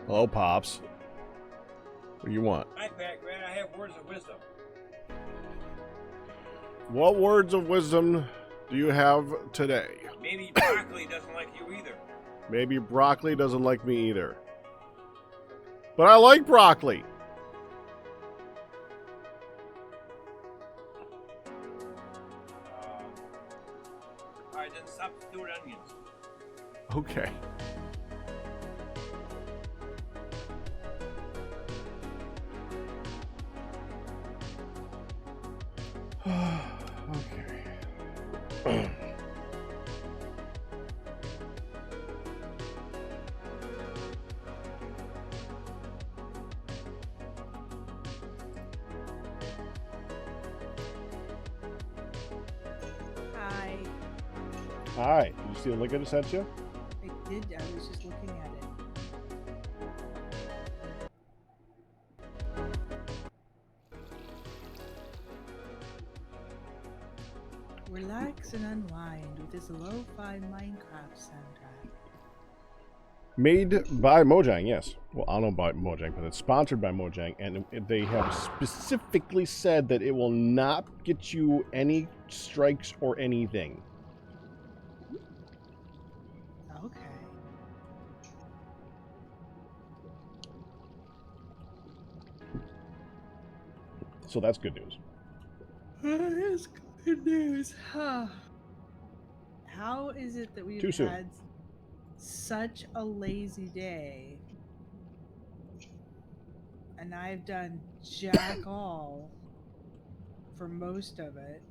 Hello, Pops. What do you want? Hi, Pac-Man. I have words of wisdom. What words of wisdom do you have today? Maybe broccoli doesn't like you either. Maybe broccoli doesn't like me either. But I like broccoli. Alright, then substitute onions. Okay. Okay. Hi. Hi. Did you see the link I just sent you? I did. I was just looking at it. Relax and unwind with this lo-fi Minecraft soundtrack. Made by Mojang, yes. Well, I don't know about Mojang, but it's sponsored by Mojang, and they have specifically said that it will not get you any strikes or anything. Okay. So that's good news. That is good news. How is it that we've Too soon. had such a lazy day and I've done jack all for most of it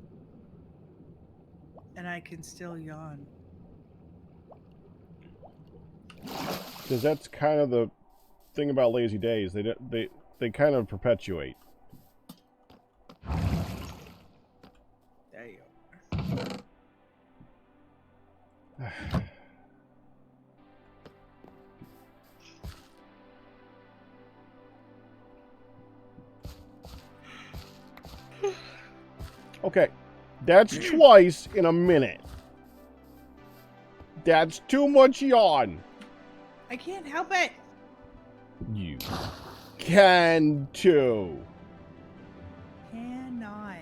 and I can still yawn? Because that's kind of the thing about lazy days. They kind of perpetuate. There you are. Okay, that's twice in a minute. That's too much yawn. I can't help it. You can too. Cannot.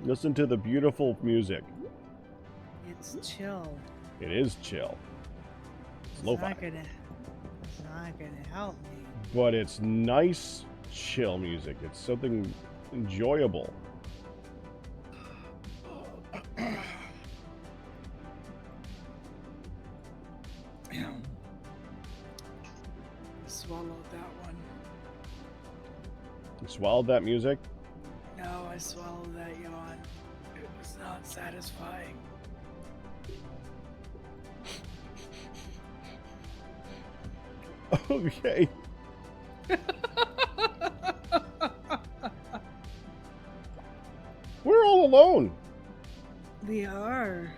Listen to the beautiful music. It's chill. It is chill. It's lo-fi. It's not gonna help me. But it's nice, chill music. It's something enjoyable. Swallowed that one. You swallowed that music? No, I swallowed that yawn. It was not satisfying. Okay. We're all alone. We are.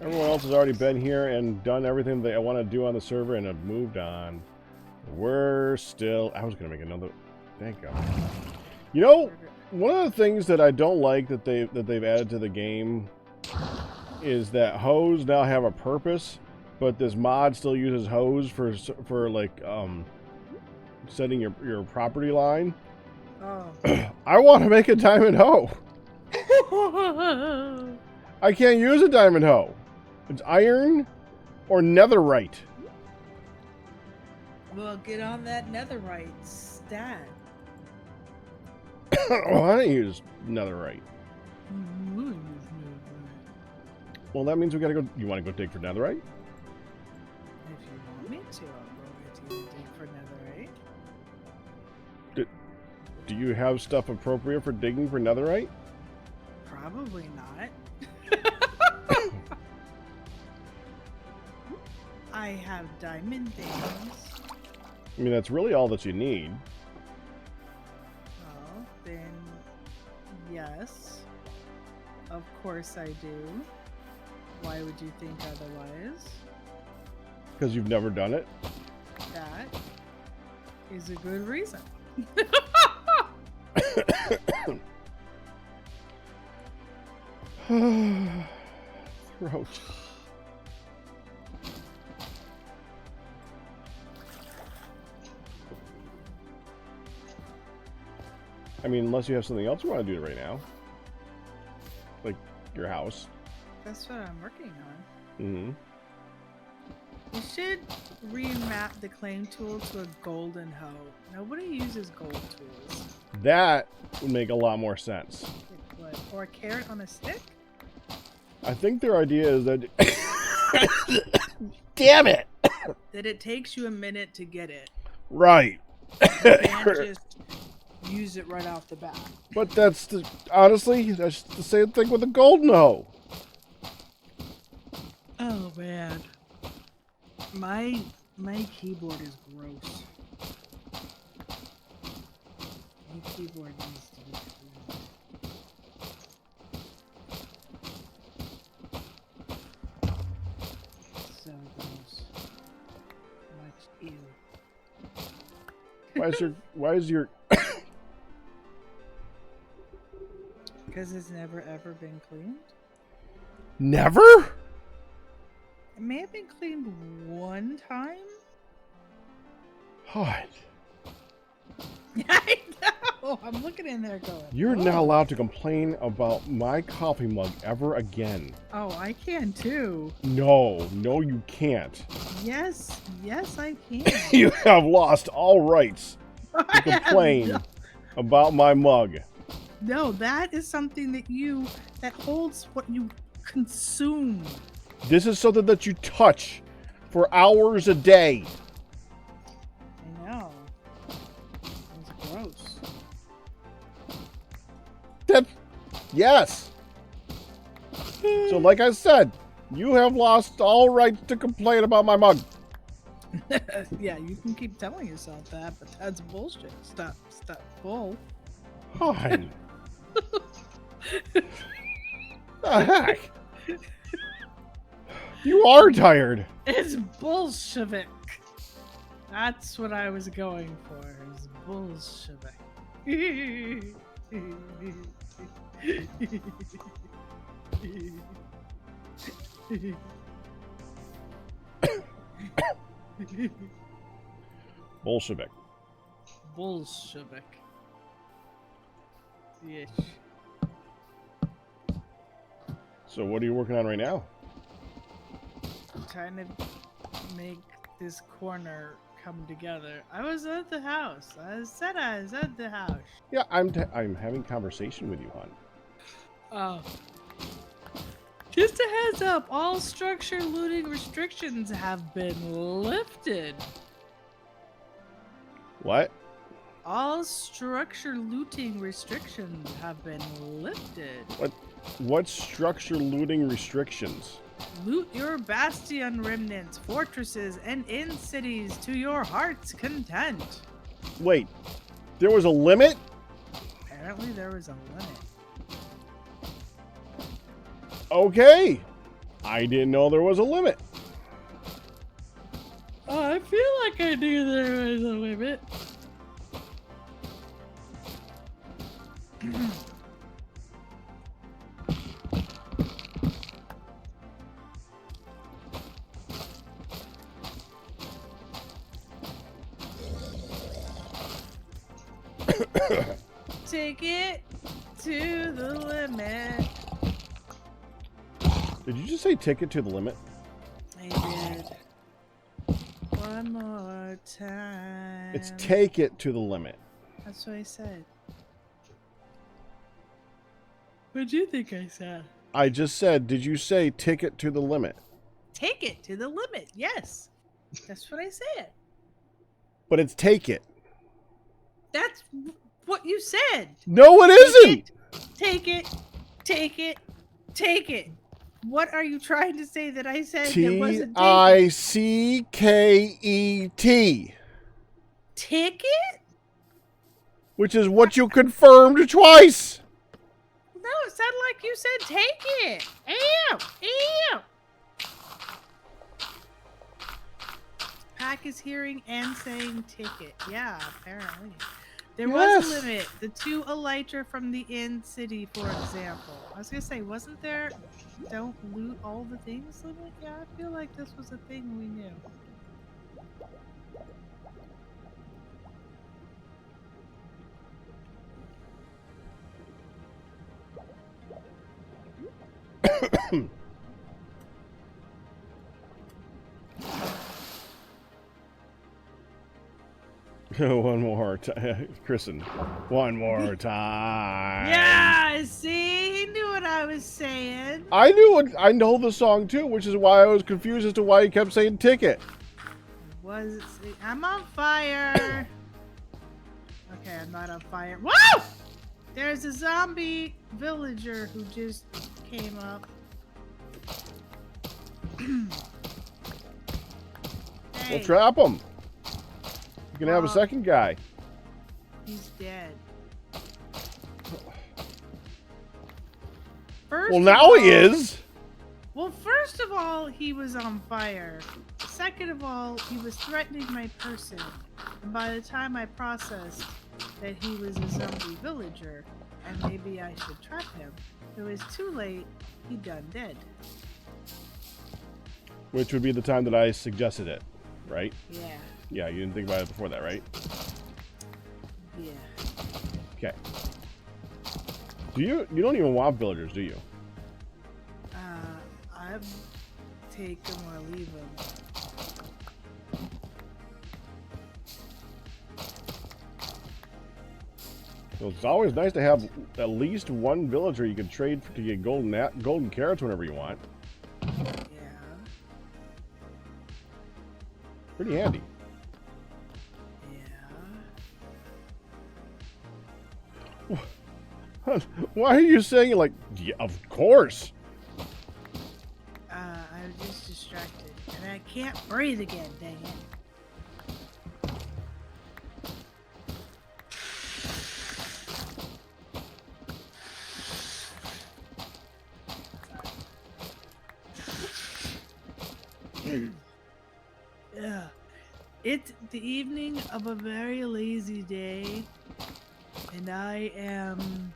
Everyone else has already been here and done everything they want to do on the server and have moved on. We're still... I was going to make another... Thank God. You know, one of the things that I don't like that they've added to the game is that hoes now have a purpose, but this mod still uses hoes for like setting your property line. Oh. I want to make a diamond hoe. I can't use a diamond hoe. It's iron or netherite. Well, get on that netherite stat. Oh, I don't use netherite. Well, that means we gotta go. You want to go dig for netherite? If you want me to, I'll go with you and dig for netherite. Do you have stuff appropriate for digging for netherite? Probably not. I have diamond things. I mean, that's really all that you need. Well, then, yes. Of course I do. Why would you think otherwise? Because you've never done it? That is a good reason. Throat. I mean, unless you have something else you want to do right now. Like your house. That's what I'm working on. Mm-hmm. You should remap the claim tool to a golden hoe. Nobody uses gold tools. That would make a lot more sense. It would. Or a carrot on a stick? I think their idea is that... Damn it! That it takes you a minute to get it. Right. You can't just use it right off the bat. But that's the... Honestly, that's the same thing with a golden hoe. Oh, man. My keyboard is gross. My keyboard needs to be cleaned. So gross. Much ew. Why is your... Because it's never ever been cleaned? Never? It may have been cleaned one time. What? I know. I'm looking in there going. You're "Oh." not allowed to complain about my coffee mug ever again. Oh, I can too. No, you can't. Yes, I can. You have lost all rights to I have complain about my mug. No, that is something that holds what you consume. This is something that you touch for hours a day. I know. It's gross. Yes. So like I said, you have lost all rights to complain about my mug. Yeah, you can keep telling yourself that, but that's bullshit. Stop bull. Fine. The heck? You are tired. It's Bolshevik. That's what I was going for. Is Bolshevik. Bolshevik. Bolshevik. Yes. So what are you working on right now? I'm trying to make this corner come together. I was at the house. I said I was at the house. Yeah, I'm having conversation with you, hon. Oh. Just a heads up, all structure looting restrictions have been lifted. What? All structure looting restrictions have been lifted. What structure looting restrictions? Loot your bastion remnants, fortresses, and inn cities to your heart's content. Wait, there was a limit? Apparently there was a limit. Okay. I didn't know there was a limit. Oh, I feel like I knew there was a limit. Take it to the limit. Did you just say take it to the limit? I did. One more time. It's take it to the limit. That's what I said. What'd you think I said? I just said, did you say take it to the limit? Take it to the limit. Yes. That's what I said. But it's take it. That's what you said. No, it isn't. Take it. Take it. Take it. What are you trying to say that I said that wasn't Ticket. Ticket? Which is what you confirmed twice. No, it sounded like you said take it. Ew. Ew. Pack is hearing and saying ticket. Yeah, apparently. There was a Yes. limit. The 2 elytra from the inn city, for example. I was gonna say, wasn't there? Don't loot all the things limit. Yeah, I feel like this was a thing we knew. One more time, Kristen. One more time. Yeah, see, he knew what I was saying. I know the song too, which is why I was confused as to why he kept saying ticket. I'm on fire. Okay, I'm not on fire. Whoa! There's a zombie villager who just came up. Hey, We'll trap him. You can have a Well- second guy. he's dead. Well, now he is. Well, first of all, he was on fire. Second of all, he was threatening my person. And by the time I processed that he was a zombie villager, and maybe I should trap him, it was too late. He done dead. Which would be the time that I suggested it, right? Yeah. Yeah, you didn't think about it before that, right? Yeah. Okay. You don't even want villagers, do you? I take them or leave them. So it's always nice to have at least one villager you can trade to get golden carrots whenever you want. Yeah. Pretty handy. Yeah. Why are you saying it like, yeah, of course? I was just distracted. And I can't breathe again, dang it. Yeah. It's the evening of a very lazy day, and I am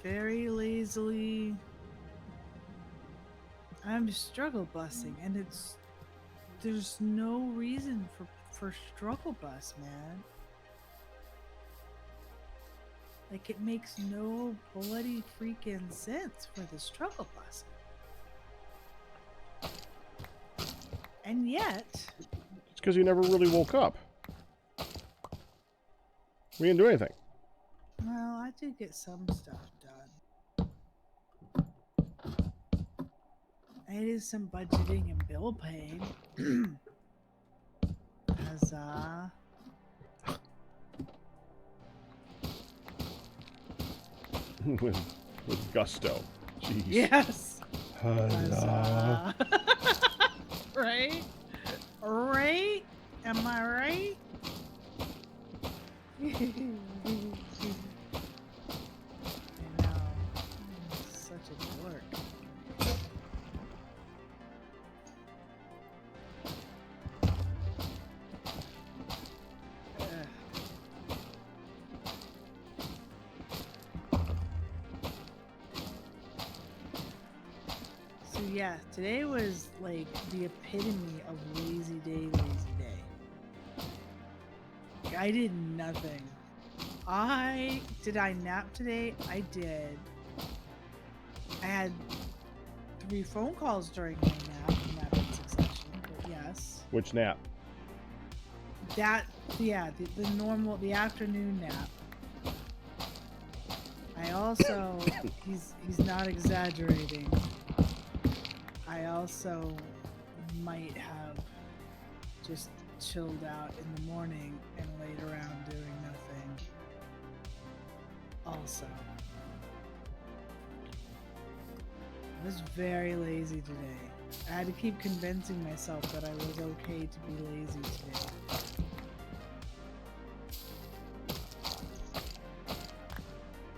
very lazily. I'm struggle busing, and there's no reason for struggle bus, man. Like, it makes no bloody freaking sense for the struggle bus. And yet, It's because you never really woke up. We didn't do anything. well, I did get some stuff done. I did some budgeting and bill paying. Huzzah. with gusto. Jeez. Yes. Huzzah. Huzzah. Right? Right? Am I right? I know. I'm such a dork. Ugh. So yeah, today was like the epitome of lazy day, lazy day. I did nothing. Did I nap today? I did. I had 3 phone calls during my nap, not in succession, but yes. Which nap? The normal, the afternoon nap. I also, he's not exaggerating. I also might have just chilled out in the morning and laid around doing nothing. Also, I was very lazy today. I had to keep convincing myself that I was okay to be lazy today.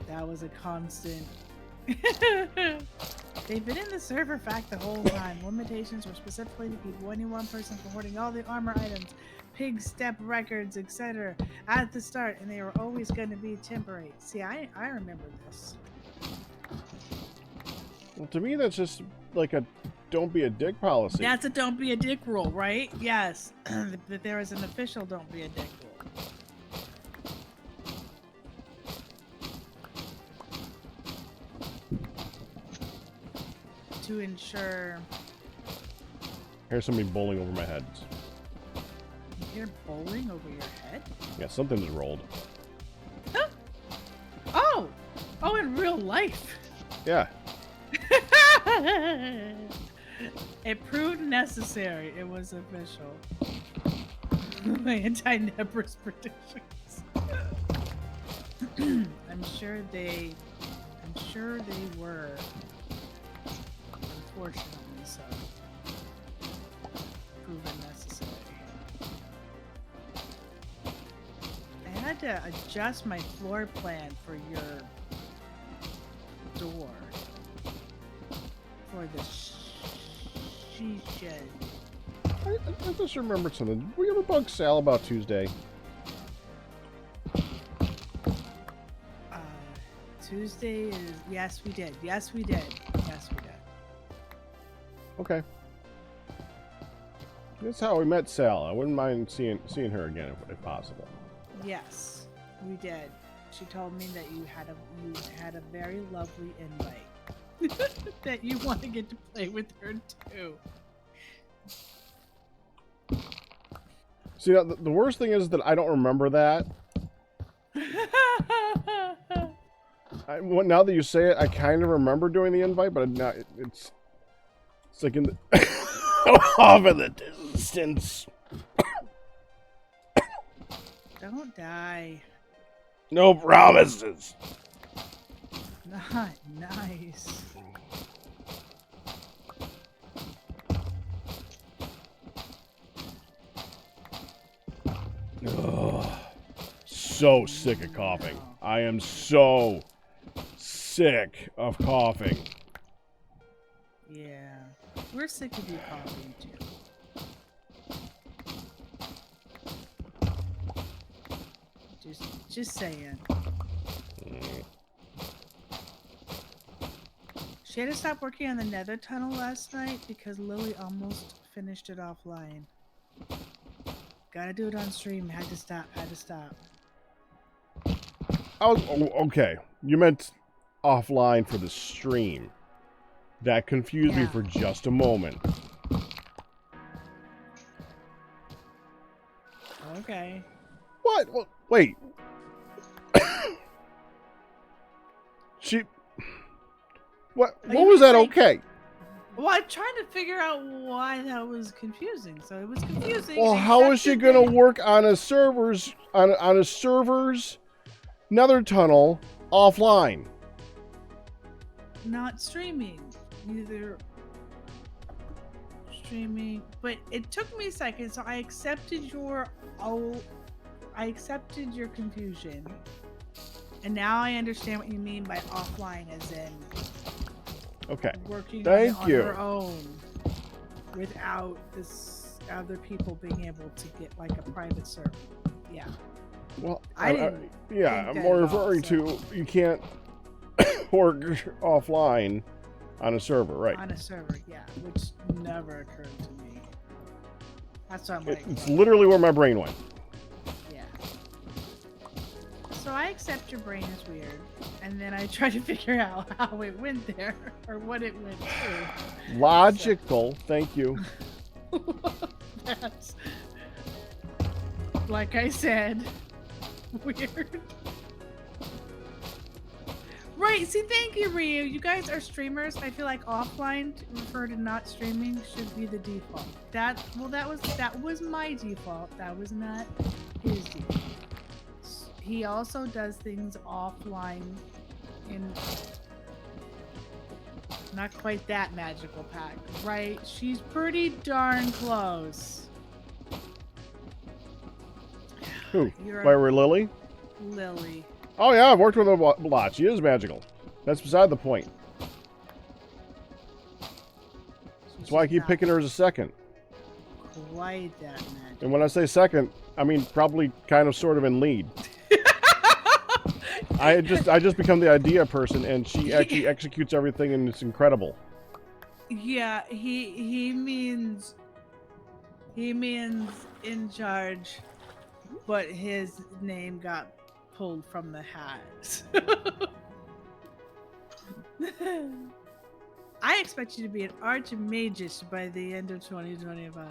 That was a constant They've been in the server fact the whole time. Limitations were specifically to keep any one person from hoarding all the armor items, pig step records, etc. at the start, and they were always going to be temporary. See, I remember this. Well, to me, that's just like a don't be a dick policy. That's a don't be a dick rule, right? Yes. But there is an official don't be a dick rule. To ensure. Here's somebody bowling over my head. You're bowling over your head? Yeah, something just rolled. Huh? Oh! Oh, in real life. Yeah. It proved necessary. It was official. My anti-Nebris predictions. I'm sure they were. Unfortunately, so proven necessary. I had to adjust my floor plan for your door for the she shed. I just remembered something. Did we ever bug Sal about Tuesday? Tuesday is yes we did. Yes we did. Yes we did. Okay. That's how we met Sal. I wouldn't mind seeing her again if possible. Yes, we did. She told me that you had a very lovely invite. That you want to get to play with her too. See, the worst thing is that I don't remember that. Now that you say it, I kind of remember doing the invite, but it's like in the off in the distance. Don't die. No promises. Not nice. Ugh. So sick of coughing. I am so sick of coughing. Yeah. We're sick of you coughing too. Just saying. She had to stop working on the nether tunnel last night because Lily almost finished it offline. Gotta do it on stream. Had to stop. Okay. You meant offline for the stream. That confused me for just a moment. Okay. What? Well, wait. What was that okay? Well, I'm trying to figure out why that was confusing. So it was confusing. Well, how is she gonna work on a server's nether tunnel offline? Not streaming. Neither streaming. But it took me a second, so I accepted your confusion. And now I understand what you mean by offline, as in working on her own without this other people being able to get like a private server. Yeah. Well, I'm more referring to you can't work offline on a server, right? On a server, yeah, which never occurred to me. That's what I'm like. It's literally where my brain went. Yeah. So I accept your brain is weird, and then I try to figure out how it went there or what it went to. Logical, thank you. That's, like I said, weird. Right, see, thank you, Ryu. You guys are streamers. I feel like offline to refer to not streaming should be the default. That was my default. That was not his default. He also does things offline in not quite that magical pack, right? She's pretty darn close. Who? Why we're Lily? Lily. Oh yeah, I've worked with her a lot. She is magical. That's beside the point. why I keep picking her as a second. Quite that magic. And when I say second, I mean probably kind of sort of in lead. I just become the idea person, and she actually executes everything, and it's incredible. Yeah, he means in charge, but his name got pulled from the hat. I expect you to be an archmagus by the end of 2025.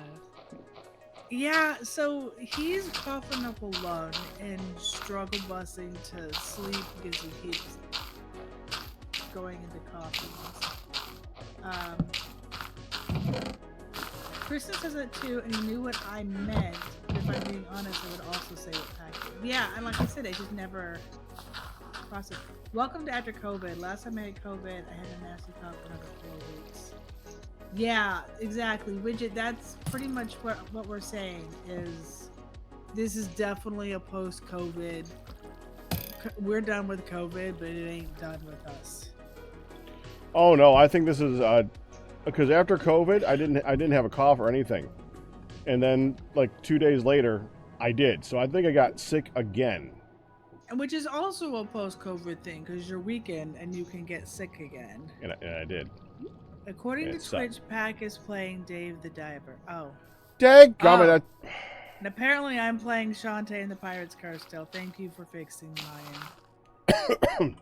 Yeah, so he's coughing up a lung and struggle busing to sleep because he keeps going into coughing. Kristen says it too, and he knew what I meant. But if I'm being honest, I would also say what packing. Yeah, and like I said, I just never processed. Welcome to after COVID. Last time I had COVID, I had a nasty cough for another 4 weeks. Yeah, exactly. Widget, that's pretty much what we're saying is this is definitely a post-COVID. We're done with COVID, but it ain't done with us. Oh no, I think this is because after COVID, I didn't have a cough or anything, and then like 2 days later, I did. So I think I got sick again. And which is also a post-COVID thing because you're weakened and you can get sick again. And I did. According to Twitch, sucked. Pack is playing Dave the Diver. Oh. Dadgummit, And apparently I'm playing Shantae and the Pirate's Curse still. Thank you for fixing mine.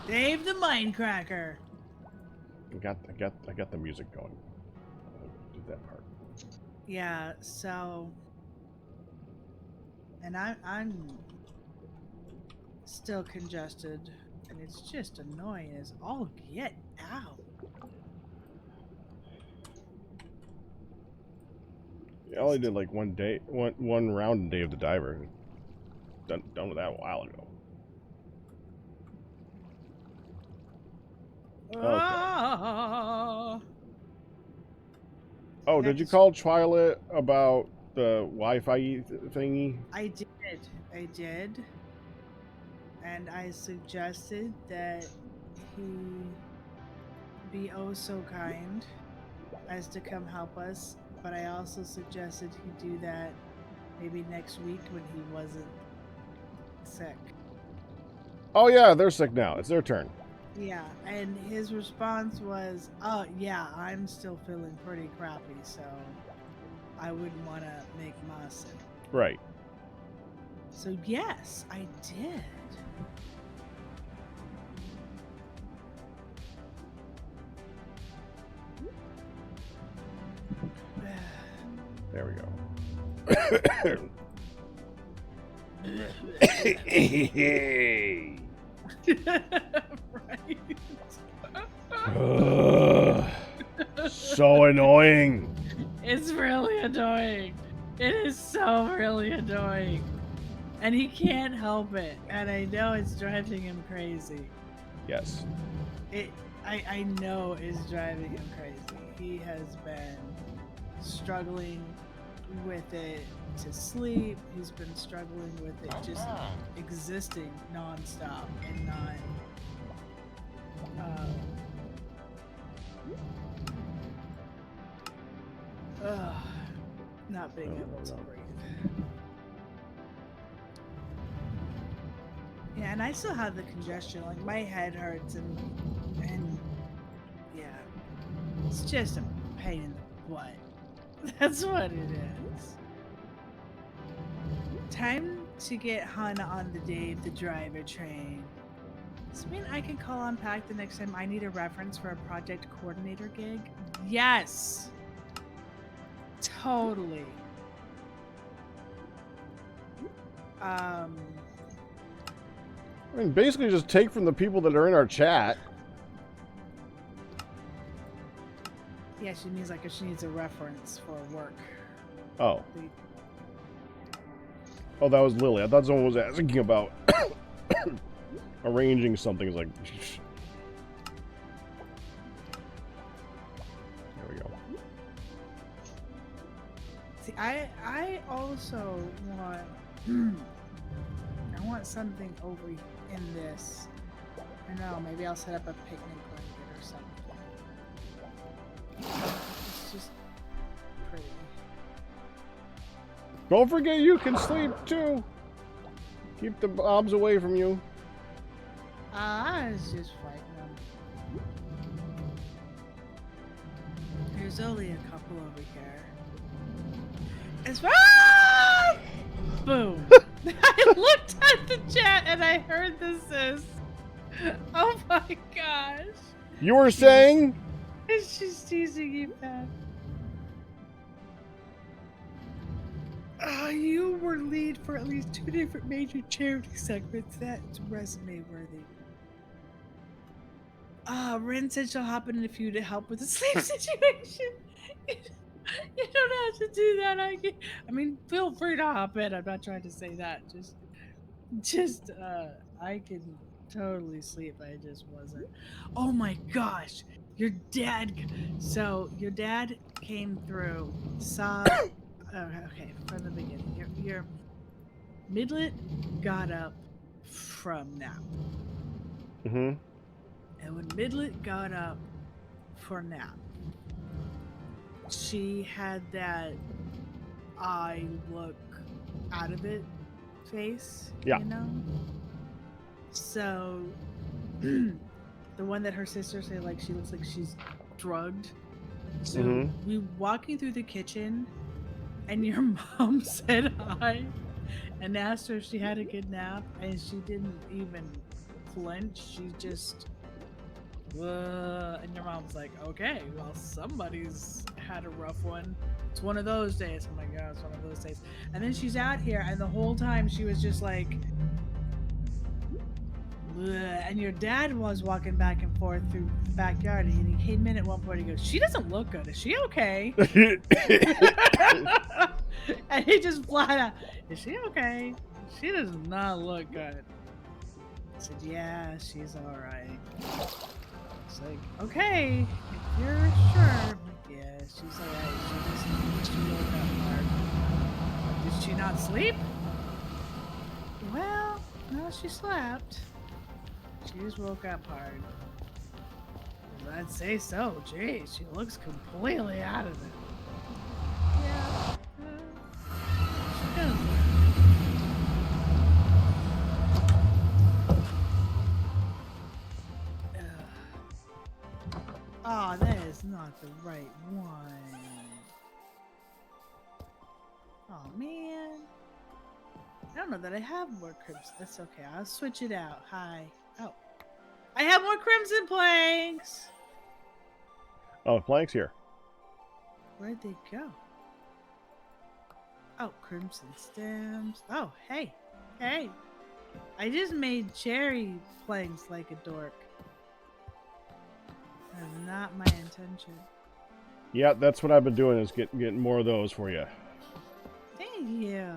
Dave the Mindcracker. I got the music going. Did that part. Yeah, so and I'm still congested and it's just annoying as all get out. I only did like one round in Day of the Diver. Done with that a while ago. Okay. Oh, did you call Twilight about the Wi-Fi thingy? I did. And I suggested that he be oh so kind as to come help us. But I also suggested he do that maybe next week when he wasn't sick. Oh yeah, they're sick now. It's their turn. Yeah, and his response was, "Oh yeah, I'm still feeling pretty crappy, so I wouldn't want to make Ma sick." Right. So yes, I did. There we go. Right. So annoying. It's really annoying. It is so really annoying. And he can't help it. And I know it's driving him crazy. Yes. I know it's driving him crazy. He has been struggling with it to sleep. He's been struggling with it just existing nonstop and not being able to breathe. Yeah, and I still have the congestion. Like my head hurts and yeah, it's just a pain in the butt. That's what it is. Time to get Hannah on the Dave the Driver train. Does this mean I can call on Pack the next time I need a reference for a project coordinator gig? Yes! Totally. I mean, basically just take from the people that are in our chat. Yeah, she means like if she needs a reference for work. Oh. Oh, that was Lily. I thought someone was asking about arranging something. It's like... There we go. See, I also want... I want something over in this. I don't know, maybe I'll set up a picnic blanket or something. Don't forget you can sleep too. Keep the mobs away from you. I was just fighting them. There's only a couple over here. It's boom. I looked at the chat and I heard this. Oh my gosh. You were saying? It's just teasing you, Pat. You were lead for at least 2 different major charity segments. That's resume worthy. Rin said she'll hop in a few to help with the sleep situation. You don't have to do that. I mean, feel free to hop in. I'm not trying to say that. Just, I can totally sleep. I just wasn't. Oh my gosh. Your dad. So, your dad came through, saw. Oh, okay, from the beginning. Your Midlet got up from nap. Mm-hmm. And when Midlet got up for nap, she had that I look out of it face, Yeah. you know? So, the one that her sister said, like, she looks like she's drugged. So, we walking through the kitchen, and your mom said hi and asked her if she had a good nap, and she didn't even flinch. She just, and your mom's like, okay, well, somebody's had a rough one. It's one of those days. Oh my God, it's one of those days. And then she's out here, and the whole time she was just like, and your dad was walking back and forth through the backyard, and he came in at one point and he goes, she doesn't look good. Is she okay? And he just flat out, is she okay? She does not look good. I said, yeah, she's all right. It's like, okay, if you're sure. I'm like, yeah, she's all right. She woke up hard. Did she not sleep? Well, no, she slept. She just woke up hard. I'd say so. Jeez, she looks completely out of it. Yeah. She does. Oh, that is not the right one. Oh, man. I don't know that I have more crimson. That's okay. I'll switch it out. Hi. Oh. I have more crimson planks! Oh, Plank's here. Where'd they go? Oh, crimson stems. Oh, hey. Hey. I just made cherry planks like a dork. That's not my intention. Yeah, that's what I've been doing, is getting more of those for you. Thank you.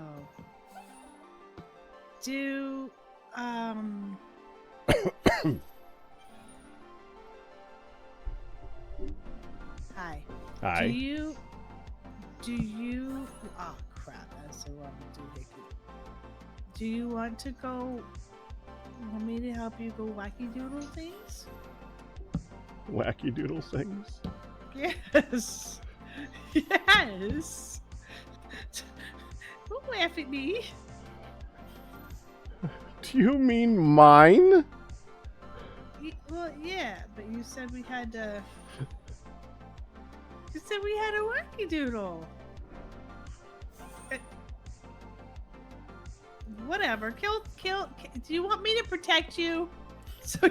Do, Hi. Hi. Do you, oh crap, that's the wrong doohickey. Do you want to go, want me to help you go wacky doodle things? Wacky doodle things? Yes. Yes. Don't laugh at me. Do you mean mine? Well, yeah, but you said we had to. You said we had a wacky doodle. Whatever. Kill. Do you want me to protect you? So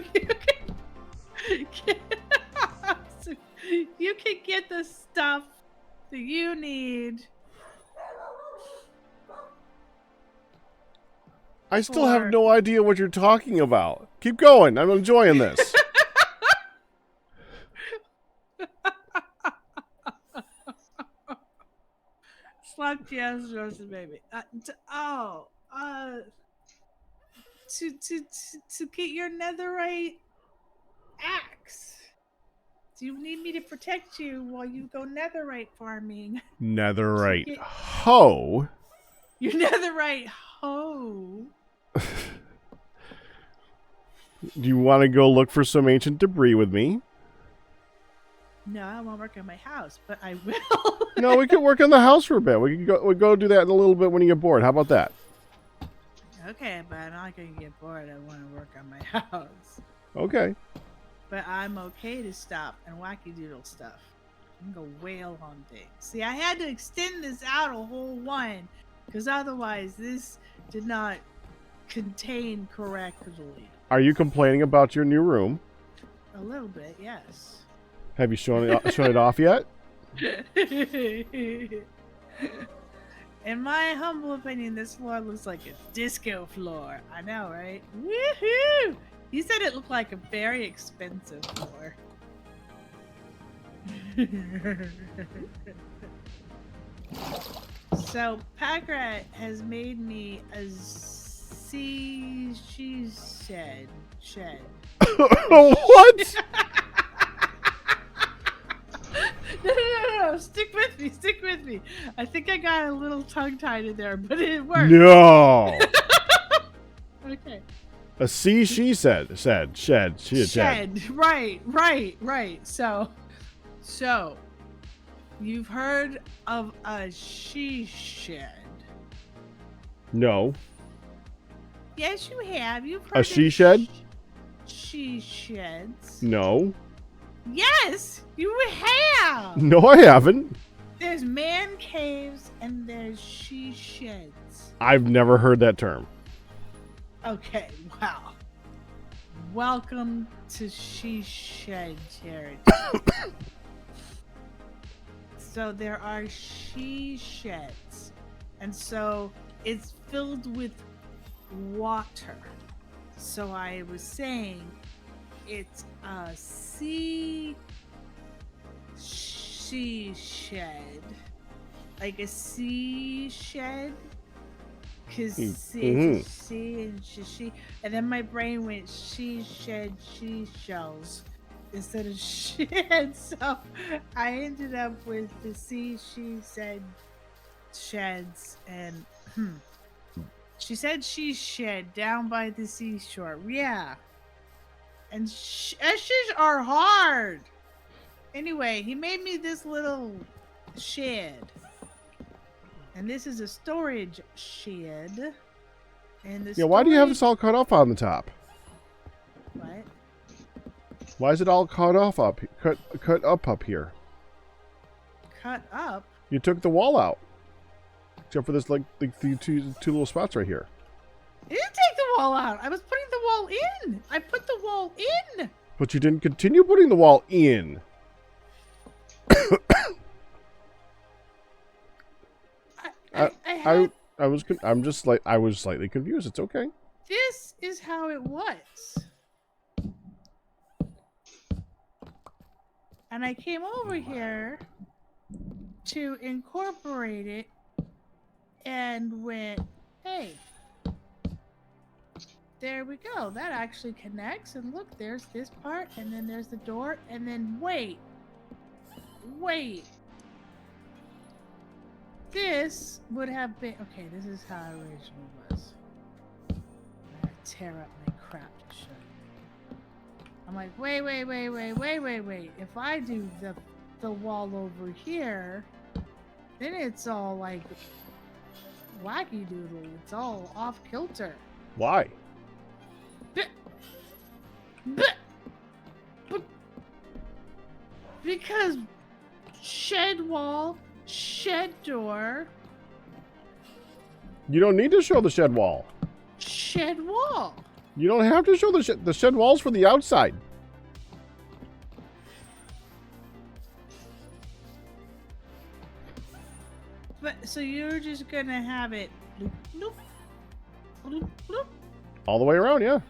you can get the stuff that you need. I still have no idea what you're talking about. Keep going. I'm enjoying this. Slap yes, roasted baby. To get your netherite axe. Do you need me to protect you while you go netherite farming? Netherite hoe? Your netherite hoe. Do you want to go look for some ancient debris with me? No, I won't work on my house, but I will. No, we can work on the house for a bit. We can go do that in a little bit when you get bored. How about that? Okay, but I'm not gonna get bored. I want to work on my house. Okay. But I'm okay to stop and wacky doodle stuff. I'm gonna go whale on things. See, I had to extend this out a whole one, because otherwise this did not contain correctly. Are you complaining about your new room? A little bit, yes. Have you shown it off yet? In my humble opinion, this floor looks like a disco floor. I know, right? Woohoo! You said it looked like a very expensive floor. So, Packrat has made me a she said shed. What? No. Stick with me. I think I got a little tongue-tied in there, but it worked. No. Okay. A she said, shed. She had shed. Right. So, you've heard of a she shed? No. Yes, you have. You've heard A she shed? She sheds. No. Yes, you have. No, I haven't. There's man caves and there's she sheds. I've never heard that term. Okay, wow. Welcome to she shed territory. So there are she sheds, and so it's filled with water. So I was saying it's a she shed, like a sea shed, because sea and she, and then my brain went she shed she shells instead of shed, so I ended up with the she said sheds, and she said she shed down by the seashore. Yeah. And shes are hard. Anyway, he made me this little shed. And this is a storage shed. And the Why do you have this all cut off on the top? What? Why is it all cut up up here? Cut up? You took the wall out. Except for this, like the two little spots right here. I didn't take the wall out. I was putting the wall in. I put the wall in. But you didn't continue putting the wall in. I was slightly confused. It's okay. This is how it was. And I came over here to incorporate it and went, hey, there we go. That actually connects. And look, there's this part, and then there's the door, and then wait. This would have been, okay, this is how it originally was. I'm gonna tear up my crap to show you. I'm like, wait. If I do the wall over here, then it's all like wacky doodle. It's all off kilter. Why? Because shed wall, shed door. You don't need to show the shed wall. Shed wall. You don't have to show the shed walls for the outside. But so you're just gonna have it bloop, bloop. All the way around, yeah.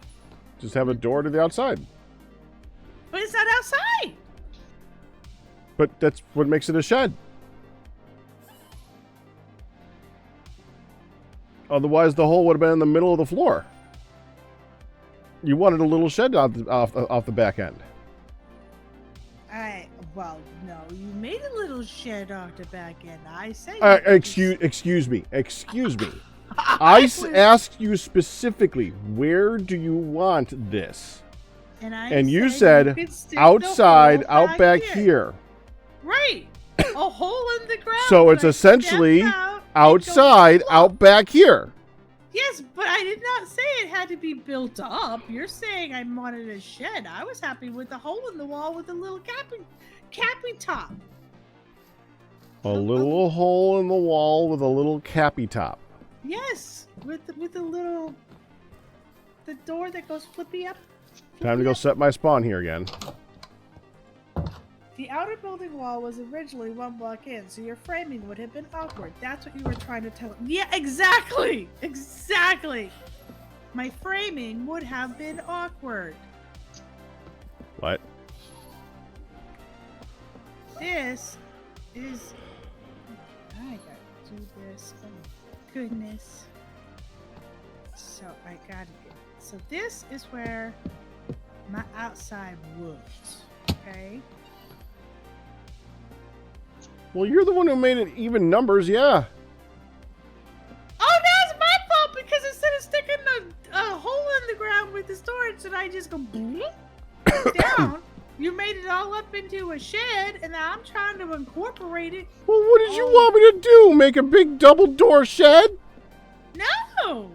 Just have a door to the outside. But it's not outside. But that's what makes it a shed. Otherwise, the hole would have been in the middle of the floor. You wanted a little shed off the back end. Well, no, you made a little shed off the back end. I said. Excuse me. I asked you specifically, where do you want this? And you said outside, out back here. Right. A hole in the ground. So it's that I essentially stepped out and outside, go, out back here. Yes, but I did not say it had to be built up. You're saying I wanted a shed. I was happy with the hole in the wall with a little cappy top. A little hole in the wall with a little cappy top. Yes, with the little door that goes flippy up. Time to go set my spawn here again. The outer building wall was originally 1 block in, so your framing would have been awkward. That's what you were trying to tell me. Yeah, exactly! Exactly! My framing would have been awkward. What? This is... I gotta do this. Oh, goodness. So, I gotta get... So, this is where my outside was. Okay? Well, you're the one who made it even numbers, yeah. Oh, that's my fault because instead of sticking a hole in the ground with the storage and I just go down, you made it all up into a shed and now I'm trying to incorporate it. Well, what did you want me to do? Make a big double door shed? No!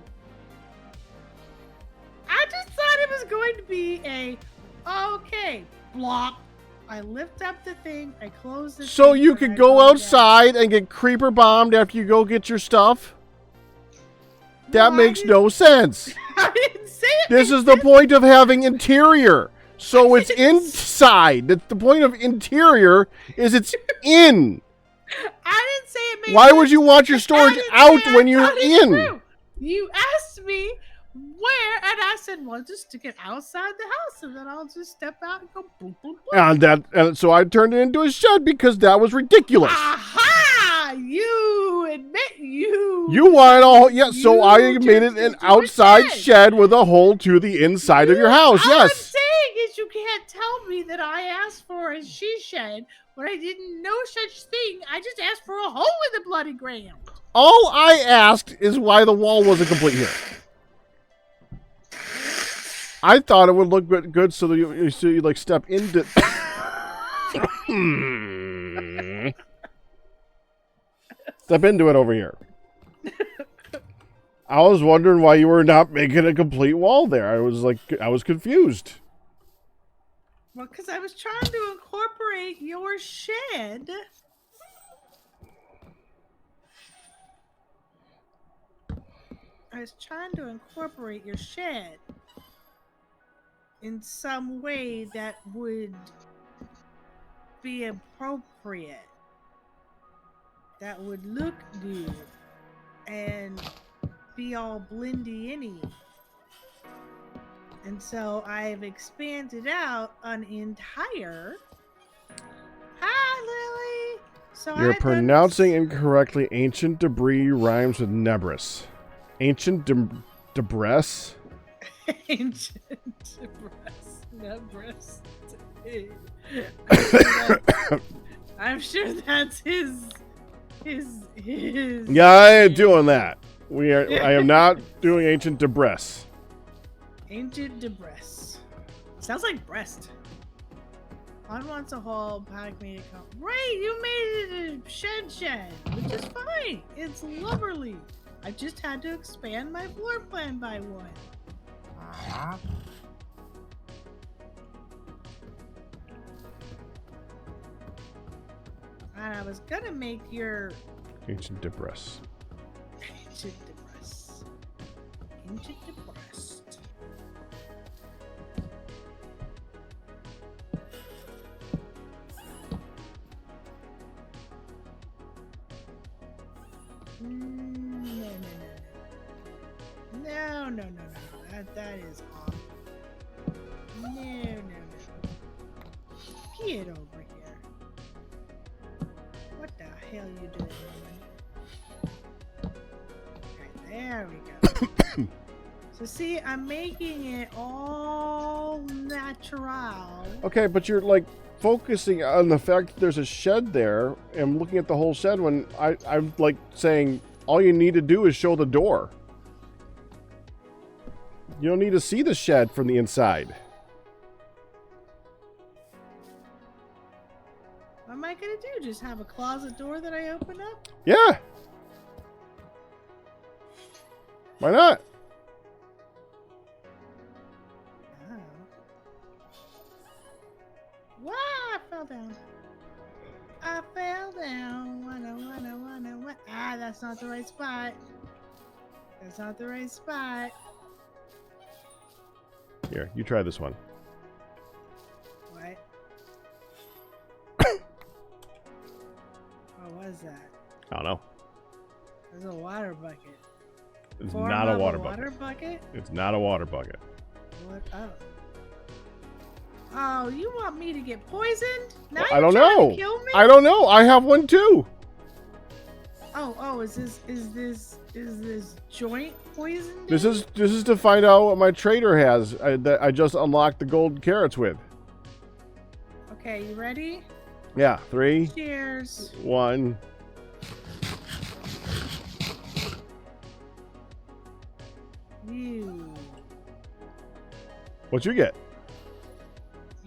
I just thought it was going to be okay, block. I lift up the thing, I close the So thing, you and could I go outside down. and get creeper bombed after you go get your stuff? No, That I makes didn't- no sense. I didn't say it. This made is the sense. point of having interior. So it's inside. The point of interior is it's in. I didn't say it made Why sense. would you want your I storage didn't out say I when you're thought it in? through. You asked me where, and I said, well, just stick it outside the house, and then I'll just step out and go boom, boom, boom. And so I turned it into a shed because that was ridiculous. Aha! You admit you. You wanted all, yeah, so You I made it turned an into a outside shed. shed with a hole to the inside of your house, All I'm yes. saying is you can't tell me that I asked for a she shed when I didn't know such thing. I just asked for a hole in the bloody ground. All I asked is why the wall wasn't complete here. I thought it would look good so that you like step into... Step into it over here. I was wondering why you were not making a complete wall there. I was confused. Well, because I was trying to incorporate your shed. I was trying to incorporate your shed in some way that would be appropriate, that would look good and be all blendy-inny. And so I've expanded out an entire... Hi, Lily! So You're I've done pronouncing incorrectly. Ancient debris rhymes with Nebris. Ancient debris? Ancient breast. I'm sure that's his. Yeah, I ain't doing that. I am not doing ancient debris. Ancient debris. Sounds like breast. On wants a hole, Pack made it come. Right, you made it a shed, which is fine. It's lubberly. I just had to expand my floor plan by one. And I was gonna make your Ancient debris. ancient debris. Ancient debris. No. That is off. No. Get over here. What the hell you doing, woman? Okay, there we go. So see, I'm making it all natural. Okay, but you're like focusing on the fact that there's a shed there and looking at the whole shed when I'm like saying all you need to do is show the door. You don't need to see the shed from the inside. I'm am I gonna do? Just have a closet door that I open up? Yeah. Why not? Oh. Wow, I fell down. I fell down. Wanna. Ah, that's not the right spot. That's not the right spot. Here, you try this one. What? What was that? I don't know. There's a water bucket. It's Form not a of water bucket. It's not a water bucket. What? Oh. Oh, you want me to get poisoned? Now I don't you're trying know. to kill me? I don't know. I have one too. Oh, is this joint poison? This is to find out what my trader has that I just unlocked the gold carrots with. Okay, you ready? Yeah, 3, Cheers. 1. You. What'd you get?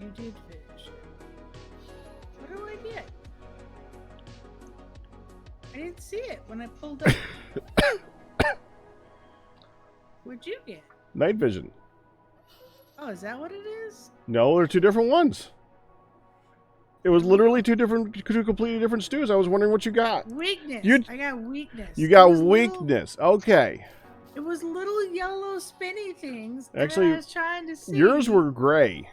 You did finish it. What do I get? I didn't see it when I pulled up. What'd you get? Night vision. Oh, is that what it is? No, they're 2 different ones. It was literally 2 completely different stews. I was wondering what you got. Weakness. I got weakness. You got weakness. Okay. It was little yellow spinny things. Actually, I was trying to see. Yours were gray.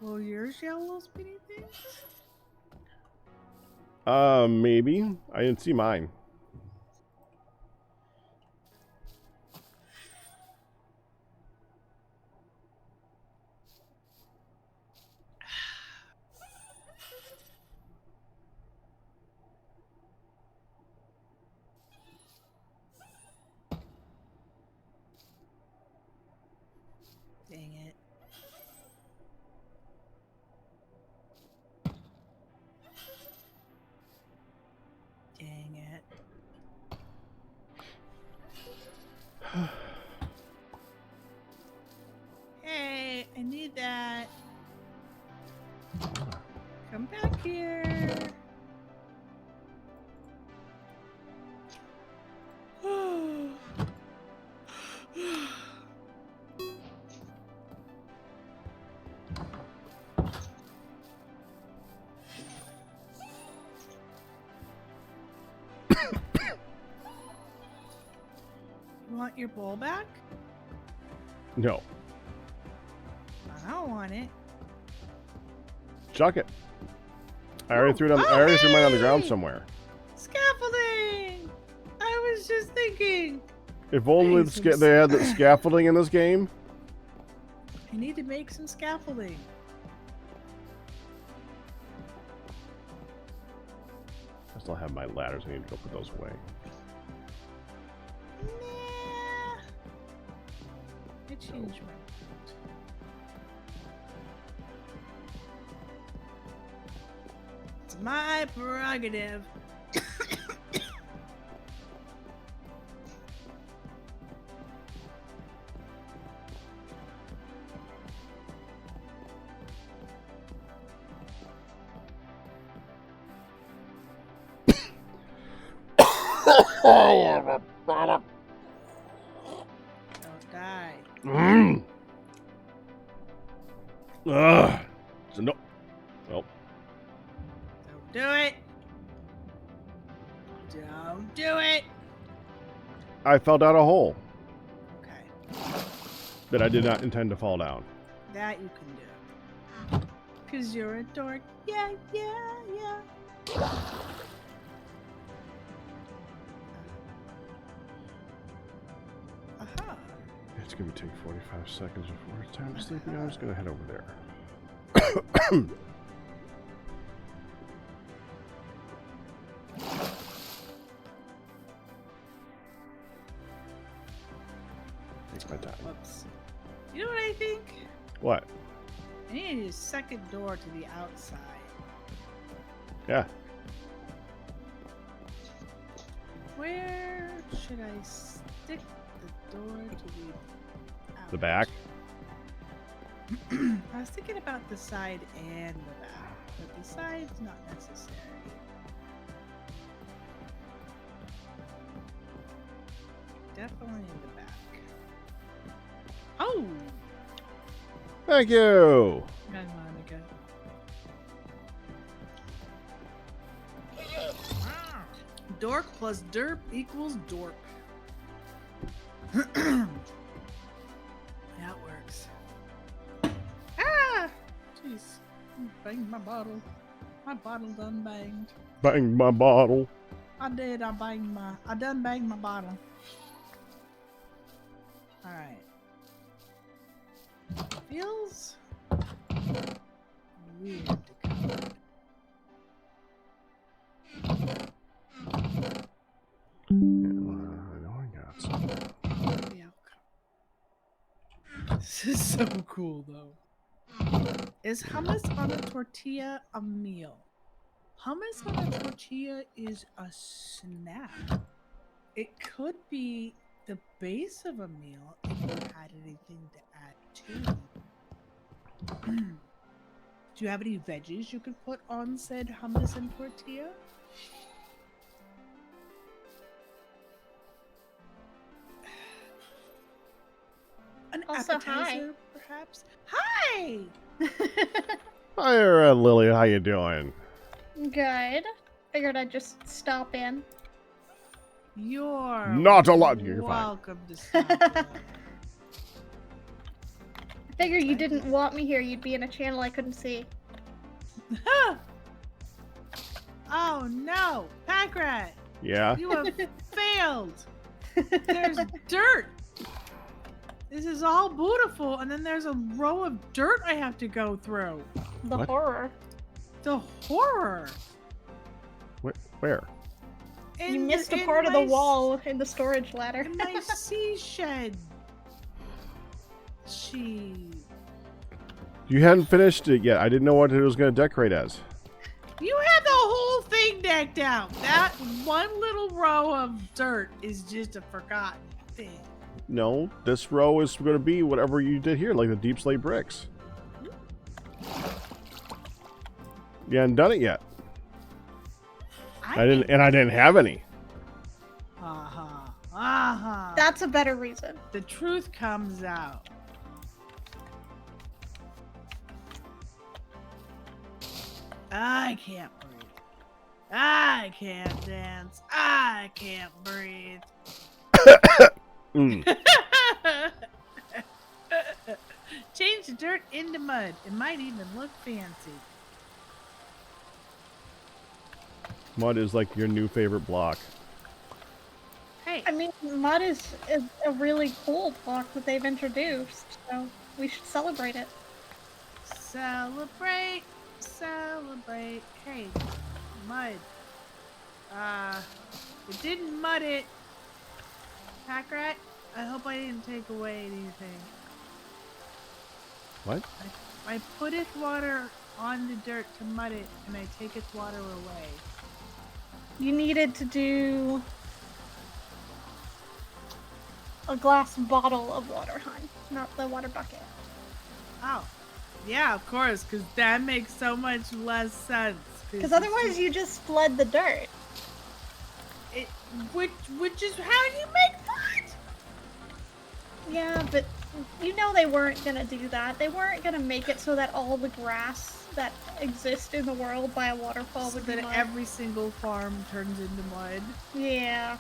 Well, yours yellow spinny things? Maybe. I didn't see mine. Dang it. Dang it. Hey, I need that. Come back here. You want your bowl back? No. I don't want it. Chuck it. I already threw it on. I already threw mine on the ground somewhere. Scaffolding! I was just thinking. If only they had the scaffolding in this game. I need to make some scaffolding. I still have my ladders. I need to go put those away. Nah. I changed my mind. It's my prerogative. Don't die. Ugh. So no. Well, Don't do it. Don't do it. I fell down a hole Okay. that I did not intend to fall down. That you can do. Because you're a dork. Yeah. Aha. It's going to take 45 seconds before it's time to sleep. I'm just going to head over there. Take my time. Whoops. You know what I think? What? I need a second door to the outside. Yeah. Where should I stick the door to the out? The back. I was thinking about the side and the back. but the side's not necessary. Definitely in the back. Oh! Thank you. Good, Monica. Dork plus derp equals dorp. That works. Ah! Jeez. Banged my bottle. My bottle done banged. Bang my bottle. I did. I done banged my bottle. Alright. Feels weird to come. I know I got some. The outcome. This is so cool, though. Is hummus on a tortilla a meal? Hummus on a tortilla is a snack. It could be the base of a meal if you had anything to add to it. Do you have any veggies you could put on said hummus and tortilla? An Also, appetizer, perhaps? Hi! Hi there, Lily. How you doing? Good. Figured I'd just stop in. You're Not a lot. You're fine. welcome to stop in. I figured you didn't want me here, you'd be in a channel I couldn't see. Oh no! Pack rat! Yeah. You have failed! There's dirt! This is all beautiful, and then there's a row of dirt I have to go through. The What? horror. The horror! Where? You missed a part of the wall in the storage ladder. In my sea shed. She. You hadn't finished it yet. I didn't know what it was going to decorate as. You have the whole thing decked out. That one little row of dirt is just a forgotten thing. No, this row is going to be whatever you did here, like the deep slate bricks. You hadn't done it yet. I didn't have any. That's a better reason. The truth comes out. I can't breathe. I can't dance. I can't breathe. Mm. Change the dirt into mud. It might even look fancy. Mud is like your new favorite block. Hey, I mean, mud is a really cool block that they've introduced, so we should celebrate it. celebrate, celebrate. Hey, mud. It didn't mud it. Pack rat, I hope I didn't take away anything. What? I put its water on the dirt to mud it, and I take its water away. You needed to do a glass bottle of water, hon, not the water bucket. Oh, yeah, of course, because that makes so much less sense. Because otherwise you just flood the dirt. Which is how you make mud. Yeah, but you know they weren't gonna do that. They weren't gonna make it so that all the grass that exists in the world by a waterfall So would be that mud. every single farm turns into mud. Yeah.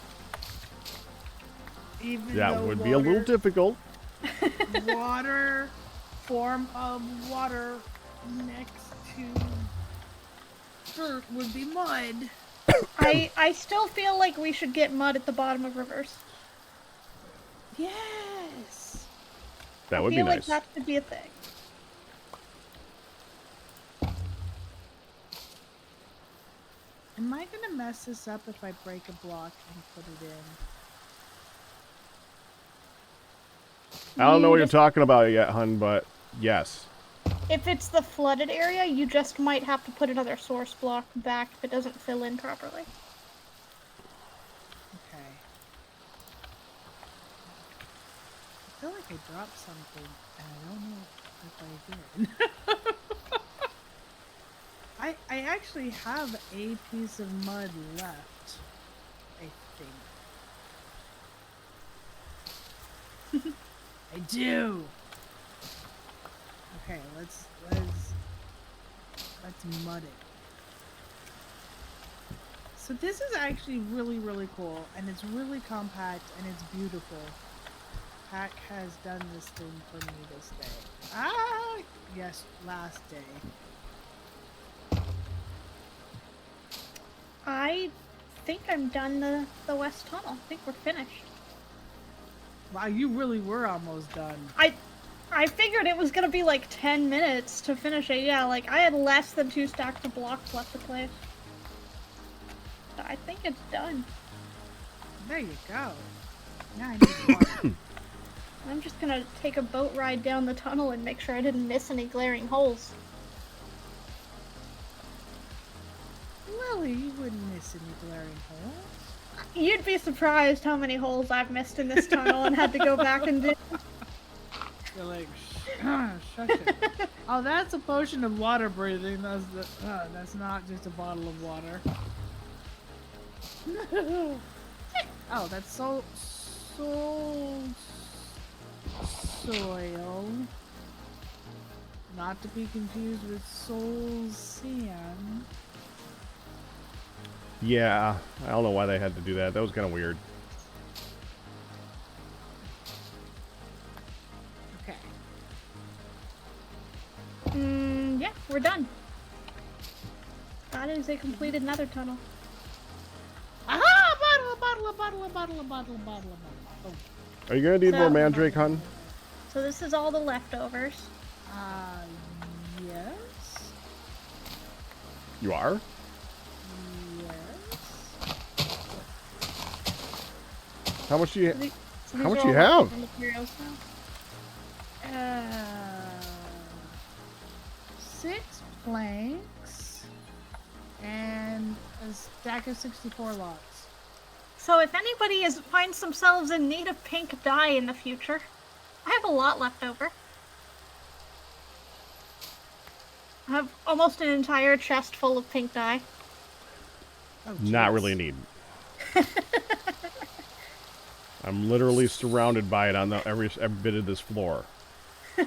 Even That though would be a little difficult. water, form of water next to dirt would be mud. I still feel like we should get mud at the bottom of rivers. Yes. That would I be feel like nice. that should be a thing. Am I gonna mess this up if I break a block and put it in? I don't know what you're just- talking about yet, hun, but yes. If it's the flooded area, you just might have to put another source block back if it doesn't fill in properly. Okay. I feel like I dropped something, and I don't know if I did. I I actually have a piece of mud left. I think. I do. Okay, let's mud it. So this is actually really, really cool, and it's really compact, and it's beautiful. Pack has done this thing for me this day. Ah, yes, last day. I think I'm done the west tunnel. I think we're finished. Wow, you really were almost done. I figured it was gonna be like 10 minutes to finish it. Yeah, like I had less than 2 stacks of blocks left to place. So I think it's done. There you go. Now I need water. I'm just gonna take a boat ride down the tunnel and make sure I didn't miss any glaring holes. Lily, you wouldn't miss any glaring holes. You'd be surprised how many holes I've missed in this tunnel and had to go back and do. You're like, shush it. Oh, that's a potion of water breathing. That's not just a bottle of water. Oh, that's soul. Soil. Not to be confused with soul sand. Yeah, I don't know why they had to do that. That was kind of weird. Okay. Yeah, we're done. That is a completed nether tunnel. Aha! Bottle. Oh. Are you gonna need more mandrake, hun? So this is all the leftovers. Yes. You are? Yes. How much do you? These How much are do you all have? leftover materials now. 6 planks and a stack of 64 logs. So if anybody finds themselves in need of pink dye in the future, I have a lot left over. I have almost an entire chest full of pink dye. Oh, Not jeez. really need. I'm literally surrounded by it on every bit of this floor.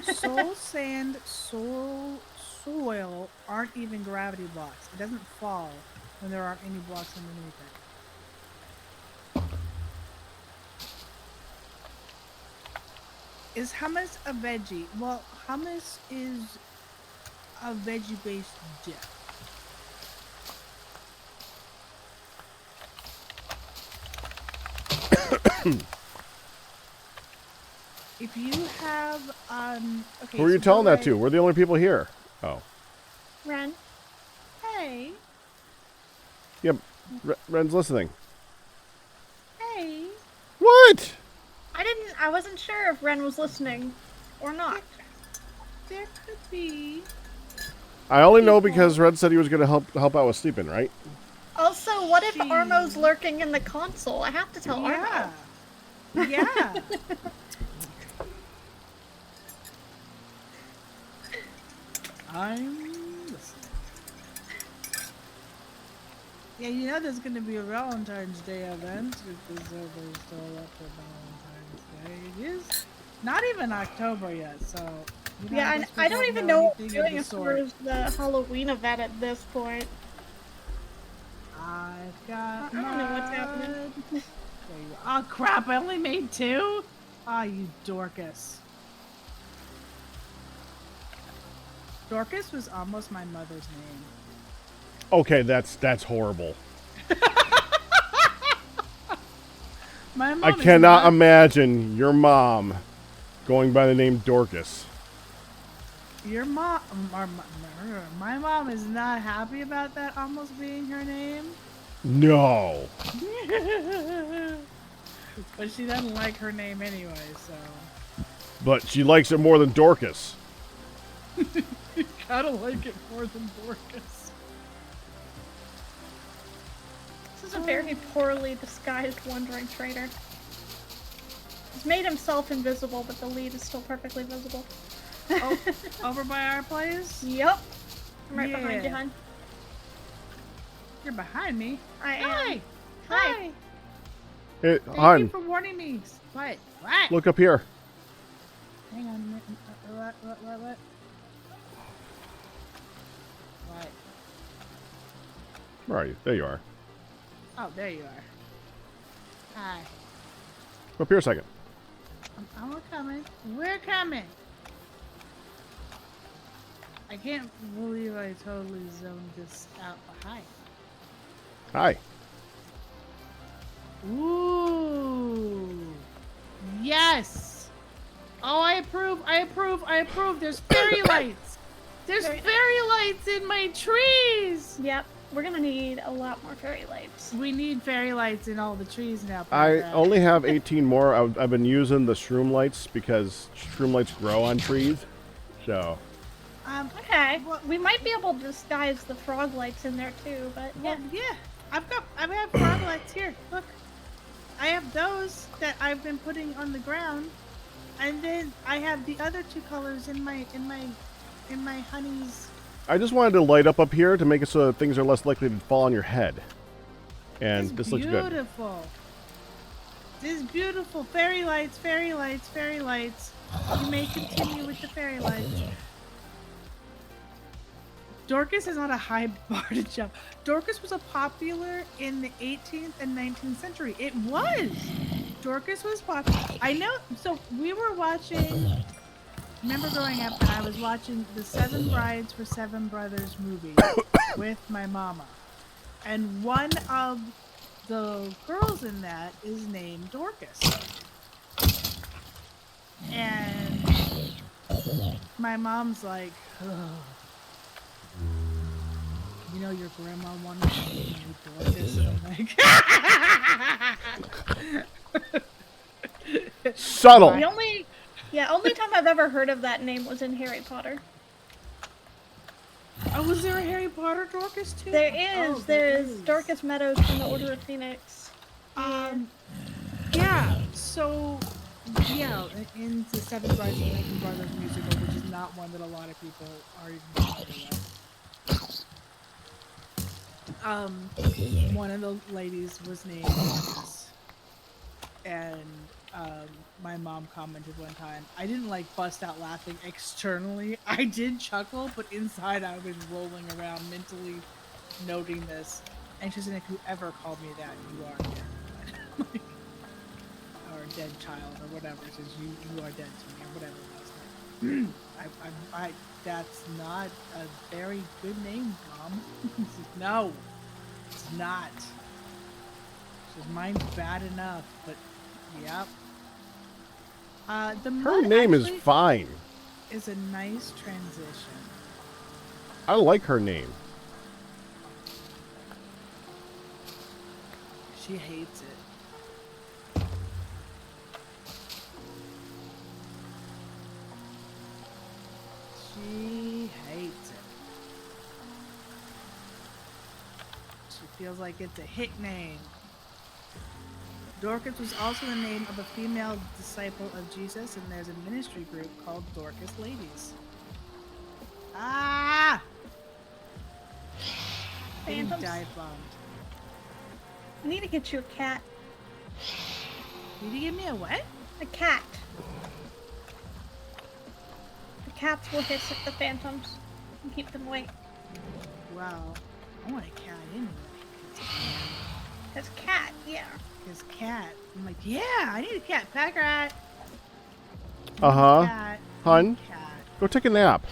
Soul sand, soil aren't even gravity blocks. It doesn't fall when there aren't any blocks underneath it. Is hummus a veggie? Well, hummus is a veggie-based dip. If you have, okay. Who are you so telling that I- to? We're the only people here. Oh. Ren, Hey, Yep. Ren's listening. hey. What? I wasn't sure if Ren was listening or not. There could be. I only know because Red said he was going to help out with sleeping, right? Also, what if She- Armo's lurking in the console? I have to tell Yeah. Armo. Yeah. I'm listening. Yeah, you know there's gonna be a Valentine's Day event if the server's still up for Valentine's Day. It is not even October yet, so you Yeah, and guess we I don't even know what we're anything of doing the as sort. far as the Halloween event at this point. I've got I don't know what's happening. mud. There you go. Oh crap! I only made 2. Ah, you Dorcas. Dorcas was almost my mother's name. Okay, that's horrible. My mom I is cannot not- imagine your mom going by the name Dorcas. Your mom, my mom is not happy about that almost being her name. No. But she doesn't like her name anyway, so. But she likes it more than Dorcas. Gotta like it more than Dorcas. This is a very poorly disguised wandering trader. He's made himself invisible, but the lead is still perfectly visible. Oh, over by our place? Yep. I'm right behind you, Yeah. hon. You're behind me. I am. Hi. Hi. Hi. Hey, Thank hon, you for warning me. What? What? look up here. Hang on a minute. What? What? Where are you? There you are. Oh, there you are. Hi. Come up here a second. We're coming. We're coming. I can't believe I totally zoned this out. Hi. Hi. Ooh. Yes. Oh, I approve. I approve. I approve. There's fairy lights. There's Very nice. fairy lights in my trees. Yep. We're gonna need a lot more fairy lights. We need fairy lights in all the trees now. I Pancrat. only have 18 more. I've been using the shroom lights because shroom lights grow on trees. So, Okay. Well, We might be able to disguise the frog lights in there too, but yeah. well, yeah. I have frog lights here. Look. I have those that I've been putting on the ground, and then I have the other two colors in my honey's. I just wanted to light up here to make it so that things are less likely to fall on your head. And this looks good. Beautiful. This is beautiful. Fairy lights, fairy lights, fairy lights. You may continue with the fairy lights. Dorcas is not a high bar to jump. Dorcas was a popular in the 18th and 19th century. It was. Dorcas was popular. I know. So we were watching. Remember growing up, and I was watching the Seven Brides for Seven Brothers movie with my mama, and one of the girls in that is named Dorcas, and my mom's like, ugh. You know your grandma wanted to name you Dorcas. And I'm like, Subtle. The only time I've ever heard of that name was in Harry Potter. oh, was there a Harry Potter Dorcas too? There is. Oh, there is is. Dorcas Meadows from the Order of Phoenix. Yeah. So, yeah, in the Seven Brides and Seven Brothers musical, which is not one that a lot of people are even familiar with. One of the ladies was named Dorcas, and my mom commented one time. I didn't like bust out laughing externally. I did chuckle, but inside I was rolling around mentally, noting this. And she's like, "Whoever called me that, you are dead." Or dead child, or whatever. It says you are dead to me, or whatever it was. I that's not a very good name, Mom. No, it's not. Just mine's bad enough, but yep. The Her name is fine. Is a nice transition. I like her name. She hates it. She hates it. She feels like it's a hick name. Dorcas was also the name of a female disciple of Jesus, and there's a ministry group called Dorcas Ladies. Ah! Getting Phantoms. dive bombed. I need to get you a cat. Did you give me a what? A cat. The cats will hiss at the phantoms and keep them away. Wow. I want a cat anyway. Because cat, yeah. Because cat. I'm like, yeah, I need a cat. Pack rat. Uh-huh. Cat. Hun, Cat. go take a nap.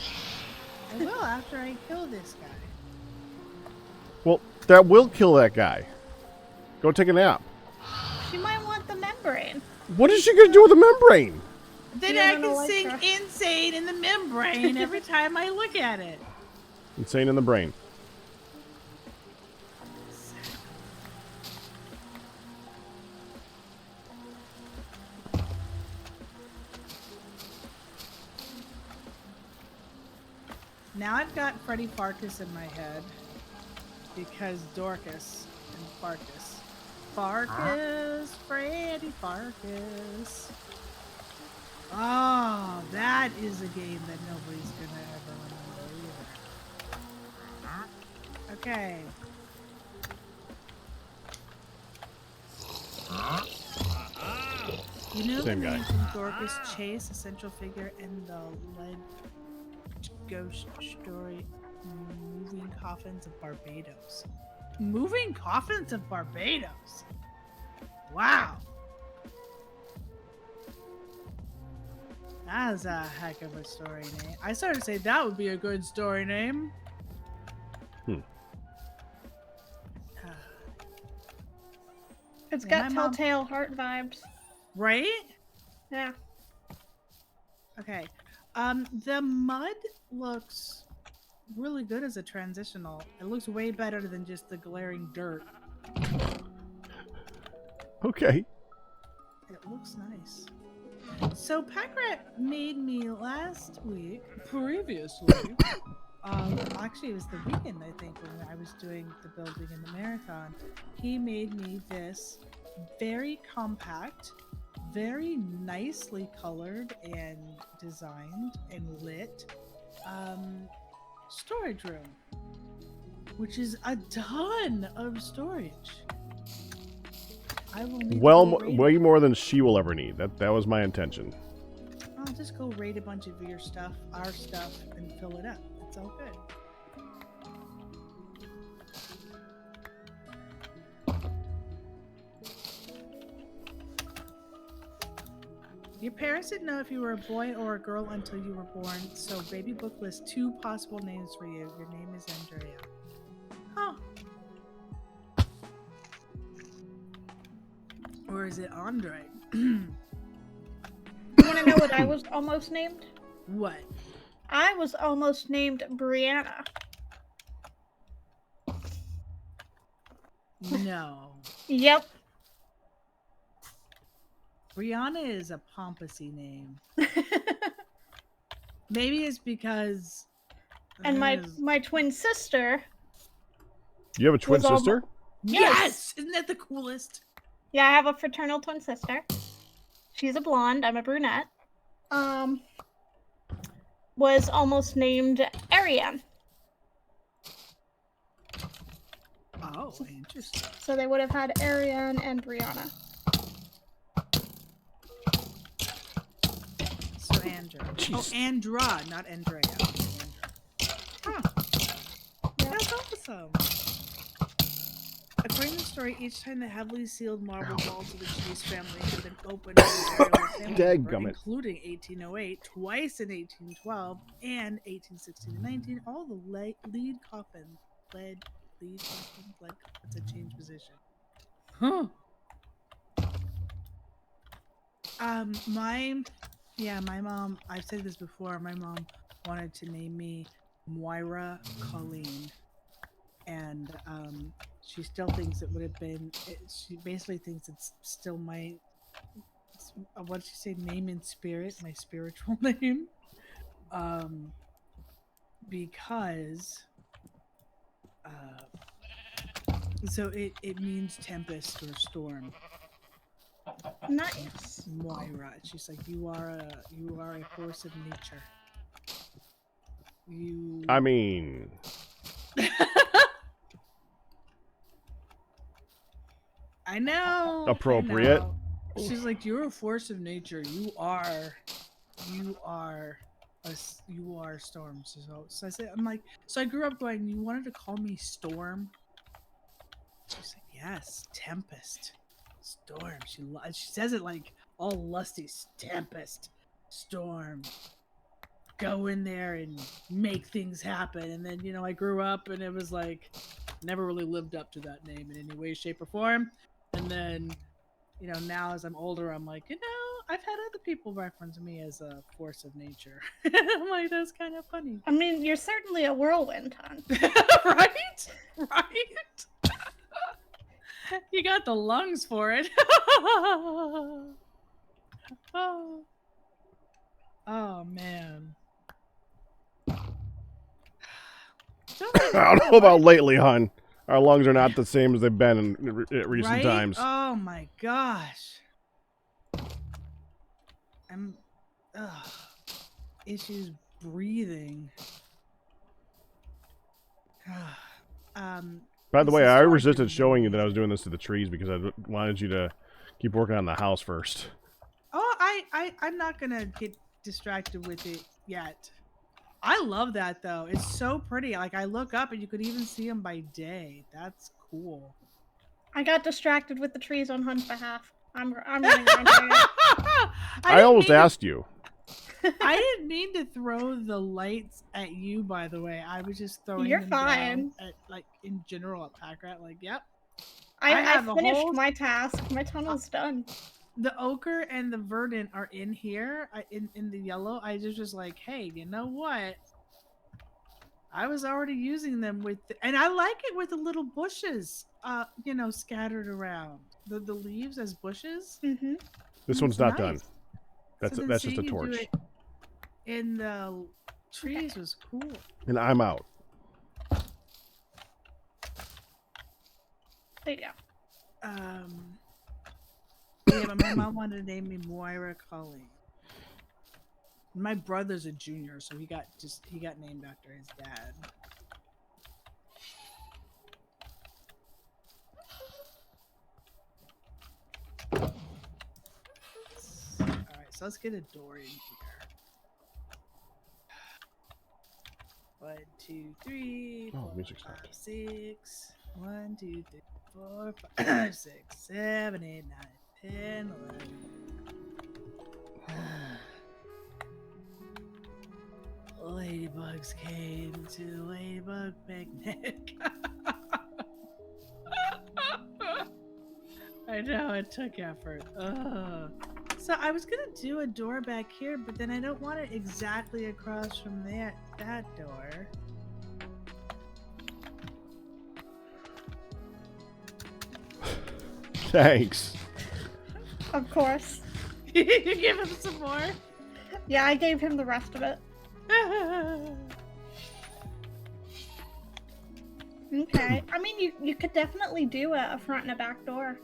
I will after I kill this guy. Well, that will kill that guy. Go take a nap. She might want the membrane. What is she going to do with the membrane? Then You I don't can like sing her. insane in the membrane every time I look at it. Insane in the brain. Now I've got Freddy Farkas in my head because Dorcas and Farkas. Farkas, Freddy Farkas. Oh, that is a game that nobody's gonna ever remember either. Okay. You know Same the guy. name from Dorcas Chase, a central figure in the lead ghost story, Moving Coffins of Barbados. Moving Coffins of Barbados. Wow. That is a heck of a story name. I started to say that would be a good story name. It's Yeah, got my mom- telltale heart vibes. Right? Yeah. Okay. The mud looks really good as a transitional. It looks way better than just the glaring dirt. Okay. It looks nice. So Packrat made me last week, previously, actually it was the weekend I think when I was doing the building in the marathon. He made me this very compact, very nicely colored and designed and lit storage room, which is a ton of storage. I will need Well, to go raid way more than she will ever need. That was my intention. I'll just go raid a bunch of your stuff, our stuff, and fill it up. It's all good. Your parents didn't know if you were a boy or a girl until you were born, so Baby Book lists 2 possible names for you. Your name is Andrea. Huh. Or is it Andre? You want to know what I was almost named? What? I was almost named Brianna. No. Yep. Brianna is a pompousy name. Maybe it's because... And my twin sister. You have a twin Was almo- sister? Yes! Isn't that the coolest? Yeah, I have a fraternal twin sister. She's a blonde. I'm a brunette. Was almost named Ariane. Oh, interesting. So they would have had Ariane and Brianna. So Andrew. Jeez. Oh, Andra, not Andrea. Andra. Huh. That's awesome. According to the story, each time the heavily sealed marble vaults of the Chase family had been opened, Dadgummit. including 1808, twice in 1812, and 1816-19, all the lead coffins led to change position. Huh. My mom, I've said this before, my mom wanted to name me Moira Colleen. And she still thinks it would have been, she basically thinks it's still my, what did she say, name in spirit, my spiritual name. Because, so it means tempest or storm. Nice. Moira. She's like, you are a force of nature. I mean... I know. Appropriate. I know. She's like, you're a force of nature. You are Storm. So I said, I'm like, so I grew up going, you wanted to call me Storm? She's like, yes, Tempest, Storm. She says it like all lusty, Tempest, Storm. Go in there and make things happen. And then, I grew up and it was like, never really lived up to that name in any way, shape, or form. And then, now as I'm older, I'm like, I've had other people reference me as a force of nature. I'm like, that's kind of funny. I mean, you're certainly a whirlwind, hon. Right? Right? You got the lungs for it. Oh, man. I don't know about lately, hon. Our lungs are not the same as they've been in recent Right? times. Oh my gosh. Issues breathing. By the way, this I storage resisted is showing you that I amazing. was doing this to the trees because I wanted you to keep working on the house first. Oh, I'm not gonna get distracted with it yet. I love that though. It's so pretty. Like I look up and you could even see them by day. That's cool. I got distracted with the trees on Hunt's behalf. I'm running around here. I almost asked you. I didn't mean to throw the lights at you, by the way. I was just throwing You're them fine. down at, like, in general at Packrat. Like, yep. I have a finished whole- my task. My tunnel's done. The ochre and the verdant are in here, in the yellow. I just like, hey, you know what? I was already using them with, and I like it with the little bushes, scattered around. The leaves as bushes. Mm-hmm. This one's not done. Nice. That's So then that's just a seeing you do torch. it in the trees was cool. And I'm out. There you go. Yeah, but my mom wanted to name me Moira Cully. My brother's a junior, so he got named after his dad. Alright, so let's get a door in here. 1, 2, 3, Oh, 4, music 5, stopped. 6. 1, 2, 3, 4, 5, 6, 7, 8, 9, 10, 11. Ladybugs came to the Ladybug picnic. I know, it took effort. Ugh. So I was gonna do a door back here, but then I don't want it exactly across from that door. Thanks. Of course. You give him some more? Yeah, I gave him the rest of it. Okay. I mean, you could definitely do a front and a back door.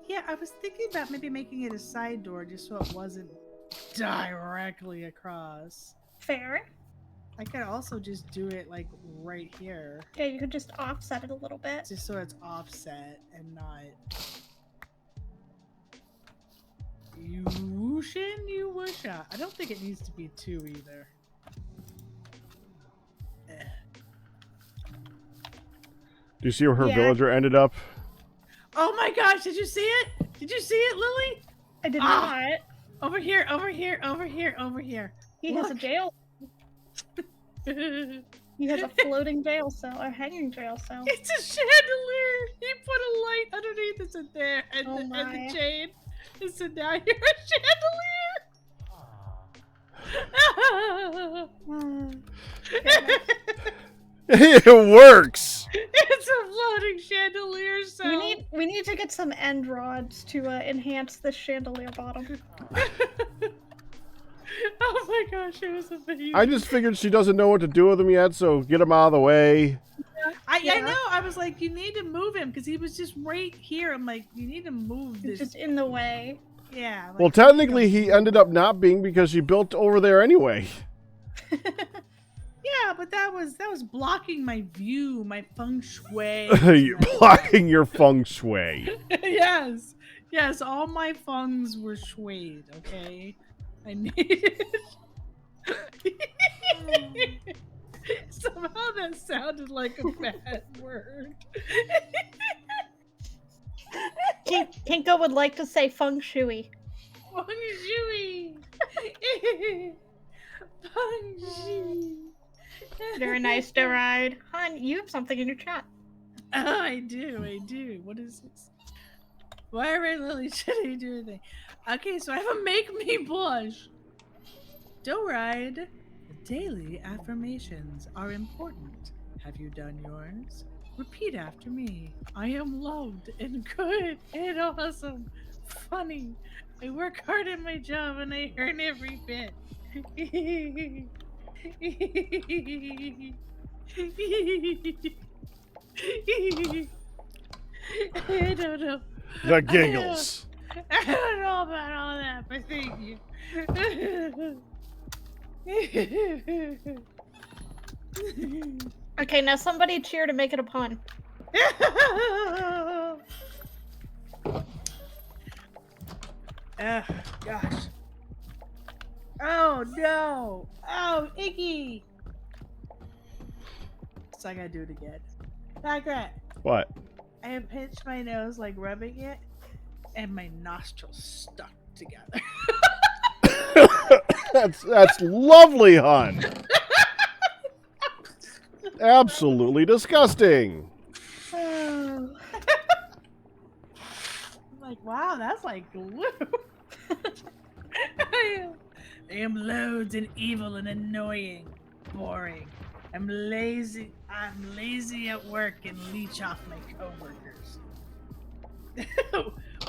Yeah, I was thinking about maybe making it a side door just so it wasn't directly across. Fair. I could also just do it like right here, Yeah, you could just offset it a little bit. just so it's offset and not. You whooshin', you whoosha. I don't think it needs to be 2 either. Do you see where her Yeah. villager ended up? Oh my gosh, did you see it? Did you see it, Lily? I did Ah! not. Over here, over here, over here, over here. He has a Look. jail. It's He has a floating jail cell, a hanging jail cell. a chandelier. He put a light underneath it in there and, Oh and my. the chain. And so now you're a chandelier. It works. It's a floating chandelier, so We need to get some end rods to enhance this chandelier bottom. Oh my gosh, it was amazing. I just figured she doesn't know what to do with him yet, so get him out of the way. I Yeah. know. I was like, you need to move him because he was just right here. I'm like, you need to move It's this. just in the way. Yeah. Well, like, technically, he ended up not being because she built over there anyway. Yeah, but that was blocking my view, my feng shui. You're blocking your feng shui. Yes, yes. All my fungs were shuied. Okay, I needed. Somehow that sounded like a bad word. Tinko would like to say feng shui. Feng shui. Feng shui. Very nice to ride. Hun, you have something in your chat. Oh, I do. What is this? Why are Lily should I do anything? Okay, so I have a make me blush. Do ride. Daily affirmations are important. Have you done yours? Repeat after me. I am loved and good and awesome. Funny. I work hard at my job and I earn every bit. I don't know. The giggles. I don't know about all that, but thank you. Okay, now somebody cheer to make it a pun. Gosh. Oh no! Oh, icky! So I gotta do it again. Mindcrack. What? I have pinched my nose, like rubbing it, and my nostrils stuck together. That's lovely, hun. Absolutely disgusting. I'm like, wow, that's like glue. I am loads and evil and annoying, boring. I'm lazy. I'm lazy at work and leech off my coworkers.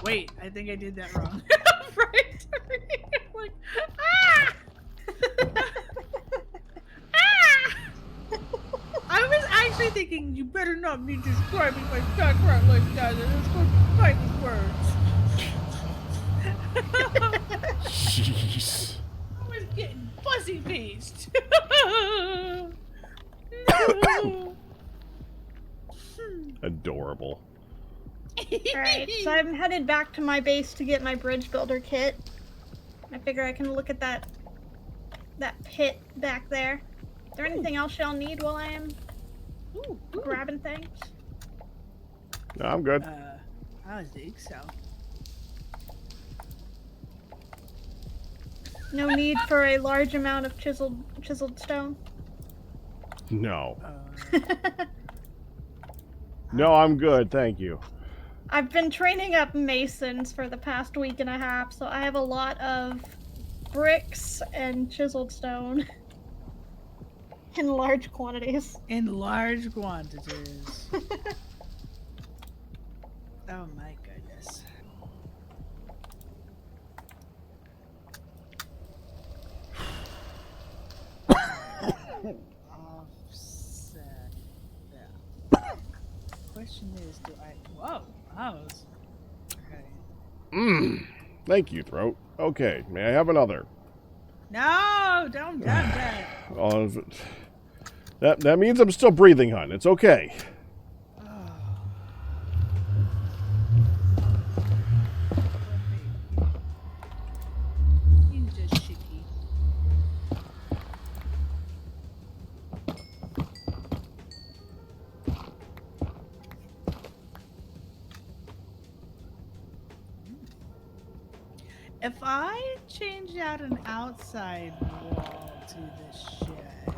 Wait, I think I did that wrong. Right? Like, ah! Ah! I was actually thinking you better not be describing my background like that. It's going to be fighting words. Jeez. I was getting fuzzy faced. No. Adorable. Alright, so I'm headed back to my base to get my bridge builder kit. I figure I can look at that pit back there. Is there anything else y'all need while I am grabbing things? No, I'm good. I think so. No need for a large amount of chiseled stone. No. No, I'm good. Thank you. I've been training up masons for the past week and a half, so I have a lot of bricks and chiseled stone in large quantities. In large quantities. Oh my goodness. Offset. Yeah. Question is, do I? Whoa, that was okay. Thank you, Throat. Okay, may I have another? No, don't that. Oh, that means I'm still breathing, hun. It's okay. You just shitty. If I change out an outside wall to the shed,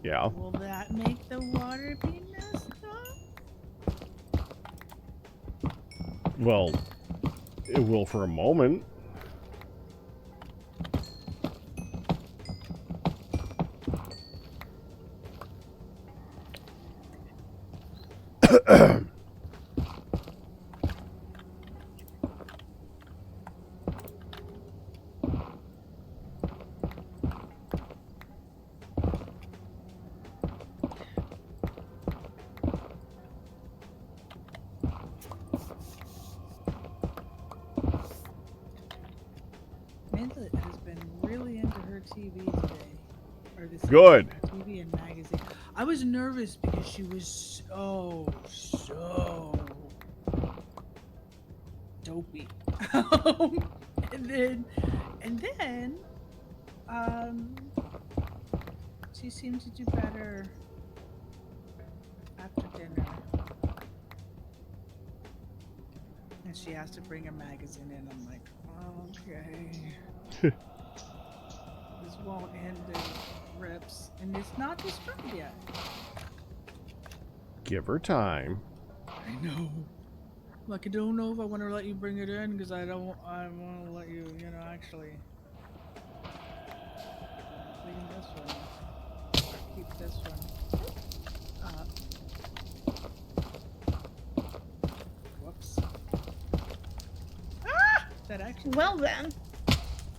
Yeah. will that make the water be messed up? Well, it will for a moment. Amanda has been really into her TV today. Or this Good. TV and magazine. I was nervous because she was so dopey. and then, she seemed to do better after dinner. And she has to bring a magazine in. I'm like, okay. This won't end in rips. And it's not destroyed yet. Give her time. I know. Like, I don't know if I want to let you bring it in because I want to let you, actually clean this one. Or keep this one. Whoops. Ah! That actually. Well then,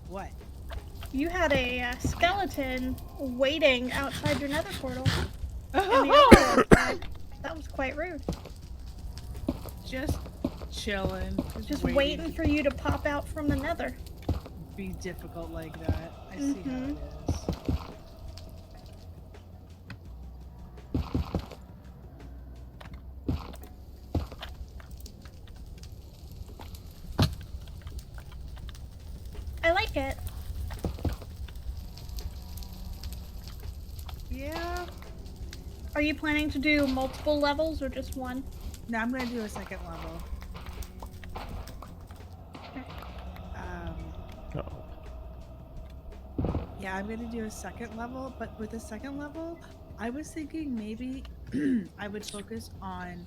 What? you had a skeleton waiting outside your nether portal. In the Oh! upper that was quite rude. Just chilling. Just waiting for you to pop out from the nether. Be difficult like that. I see how it is. kit. Yeah. Are you planning to do multiple levels or just one? No, I'm gonna do a second level. Uh-oh. Yeah, I'm gonna do a second level, but with the second level, I was thinking maybe I would focus on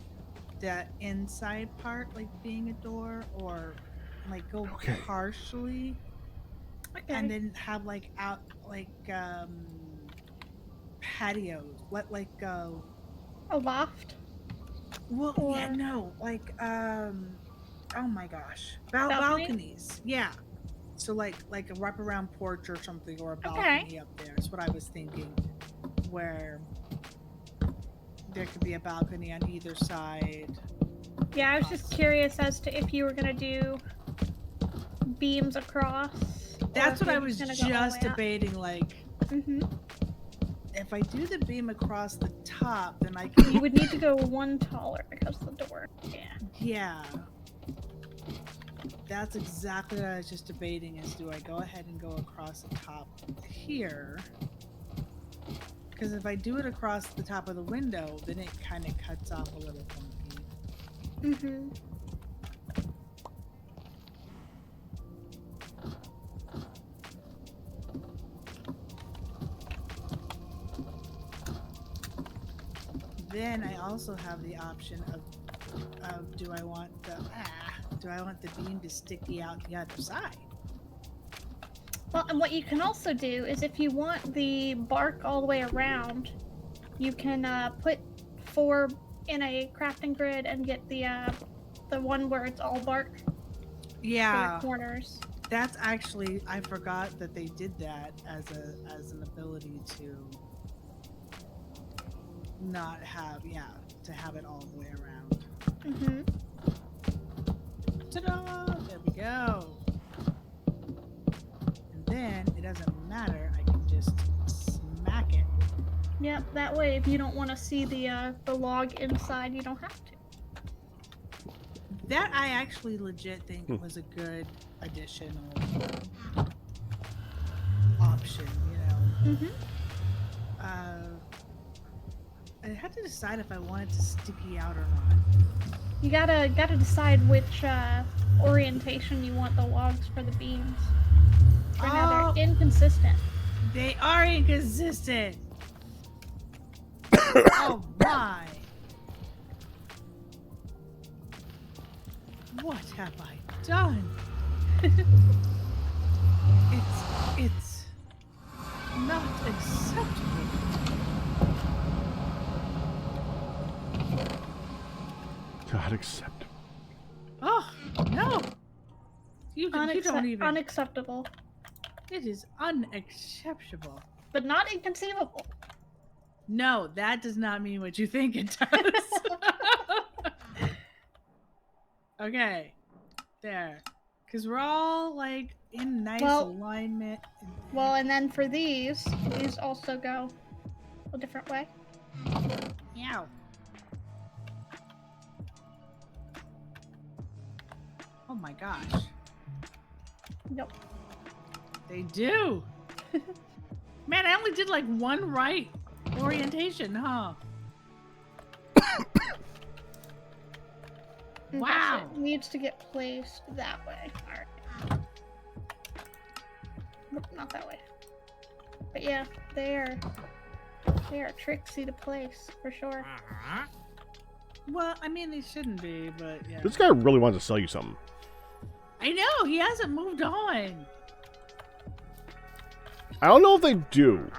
the inside part, like being a door, or like go Okay. partially, Okay. and then have like out patios. Like A loft? well, yeah, Or- no, like oh my gosh, Balcony? balconies. Yeah. So like a wraparound porch or something, or a Okay. balcony up there. Is what I was thinking, where there could be a balcony on either side. Yeah, I was just curious as to if you were gonna do beams across. That's what I was just debating. Like, Mm-hmm. if I do the beam across the top, then I can. You would need to go one taller because of the door. Yeah. Yeah. That's exactly what I was just debating. Is do I go ahead and go across the top here? Because if I do it across the top of the window, then it kind of cuts off a little funky. Mm-hmm. Then I also have the option of do I want the beam to sticky out the other side? Well, and what you can also do is if you want the bark all the way around, you can put 4 in a crafting grid and get the one where it's all bark Yeah, for the corners. that's actually, I forgot that they did that as an ability to not have to have it all the way around. Mm-hmm. Ta-da! There we go. And then it doesn't matter. I can just smack it. Yep, that way if you don't want to see the log inside, you don't have to. That I actually legit think was a good additional option, you know. Mm-hmm. I had to decide if I wanted to sticky out or not. You gotta decide which orientation you want the logs for the beams. Right now they're inconsistent. They are inconsistent. Oh my! What have I done? It's not acceptable. Not acceptable. Oh no! You don't even. Unacceptable. It is unacceptable. But not inconceivable. No, that does not mean what you think it does. Okay, there, because we're all like in nice alignment. Well, and then for these also go a different way. Meow. Oh my gosh. Nope. They do. Man, I only did like one right orientation, huh? Wow. It needs to get placed that way. Alright. Nope, not that way. But yeah, they are tricksy to place for sure. Well, I mean, they shouldn't be, but yeah. This guy really wants to sell you something. I know, he hasn't moved on. I don't know if they do.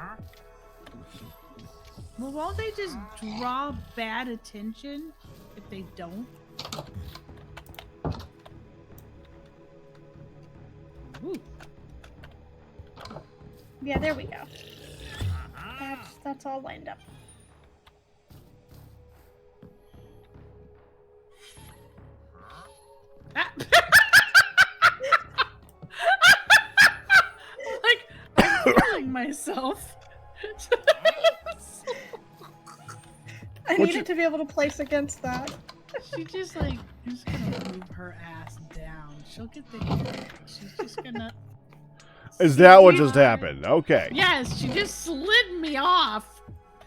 Well, won't they just draw bad attention if they don't? Ooh. Yeah, there we go. That's all lined up. Ah. Like, I'm feeling myself. I needed to be able to place against that. She just like, just gonna move her ass down. She'll get the hint. She's just gonna. Is that what You just are- happened? Okay. Yes, she just slid me off.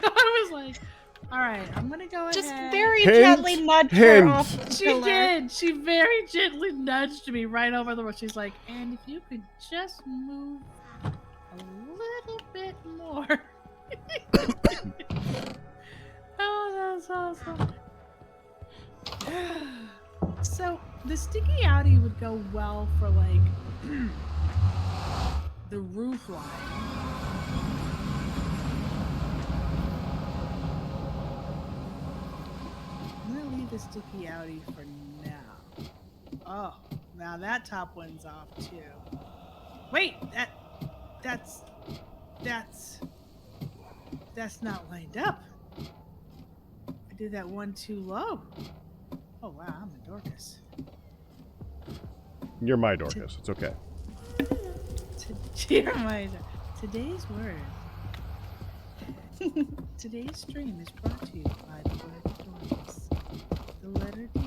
I was like, all right, I'm gonna go Just ahead. very Hint, gently nudged her hint. off the She pillar. did. She very gently nudged me right over the road. She's like, and if you could just move a little bit more. Oh, that's awesome. So the sticky outie would go well for like the roof line. I'm gonna leave the sticky outie for now. Oh, now that top one's off too. Wait, that's not lined up. I did that one too low. Oh wow, I'm a Dorcas. You're my Dorcas. It's okay. Today's word. Today's stream is brought to you by the word Dorcas. The letter D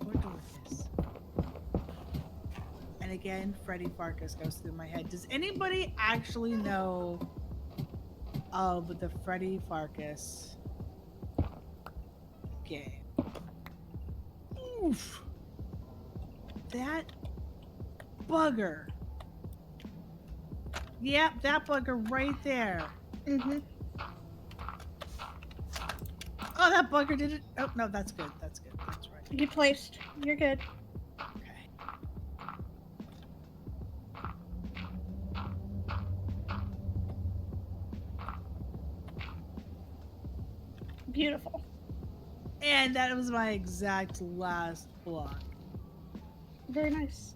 for Dorcas. And again, Freddy Farkas goes through my head. Does anybody actually know of the Freddy Farkas game? Oof. That bugger. Yep, that bugger right there. Mm-hmm. Oh, that bugger did it. Oh, no, that's good. That's good. That's right. You placed. You're good. Okay. Beautiful. And that was my exact last block. Very nice.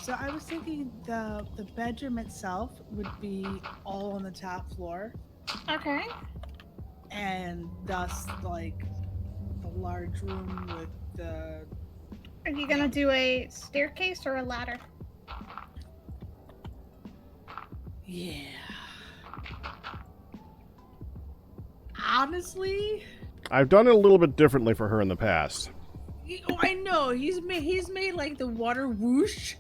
So I was thinking the bedroom itself would be all on the top floor, Okay. and thus like the large room with the. Are you gonna do a staircase or a ladder? Yeah. Honestly, I've done it a little bit differently for her in the past. oh, I know he's made like the water whoosh.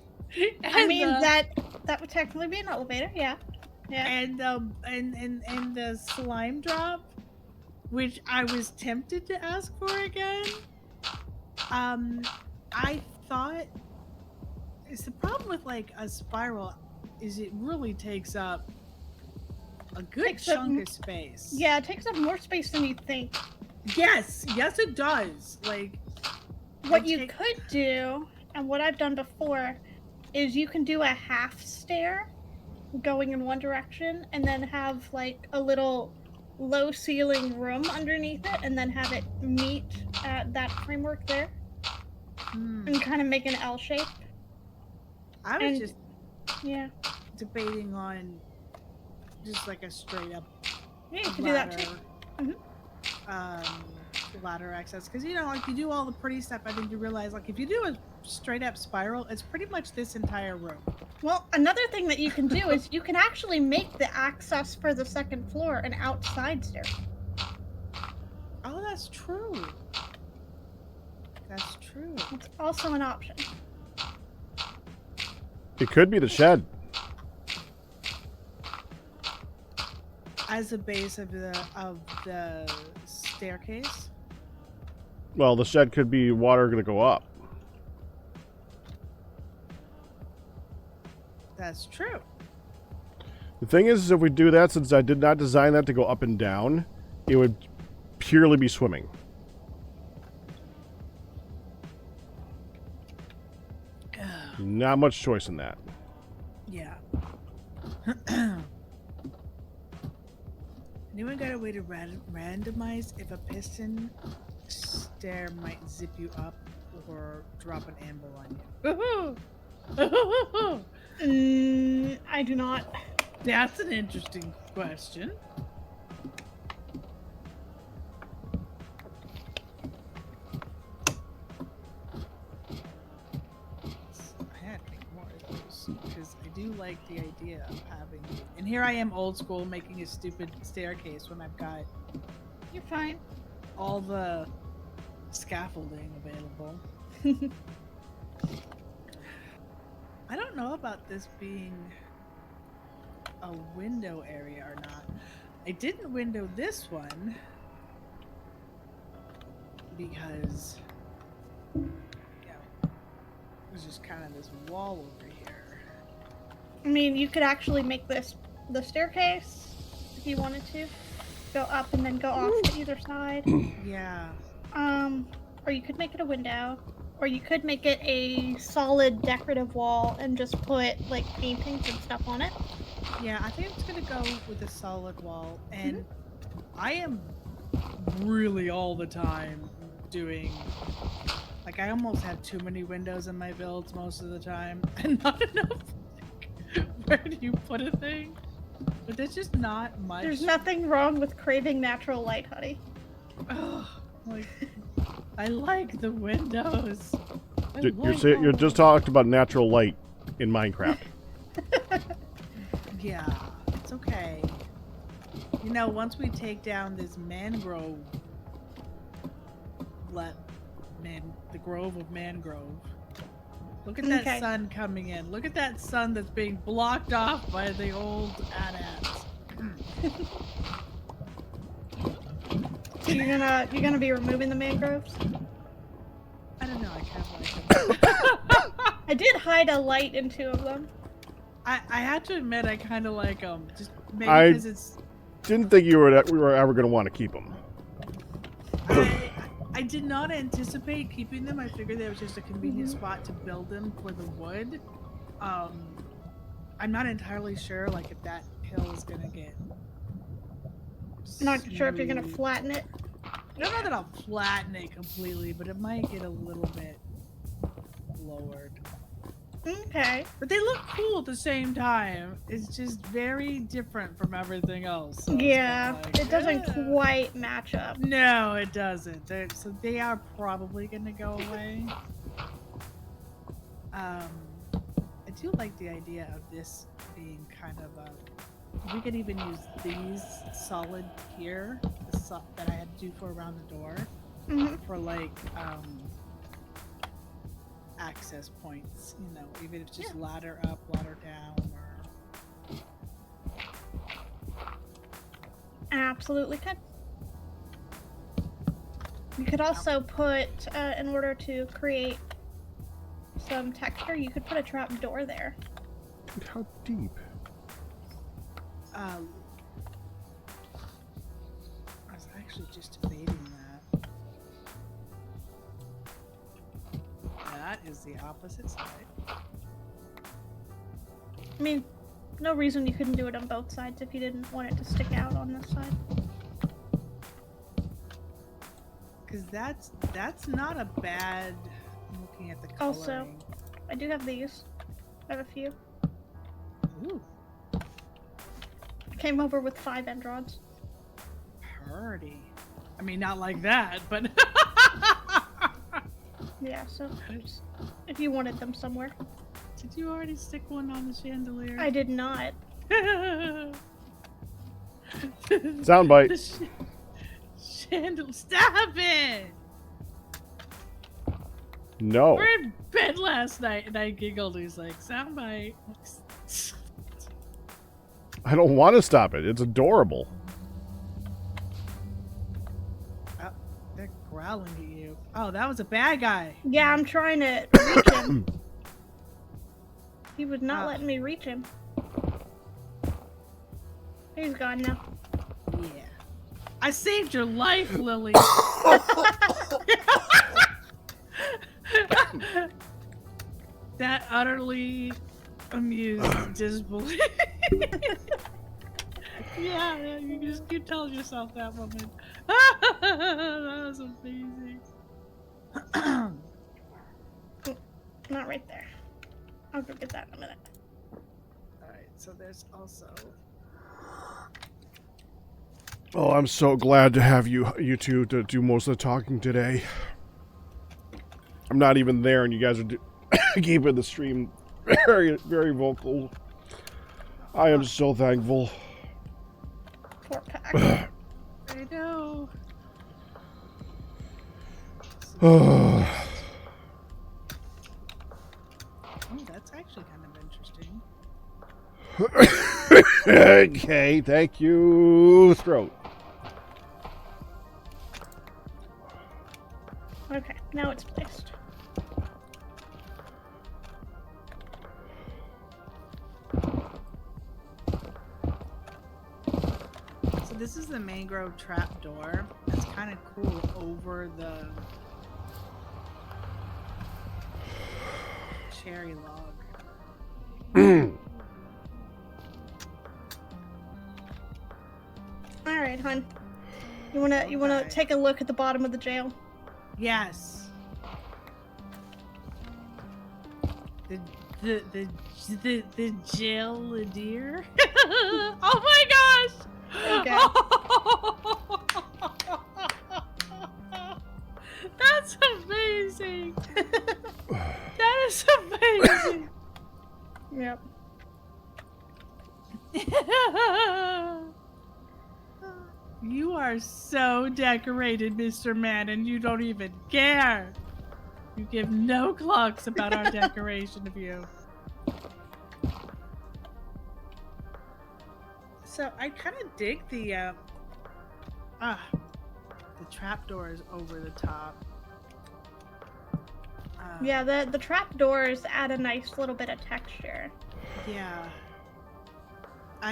I mean the, that would technically be an elevator. Yeah. Yeah. and the slime drop, which I was tempted to ask for again. I thought it's the problem with like a spiral is it really takes up a good Takes up chunk of space. Yeah, it takes up more space than you think. Yes, it does. Like What you could do, and what I've done before, is you can do a half stair going in one direction and then have like a little low ceiling room underneath it and then have it meet at that framework there and kind of make an L shape. I was and- just Yeah. debating on just like a straight up Yeah, you can do that too. Mhm. Ladder access, because like you do all the pretty stuff. I think you realize like if you do a straight up spiral, it's pretty much this entire room. Well, another thing that you can do is you can actually make the access for the second floor an outside stair. Oh, that's true. That's true. It's also an option. It could be the shed. As a base of the staircase. Well, the shed could be water going to go up. That's true. The thing is if we do that, since I did not design that to go up and down, it would purely be swimming. Not much choice in that. Yeah. Anyone got a way to randomize if a piston stair might zip you up or drop an amble on you? I do not. That's an interesting question. I had to make more of those because I do like the idea of having. And here I am, old school, making a stupid staircase when I've got You're fine. all the scaffolding available. I don't know about this being a window area or not. I didn't window this one because there's just kind of this wall over here. I mean, you could actually make this the staircase if you wanted to. Go up and then go off to either side. Yeah. Or you could make it a window. Or you could make it a solid decorative wall and just put like paintings and stuff on it. Yeah, I think I'm just gonna go with a solid wall, and I am really all the time doing like I almost have too many windows in my builds most of the time, and not enough. Where do you put a thing? But there's just not much. There's nothing wrong with craving natural light, honey. Ugh, like I like the windows. You're just talked about natural light in Minecraft. Yeah, it's okay. You know, once we take down this mangrove, the grove of mangrove. Look at that sun coming in. Look at that sun that's being blocked off by the old AT-ATs. So you're gonna be removing the mangroves? I don't know. I kind of like them. I did hide a light in 2 of them. I have to admit, I kind of like them. Just maybe I- because it's. Didn't think we were ever going to want to keep them. I did not anticipate keeping them. I figured there was just a convenient spot to build them for the wood. I'm not entirely sure, like, if that hill is gonna get. Not sure if you're gonna smooth. flatten it. I don't know that I'll flatten it completely, but it might get a little bit lowered. Okay. But they look cool at the same time. It's just very different from everything else. So it's Yeah, kinda like, it doesn't yeah. quite match up. No, it doesn't. So they are probably gonna go away. I do like the idea of this being kind of a. We could even use these solid here, that I had to do for around the door, for like access points. You know, even if it's just ladder up, ladder down, or. Absolutely could. You could also put, in order to create some texture, you could put a trap door there. How deep? I was actually just debating that. That is the opposite side. I mean, no reason you couldn't do it on both sides if you didn't want it to stick out on this side. Because that's not a bad. I'm looking at the coloring. Also, I do have these. I have a few. Ooh, I came over with 5 end rods. party. I mean, not like that, but. Yeah, so just, if you wanted them somewhere. Did you already stick one on the chandelier? I did not. Soundbite. The chandelier. Stop it! No. We were in bed last night and I giggled. He's like, soundbite. I don't want to stop it. It's adorable. Oh, they're growling at you. Oh, that was a bad guy. Yeah, I'm trying to reach him. He was not letting me reach him. He's gone now. Yeah. I saved your life, Lily. That utterly amused disbelief. Yeah, you tell yourself that moment. That was amazing. Not right there. I'll go get that in a minute. Alright, so there's also. Oh, I'm so glad to have you two to do most of the talking today. I'm not even there, and you guys are keeping the stream very, very vocal. I am so thankful. 4-pack. I know. Oh, Oh, that's actually kind Okay, thank you, throat. Okay, now it's placed. So this is the mangrove trap door. It's kind of cool over the cherry log. All right, hon. You wanna Okay. take a look at the bottom of the jail? Yes. The jailadier. Oh my gosh! Okay. That's amazing. That is amazing. Yep. You are so decorated, Mr. Man, and you don't even care. You give no clucks about our decoration of you. So I kind of dig the trapdoors over the top. Yeah, the trapdoors add a nice little bit of texture. Yeah.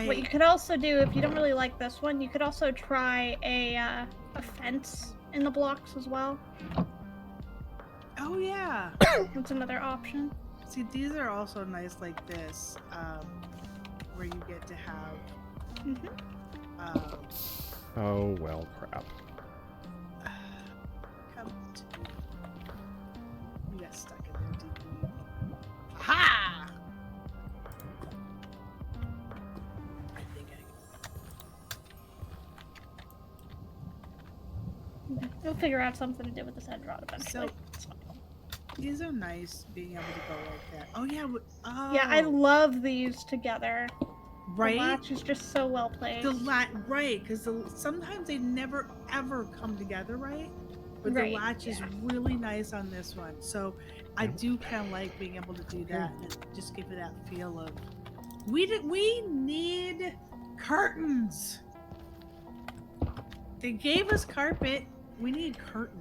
What you could also do, if you don't really like this one, you could also try a fence in the blocks as well. Oh yeah. That's another option. See, these are also nice like this, where you get to have. Oh, well, crap. Come to me. You got stuck in there, didn't you? Ha! I think We'll figure out something to do with this head rod eventually. So- these are nice being able to go like that. Oh yeah. Oh. Yeah, I love these together. right. The latch is just so well placed. Right, because sometimes they never ever come together right. But Right, the latch is really nice on this one, so I do kind of like being able to do that and just give it that feel of we need curtains. They gave us carpet. We need curtains.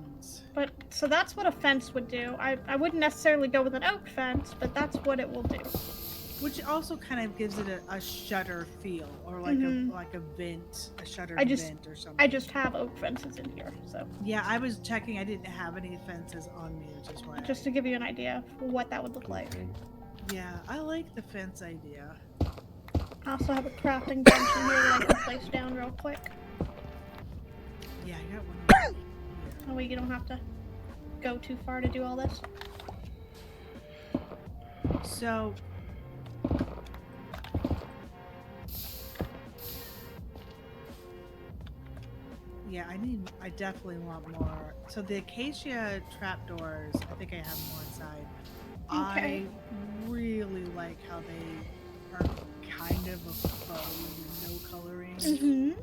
But so that's what a fence would do. I wouldn't necessarily go with an oak fence, but that's what it will do. Which also kind of gives it a shutter feel, or like a vent, a shutter vent or something. I just have oak fences in here, so Yeah, I was checking. I didn't have any fences on me, which is why. just to give you an idea of what that would look like. Yeah, I like the fence idea. I also have a crafting bench in here that I can place down real quick. Yeah, I got one. That way you don't have to go too far to do all this. So. Yeah, I definitely want more. So the acacia trapdoors, I think I have more inside. Okay. I really like how they are kind of a faux, no coloring.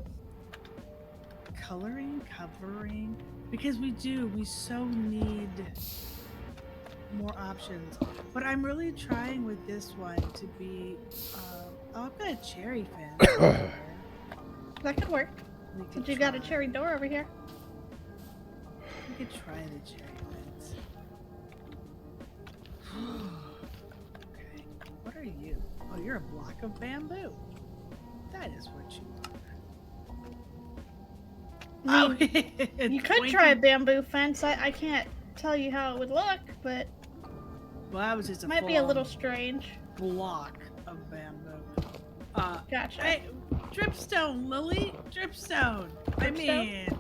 Covering, because we so need more options. But I'm really trying with this one to be, I've got a cherry fence. That could work. We could But you got a try. cherry door over here. We could try the cherry fence. Okay, what are you? Oh, you're a block of bamboo. That is what you are. I mean, you could try a bamboo fence. I can't tell you how it would look, but Well, that was just a it might be a little full-on strange. block of bamboo. Gotcha. Hey, dripstone, Lily, dripstone. I Dripstone? mean,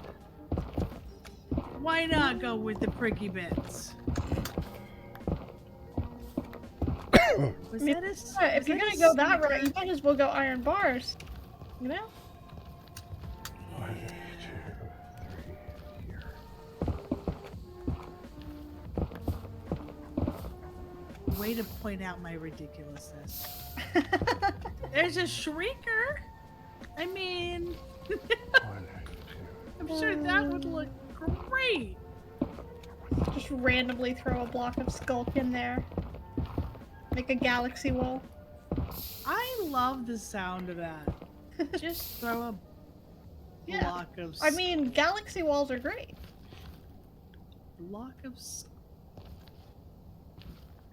why not go with the pricky bits? Was that a? If you're gonna go that route, you might as well go iron bars. You know? 1, 2, 3 here. Way to point out my ridiculousness. There's a shrieker. I mean, 1, 2. I'm sure that would look great. Just randomly throw a block of skulk in there. Like a galaxy wall. I love the sound of that. Just throw a Yeah. block of. I mean, galaxy walls are great. Block of.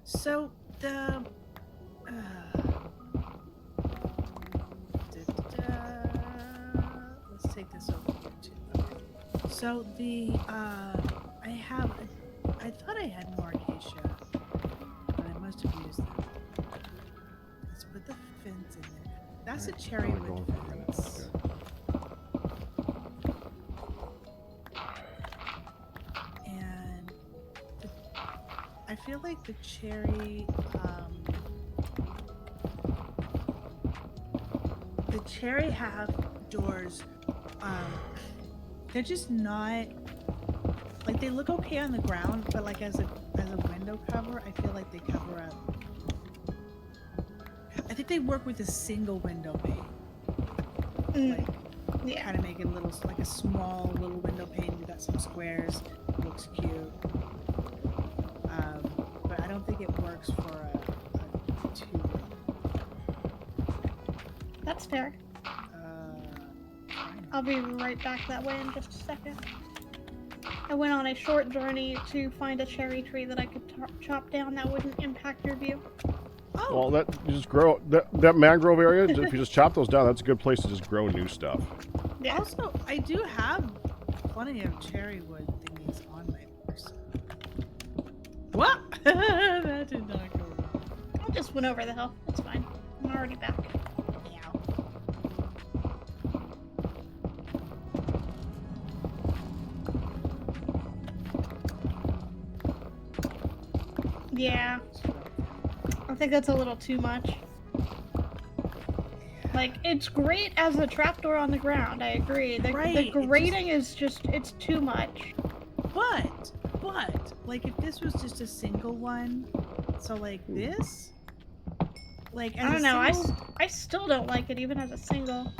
So the. Let's take this over here too. Okay. So the I thought I had more acacia, but I must have used them. Let's put the fence in there. That's a cherry wood fence. And I feel like the cherry have doors. They're just not like they look okay on the ground, but like as a window cover, I feel like they cover up. I think they work with a single window pane. Like, Yeah. kind of make it a little like a small little window pane. You got some squares. Looks cute. But I don't think it works for a two. That's fair. I'll be right back that way in just a second. I went on a short journey to find a cherry tree that I could chop down that wouldn't impact your view. Oh. Well, that you just grow that mangrove area. If you just chop those down, that's a good place to just grow new stuff. Yeah. Also, I do have plenty of cherry wood thingies on my person. What? That did not go wrong. I just went over the hill. It's fine. I'm already back. Yeah. I think that's a little too much. Like, it's great as a trapdoor on the ground, I agree. The grading is just, it's too much. But, like, if this was just a single one, so like this, like, as I don't know, single, I still don't like it even as a single.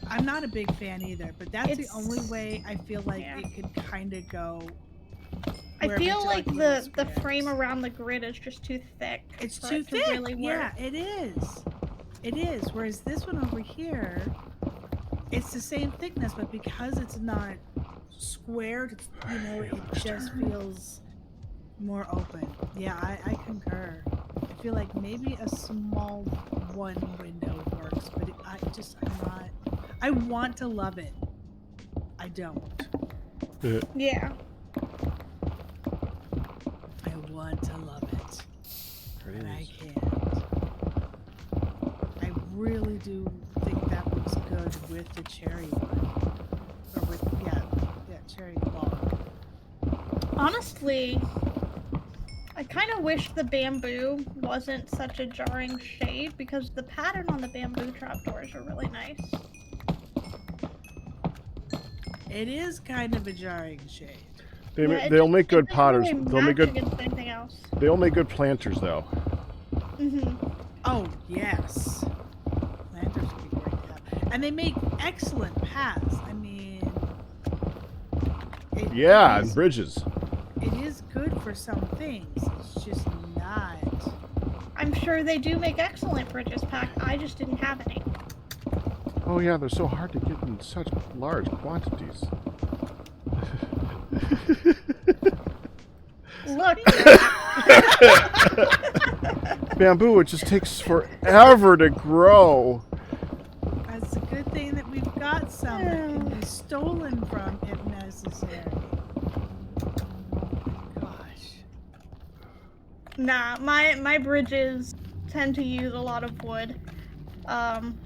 I'm not a big fan either, but that's the only way I feel like it could kind of go. I feel like the squares. frame around the grid is just too thick. It's for too it to thick. really work. Yeah, it is. It is. Whereas this one over here, it's the same thickness, but because it's not squared, it's, you know, it just feels more open. Yeah, I concur. I feel like maybe a small one window works, but I want to love it. I don't. Yeah. I want to love it. And I can't. I really do think that looks good with the cherry one. Or with, cherry block. Honestly, I kind of wish the bamboo wasn't such a jarring shade because the pattern on the bamboo trapdoors are really nice. It is kind of a jarring shade. They'll make good potters. Really They'll make good. against anything else. They'll make good planters, though. Oh yes, planters would be great to have, and they make excellent paths. I mean, and bridges. It is good for some things. It's just not. I'm sure they do make excellent bridges, Pack. I just didn't have any. Oh yeah, they're so hard to get in such large quantities. Look. Bamboo, it just takes forever to grow. That's a good thing that we've got some that can be stolen from if necessary. Gosh. Nah, my bridges tend to use a lot of wood. I'm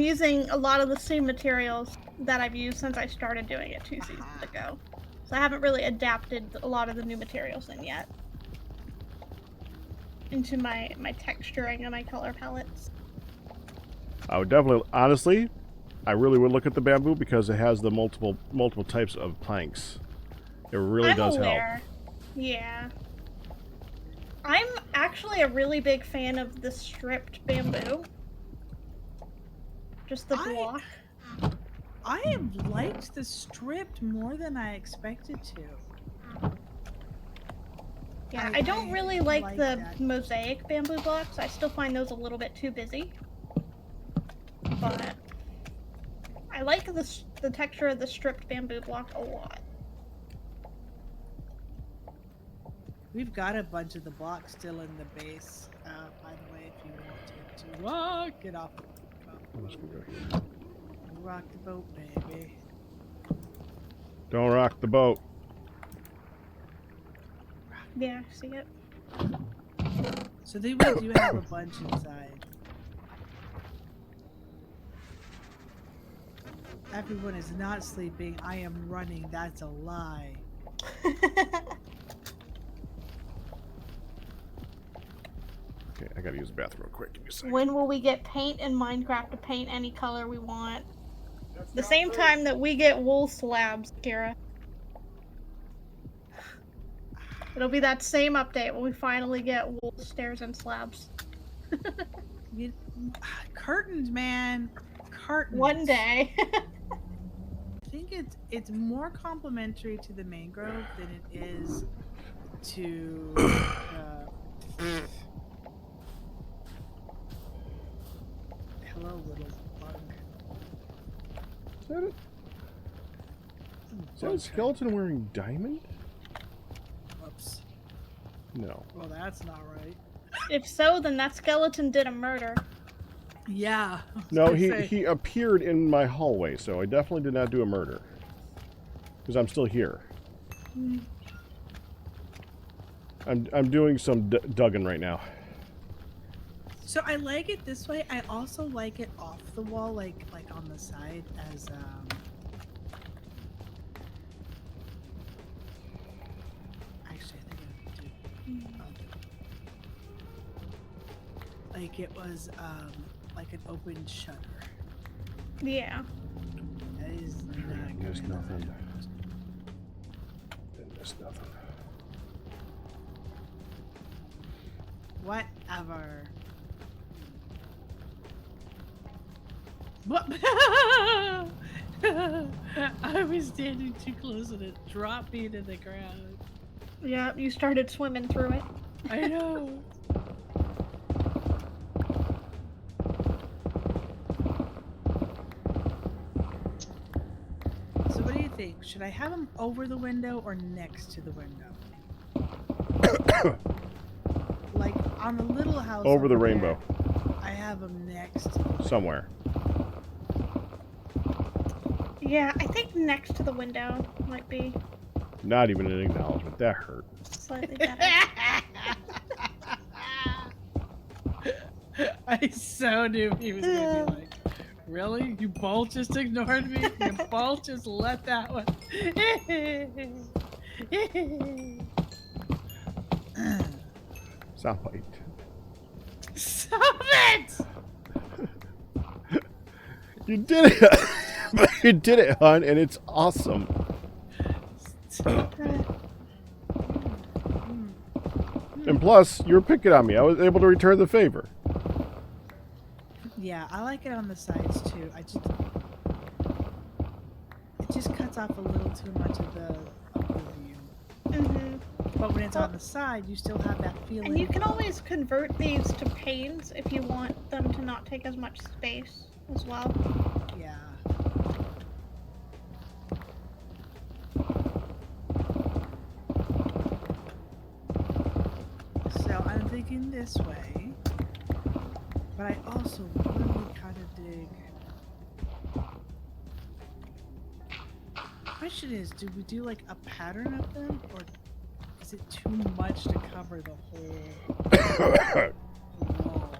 using a lot of the same materials that I've used since I started doing it 2 seasons ago. So I haven't really adapted a lot of the new materials in yet. Into my texturing and my color palettes. I would definitely, honestly, I really would look at the bamboo because it has the multiple types of planks. It really does help. Yeah. I'm actually a really big fan of the stripped bamboo. Just the block. I have liked the stripped more than I expected to. Yeah, I don't really like the mosaic bamboo blocks. I still find those a little bit too busy. but I like the texture of the stripped bamboo block a lot. We've got a bunch of the blocks still in the base, by the way, if you wanted to. Get off the I'm just boat. gonna go here. Rock the boat, baby. Don't rock the boat. Yeah, see it? So we do have a bunch inside. Everyone is not sleeping. I am running. That's a lie. Okay, I gotta use the bathroom real quick. Give me a second. When will we get paint in Minecraft to paint any color we want? The same time that we get wool slabs, Kira. It'll be that same update when we finally get wool stairs and slabs. Curtains, man. Curtains. One day. I think it's more complimentary to the mangrove than it is to hello, little bug. Is that it? Is that a skeleton wearing diamond? Whoops. No. Well, that's not right. If so, then that skeleton did a murder. Yeah. No, he appeared in my hallway, so I definitely did not do a murder. Because I'm still here. I'm doing some dugging right now. So I like it this way. I also like it off the wall, like on the side, as actually I think I'll do like it was like an open shutter. Yeah. That is not There's good. nothing. There's nothing. Whatever. What? I was standing too close and it dropped me to the ground. Yeah, you started swimming through it. I know. So what do you think? Should I have them over the window or next to the window? Like on the little house Over the there, rainbow. I have them next. Somewhere. Yeah, I think next to the window might be Not even an acknowledgement. That hurt. slightly better. I so knew he was gonna be like, really? You both just ignored me? You both just let that one. Soundbite. Stop it! You did it! But you did it, hon, and it's awesome. And plus, you were picking on me. I was able to return the favor. Yeah, I like it on the sides too. It just cuts off a little too much of the view. But when it's on the side, you still have that feeling. And you can always convert these to panes if you want them to not take as much space as well. Yeah. So I'm thinking this way, but I also really kind of dig. Question is, do we do like a pattern of them, or is it too much to cover the whole wall?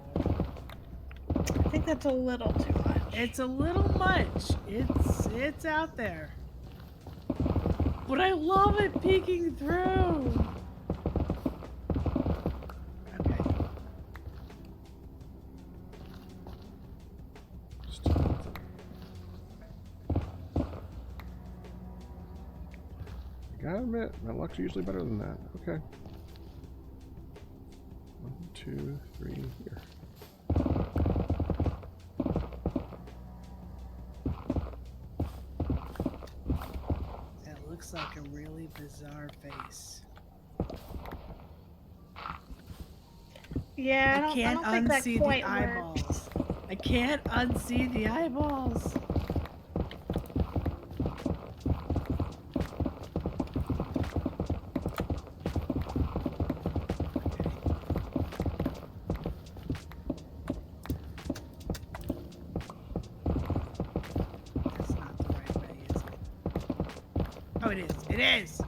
I think that's a little too much. It's a little much. It's out there. But I love it peeking through. Okay. Gotta admit, my luck's usually better than that. Okay. 1, 2, 3, here. That looks like a really bizarre face. Yeah, I don't can't think that unsee quite the eyeballs. works. I can't unsee the eyeballs. That's not the right way, is it? Oh, it is. It is.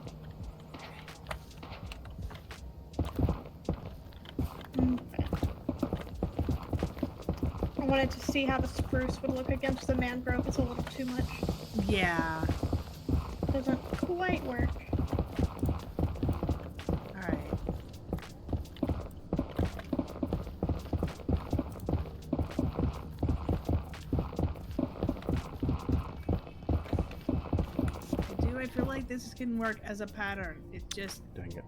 I wanted to see how the spruce would look against the mangrove. It's a little too much. Yeah. Doesn't quite work. All right. I feel like this can work as a pattern. It just... Dang it.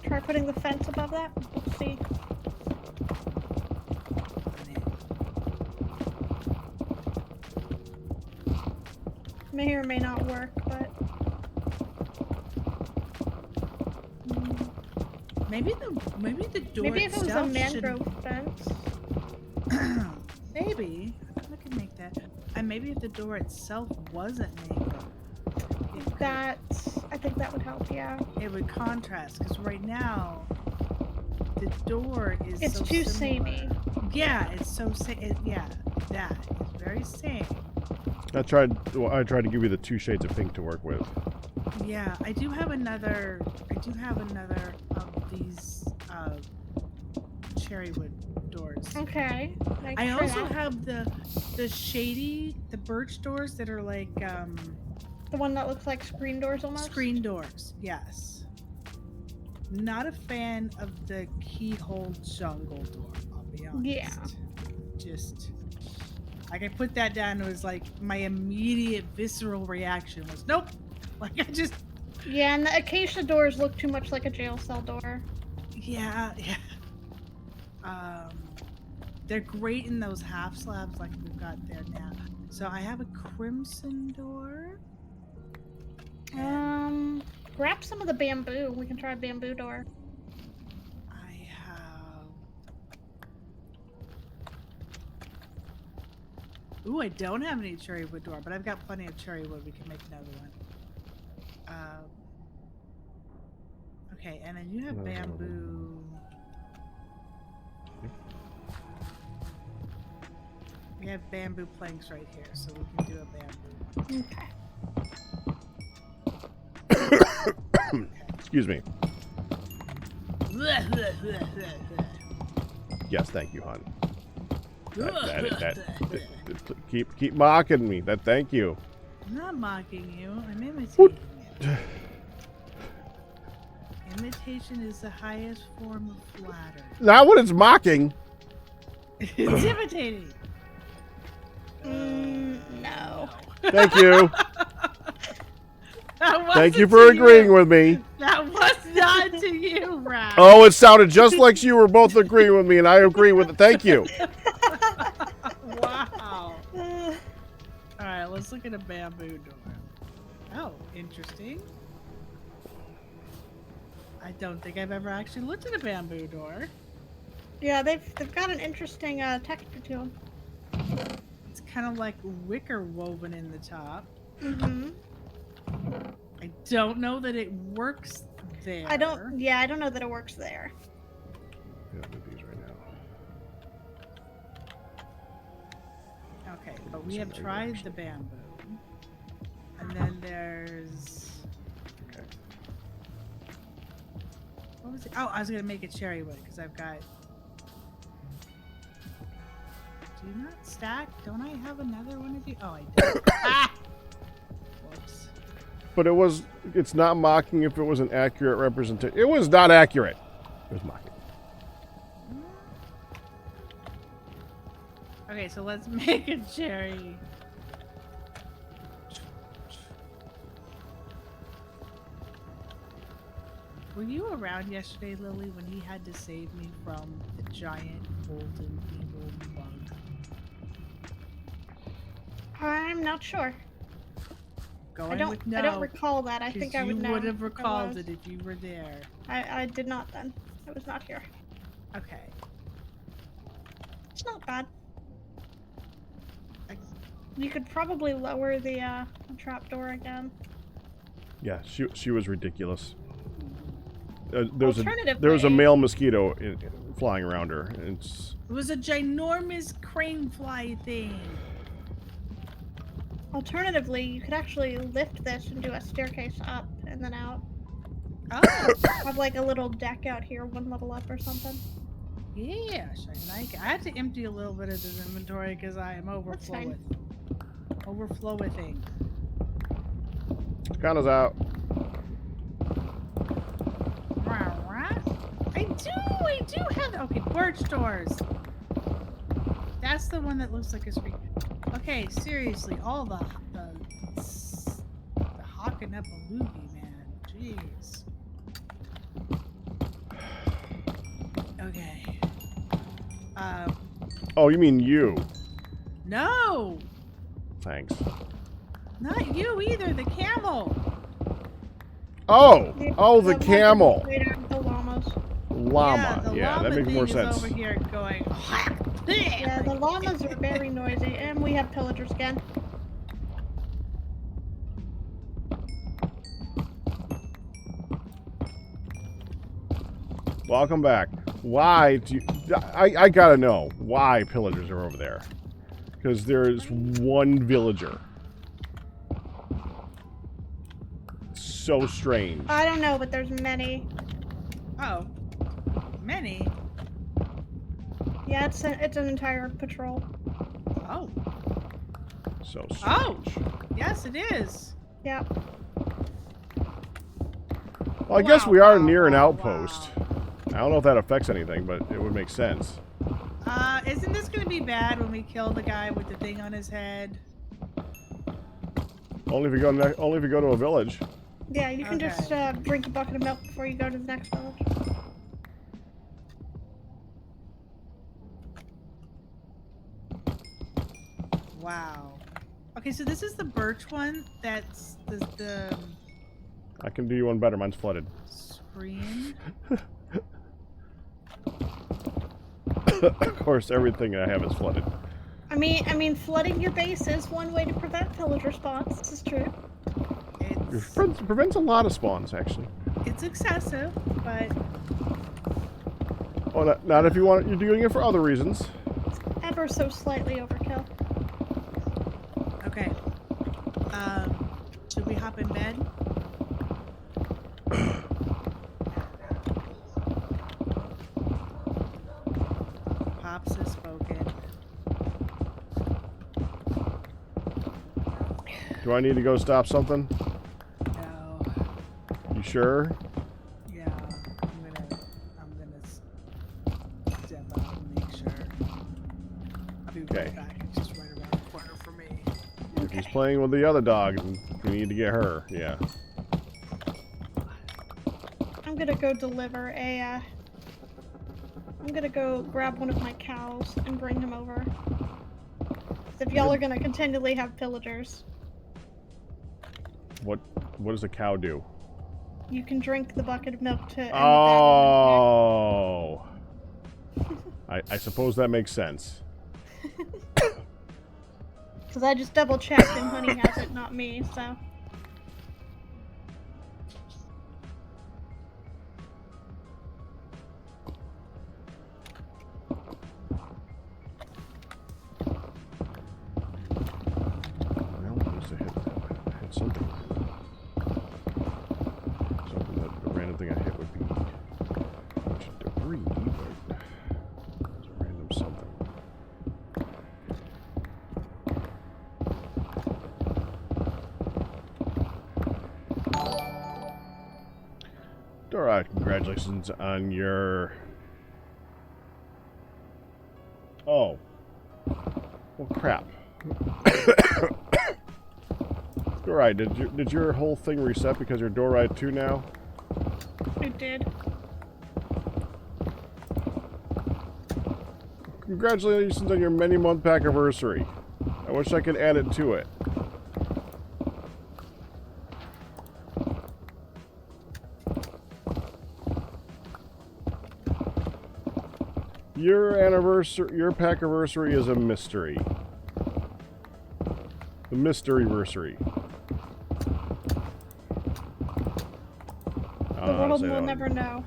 Try putting the fence above that. Let's see. May or may not work, but... Maybe the door Maybe if it was a itself mangrove fence. Maybe I can make that. And maybe if the door itself wasn't mangrove, I think that would help. Yeah. it would contrast. Because right now, the door is It's so too similar. samey. Yeah, it's so yeah, that is very same. I tried to give you the 2 shades of pink to work with. Yeah, I do have another of these cherrywood doors. Okay. I also have the birch doors that are like the one that looks like screen doors almost. screen doors. Yes. Not a fan of the keyhole jungle door, I'll be honest. Yeah. Just like I put that down, it was like my immediate visceral reaction was nope. Like I just Yeah, and the acacia doors look too much like a jail cell door. yeah. They're great in those half slabs like we've got there now. So I have a crimson door. Grab some of the bamboo. We can try a bamboo door. I have... Ooh, I don't have any cherrywood door, but I've got plenty of cherrywood. We can make another one. Okay, and then you have bamboo. We have bamboo planks right here, so we can do a bamboo. Okay. Excuse me. Yes, thank you, hon. Keep mocking me. Thank you. I'm not mocking you. I'm imitating you. Imitation is the highest form of flattery. Not when it's mocking. It's imitating. No. Thank you. That Thank you wasn't for to agreeing with me. That was not to you, Ralph. Oh, it sounded just like you were both agreeing with me, and I agree with it. Thank you. Wow. All right, let's look at a bamboo door. Oh, interesting. I don't think I've ever actually looked at a bamboo door. Yeah, they've got an interesting texture to them. It's kind of like wicker woven in the top. Mm-hmm. I don't know that it works there. I don't know that it works there. Yeah, do these right now. Okay, but we have tried the bamboo. And then there's... Okay. What was it? Oh, I was going to make a cherry wood because I've got... Do you not stack? Don't I have another one of you? Oh, I do. Ah! Whoops. But it's not mocking if it was an accurate representation. It was not accurate. It was mocking. Okay, so let's make a cherry. Were you around yesterday, Lily, when he had to save me from the giant golden evil bug? I'm not sure. Going with no. I don't recall that. I think I would know. You would have if I recalled was. it if you were there. I did not then. I was not here. Okay. It's not bad. You could probably lower the trapdoor again. Yeah, she was ridiculous. There was a male mosquito flying around her. It was a ginormous crane fly thing. Alternatively, you could actually lift this and do a staircase up and then out. Oh. Have like a little deck out here, one level up or something. Yes, I like it. I had to empty a little bit of this inventory because I am overflowing. Kana's out. I do have. Okay, birch doors. That's the one that looks like a screen. Okay, seriously, all the hawking up a loogie, man. Jeez. Okay. Oh, you mean you? No. Thanks. Not you either. The camel. Oh, the camel. The llamas. Llama. Yeah, that makes more sense. Over here going. Yeah, the llamas are very noisy, and we have pillagers again. Welcome back. Why do you... I gotta know why pillagers are over there. Because there's one villager. So strange. I don't know, but there's many. Oh. Many? Yeah, it's an entire patrol. Oh. So strange. Oh! Yes, it is. Yep. Well, I guess we are near an outpost. I don't know if that affects anything, but it would make sense. Isn't this gonna be bad when we kill the guy with the thing on his head? Only if you go to a village. Yeah, you can just drink a bucket of milk before you go to the next village. Wow. Okay, so this is the birch one. That's the I can do you one better. Mine's flooded. screen. Of course, everything I have is flooded. I mean, flooding your base is one way to prevent pillager spawns. This is true. It prevents a lot of spawns, actually. It's excessive, but Oh, not if you're doing it for other reasons. Ever so slightly overkill. okay. Should we hop in bed? Pops has spoken. Do I need to go stop something? No. You sure? Yeah, I'm gonna step out and make sure. I'll be right back. It's just right around the corner for me. If he's playing with the other dog, we need to get her. Yeah. I'm gonna go deliver a. I'm gonna go grab one of my cows and bring him over. If y'all are gonna continually have pillagers. What does a cow do? You can drink the bucket of milk to end Oh. I suppose that makes sense. Because I just double checked and Honey has it, not me, so. Well, I must have hit something. The random thing I hit would be a bunch of debris, but it's a random something. Alright, congratulations on your... Oh. Well, crap. Alright, did your whole thing reset because you're door ride 2 now? It did. Congratulations on your many-month pack anniversary. I wish I could add it to it. Your anniversary, your pack anniversary is a mystery. The mystery-versary. The world will never know.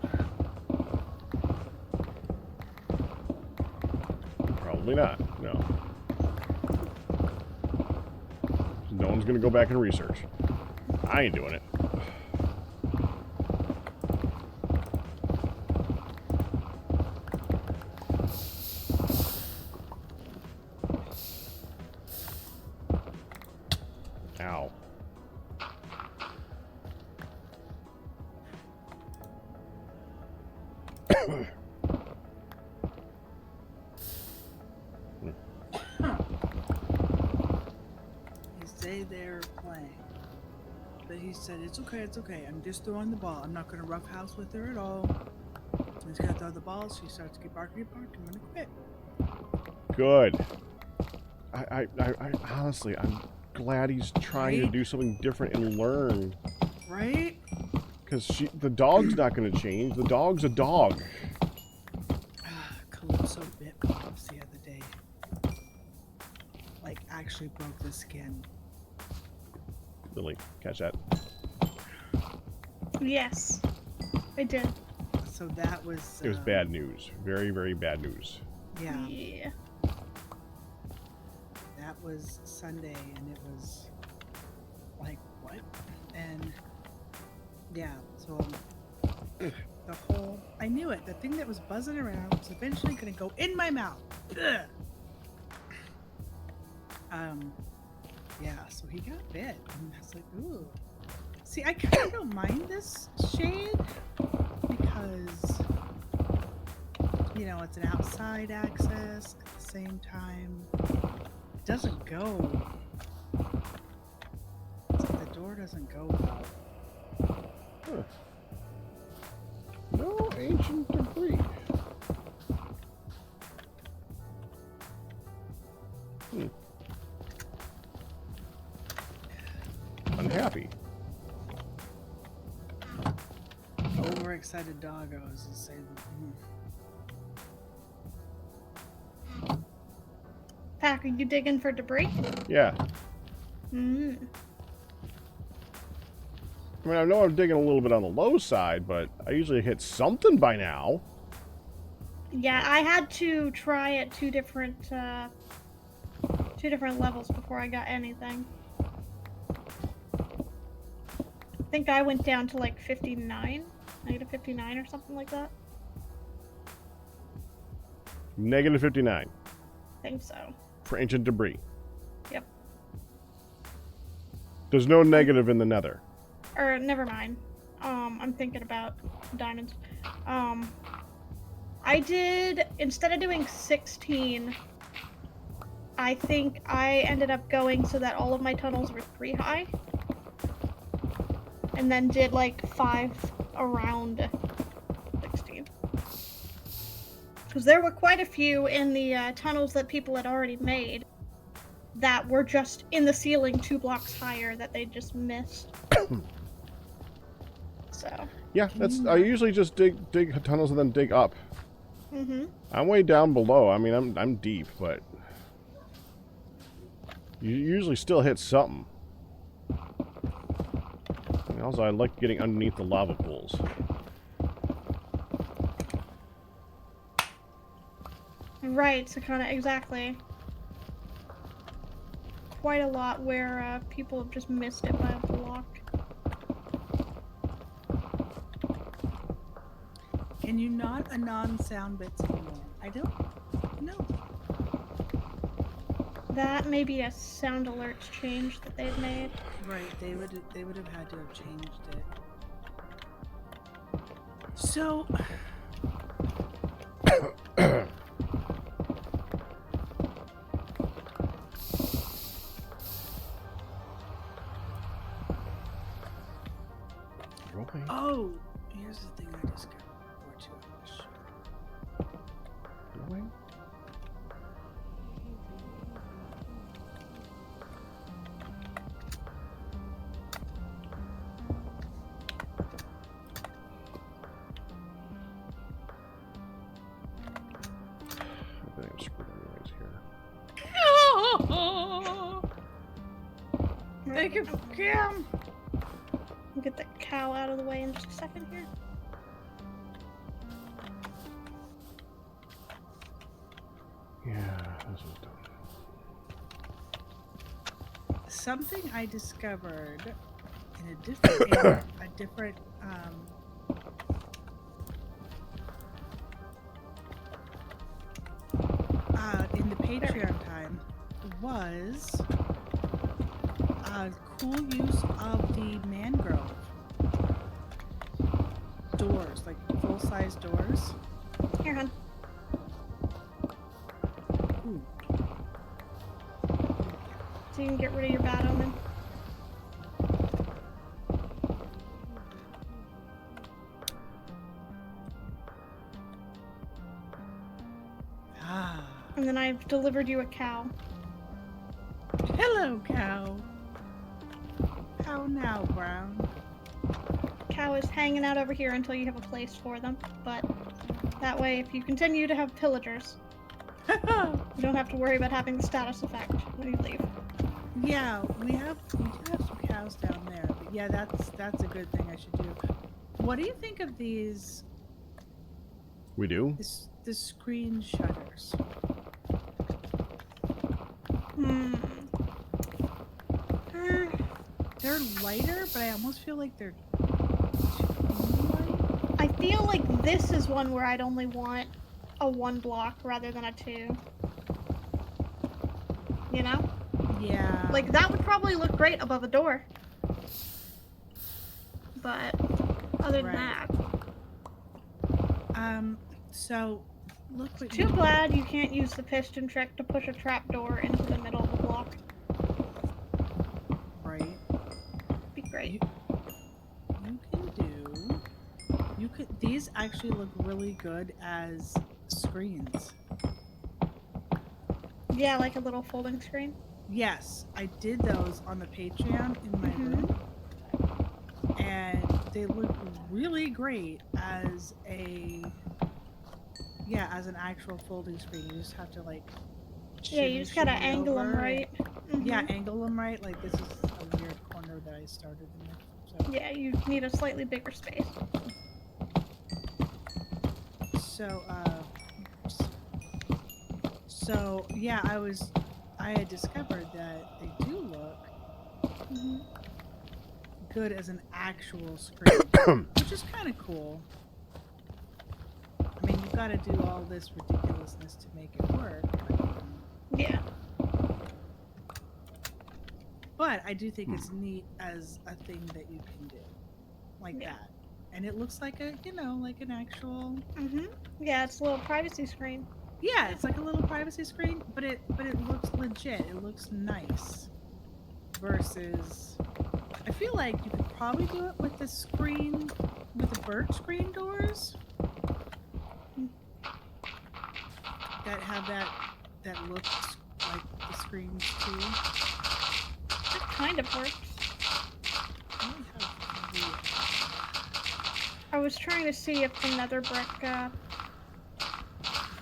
Probably not, no. No one's gonna go back and research. I ain't doing it. Ow. He say they're playing. But he said, it's okay. I'm just throwing the ball. I'm not going to roughhouse with her at all. He's going to throw the ball. She starts to get barky. I'm going to quit. Good. I honestly, I'm glad he's trying to do something different and learn. Right? Because the dog's not going to change. The dog's a dog. Calypso bit me the other day. Like, actually broke the skin. Lily, catch that. Yes, I did. So that was... It was bad news. Very, very bad news. Yeah. Yeah. That was Sunday, and it was like, what? And yeah, so the whole, I knew it. The thing that was buzzing around was eventually going to go in my mouth. Ugh. Yeah, so he got bit, and I was like, ooh. See, I kind of don't mind this shade because, you know, it's an outside access at the same time. It doesn't go. It's like the door doesn't go well. Huh. No ancient debris. Unhappy. Overexcited doggos is saying, Pack, are you digging for debris? Yeah. Mm. I mean, I know I'm digging a little bit on the low side, but I usually hit something by now. Yeah, I had to try at two different levels before I got anything. I think I went down to like 59, negative 59 or something like that. Negative 59 I think so. for ancient debris. Yep. There's no negative in the nether. Or never mind. I'm thinking about diamonds. I did, instead of doing 16, I think I ended up going so that all of my tunnels were 3 high. And then did like 5 around 16. Because there were quite a few in the tunnels that people had already made that were just in the ceiling 2 blocks higher that they just missed. So. Yeah, that's. I usually just dig tunnels and then dig up. Mm-hmm. I'm way down below. I mean, I'm deep, but you usually still hit something. And also, I like getting underneath the lava pools. Right, so kind of exactly. Quite a lot where people have just missed it by a block. can you not anon sound bits anymore? I don't know. That may be a sound alerts change that they've made. Right, they would have had to have changed it. So Okay. oh, here's the thing I discovered. Or two of us. Really? Thank you, Cam. We'll get the cow out of the way in just a second here. Yeah, this is done. Something I discovered in a different area, a different in the Patreon time was cool use of the mangrove doors, like full-size doors. Here, hon. Ooh. So you can get rid of your bad omen. Ah. And then I've delivered you a cow. Hello, cow. How now, Brown? Cow is hanging out over here until you have a place for them, but that way, if you continue to have pillagers, you don't have to worry about having the status effect when you leave. Yeah, we do have some cows down there, but yeah, that's a good thing I should do. What do you think of these We do? the screen shutters? They're lighter, but I almost feel like they're too light. I feel like this is one where I'd only want a 1 block rather than a 2. You know? Yeah. Like, that would probably look great above a door. But, other than Right. that... So, look what Too glad you can't use the piston trick to push a trapdoor into the middle of the block. Right. Be great. You could these actually look really good as screens. Yeah, like a little folding screen. Yes, I did those on the Patreon in my room, and they look really great as as an actual folding screen. You just have to like Yeah, you just gotta shimmy angle them over right. Yeah, angle them right. Like this is a weird corner that I started in there. So. Yeah, you need a slightly bigger space. So yeah, I had discovered that they do look good as an actual screen, which is kind of cool. I mean, you've got to do all this ridiculousness to make it work. Yeah. But I do think it's neat as a thing that you can do like that. And it looks like like an actual... Yeah, it's a little privacy screen. Yeah, it's like a little privacy screen, but it looks legit. It looks nice. Versus, I feel like you could probably do it with the screen, with the birch screen doors. That have that looks like the screens too. That kind of works. I was trying to see if the nether brick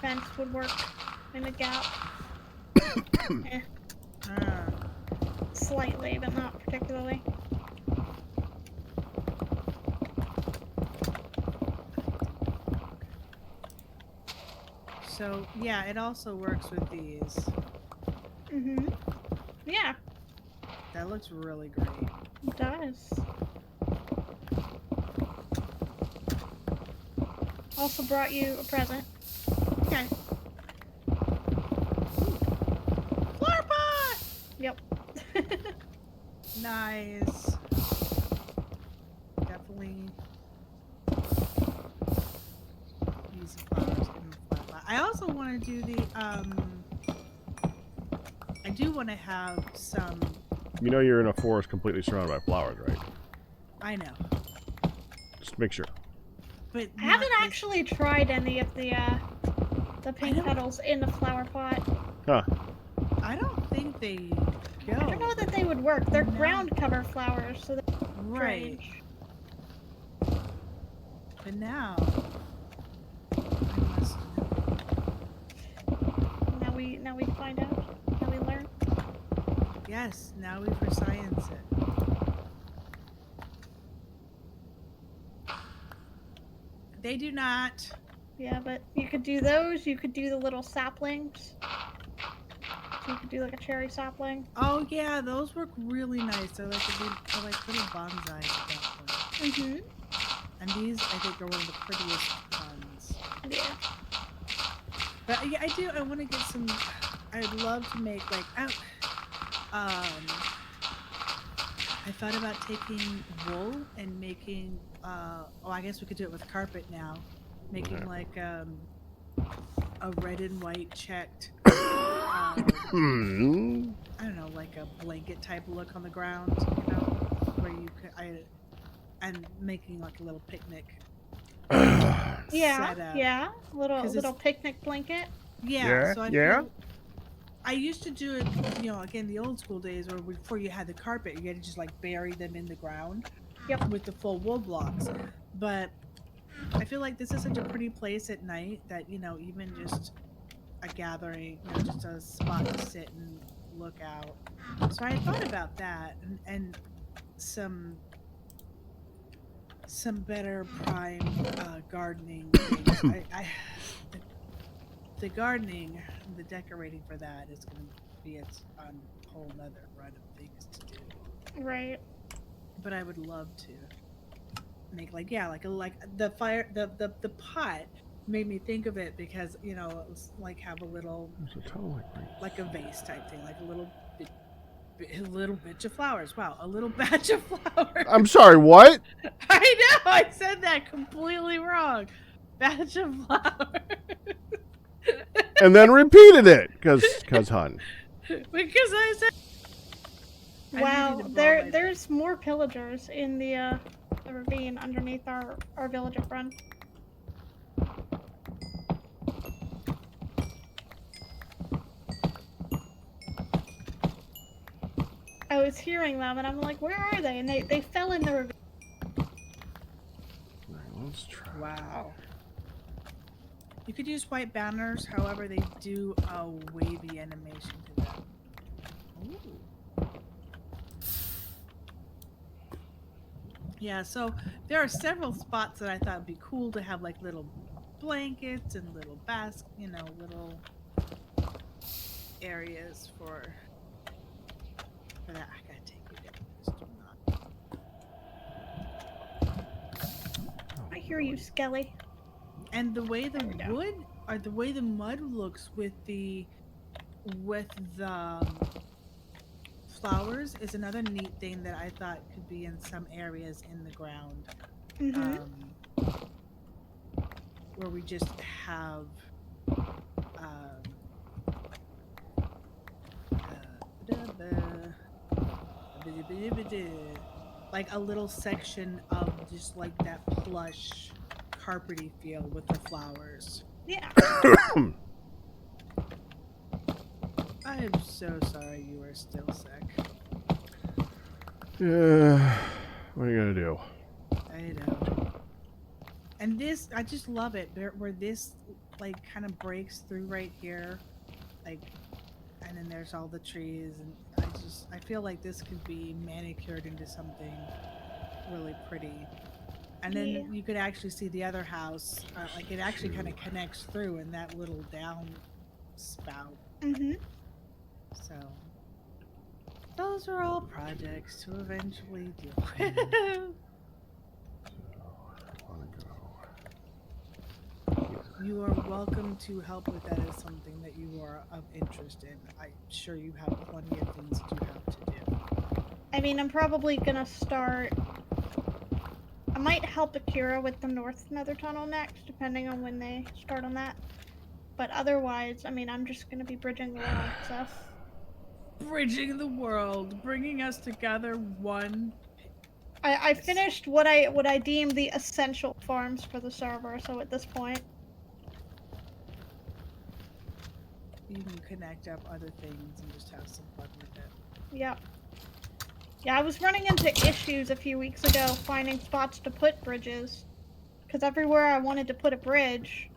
fence would work in the gap. Slightly, but not particularly. So yeah, it also works with these. Yeah. That looks really great. It does. Also brought you a present. Okay. Flower pot! Yep. Nice. Definitely use the flowers in the flower pot. I also want to do the I do want to have some... You know you're in a forest completely surrounded by flowers, right? I know. Just make sure. But I haven't actually tried any of the pink petals in the flower pot. Huh. I don't think they go. I don't know that they would work. They're ground cover flowers, so they're strange. But now, I must know. Now we find out. Now we learn. Yes, now we for science it. They do not. Yeah, but you could do those. You could do the little saplings. So you could do like a cherry sapling. Oh yeah, those work really nice. They're like little bonsais at that point. Mm-hmm. And these, I think, are one of the prettiest ones. Yeah. But yeah, I want to get some. I'd love to make like. I thought about taking wool and making. I guess we could do it with carpet now. Making like a red and white checked. I don't know, like a blanket type look on the ground, you know, where you could. And making like a little picnic. Yeah, setup. yeah, little picnic blanket. Yeah, so I feel I used to do it, you know, again the old school days where before you had the carpet, you had to just like bury them in the ground. Yep. With the full wool blocks. But I feel like this is such a pretty place at night that, you know, even just a gathering, you know, just a spot to sit and look out. So I thought about that and some better prime gardening things. The gardening, the decorating for that is going to be its whole other run of things to do. Right. But I would love to make like the fire the pot made me think of it because, you know, it was like have a little like a vase type thing, like a little bitch of flowers. Wow, a little batch of flowers. I'm sorry, what? I know, I said that completely wrong. Batch of flowers. And then repeated it, because hun. Because I said. Wow, there's more pillagers in the ravine underneath our village at Brun. I was hearing them and I'm like, where are they? And they fell in the ravine. Let's try. Wow. You could use white banners, however they do a wavy animation to them. Ooh. Yeah, so there are several spots that I thought would be cool to have like little blankets and little little areas for that. I gotta take you down. Just do not. I hear you, Skelly. And the way the wood or the way the mud looks with the flowers is another neat thing that I thought could be in some areas in the ground. Mm-hmm. Where we just have like a little section of just like that plush carpety feel with the flowers. Yeah. I am so sorry you are still sick. Yeah, what are you gonna do? I know. And this, I just love it, where this like kind of breaks through right here, like, and then there's all the trees, and I feel like this could be manicured into something really pretty. And then you could actually see the other house, like it actually kind of connects through in that little down spout. Mm-hmm. So those are all projects to eventually deal with. You are welcome to help with that as something that you are of interest in. I'm sure you have plenty of things that you have to do. I mean, I'm probably gonna start. I might help Akira with the North Nether Tunnel next, depending on when they start on that. But otherwise, I mean, I'm just gonna be bridging the world, so. Bridging the world, bringing us together one. I finished what I deem the essential farms for the server, so at this point. You can connect up other things and just have some fun with it. Yep. Yeah, I was running into issues a few weeks ago finding spots to put bridges. Because everywhere I wanted to put a bridge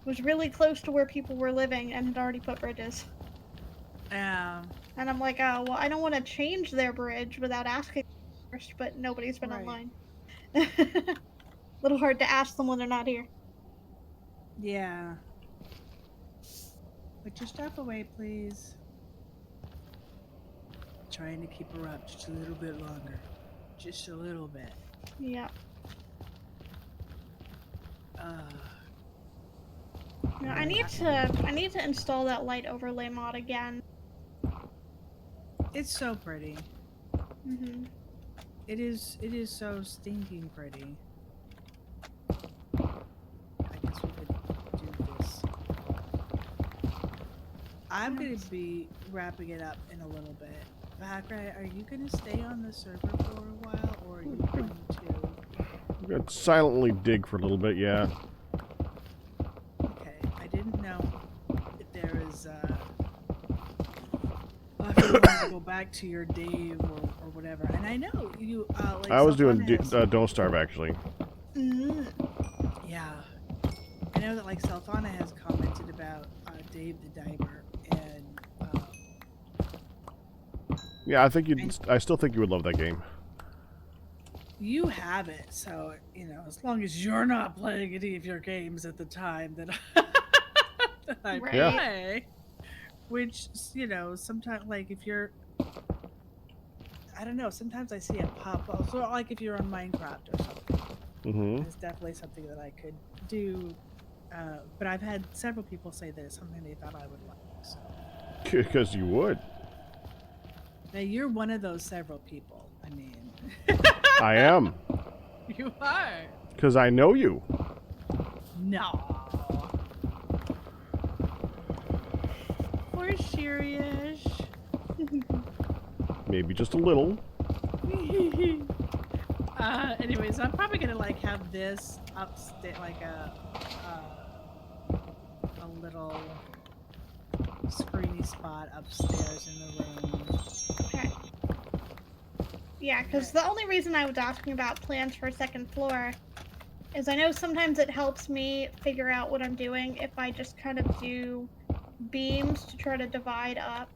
was really close to where people were living and had already put bridges. Yeah. And I'm like, oh, well, I don't want to change their bridge without asking first, but nobody's been Right. online. Little hard to ask them when they're not here. Yeah. Put your stuff away, please. Trying to keep her up just a little bit longer. Just a little bit. Yeah. No, I need to install that light overlay mod again. It's so pretty. Mm-hmm. It is so stinking pretty. I guess we could do this. I'm gonna be wrapping it up in a little bit. Vakra, are you gonna stay on the server for a while, or are you going to? I'm gonna silently dig for a little bit, yeah. Okay, I didn't know if there was if you wanted to go back to your Dave or whatever. And I know you like I was doing Sultana has- Don't Starve, actually. yeah. I know that like Sultana has commented about Dave the Diver, and Yeah, I still think you would love that game. you have it, so you know, as long as you're not playing any of your games at the time that I Right. play, which you know, sometimes like if you're, I don't know, sometimes I see it pop up. So like if you're on Minecraft or something, Mm-hmm. it's definitely something that I could do. But I've had several people say that it's something they thought I would like. So. Because you would. Now you're one of those several people. I mean, I am. you are. Because I know you. No. Poor Sirius. Maybe just a little. Anyways, I'm probably gonna like have this upstairs, like a little screeny spot upstairs in the room. Okay. Yeah, because the only reason I was asking about plans for a second floor is I know sometimes it helps me figure out what I'm doing if I just kind of do beams to try to divide up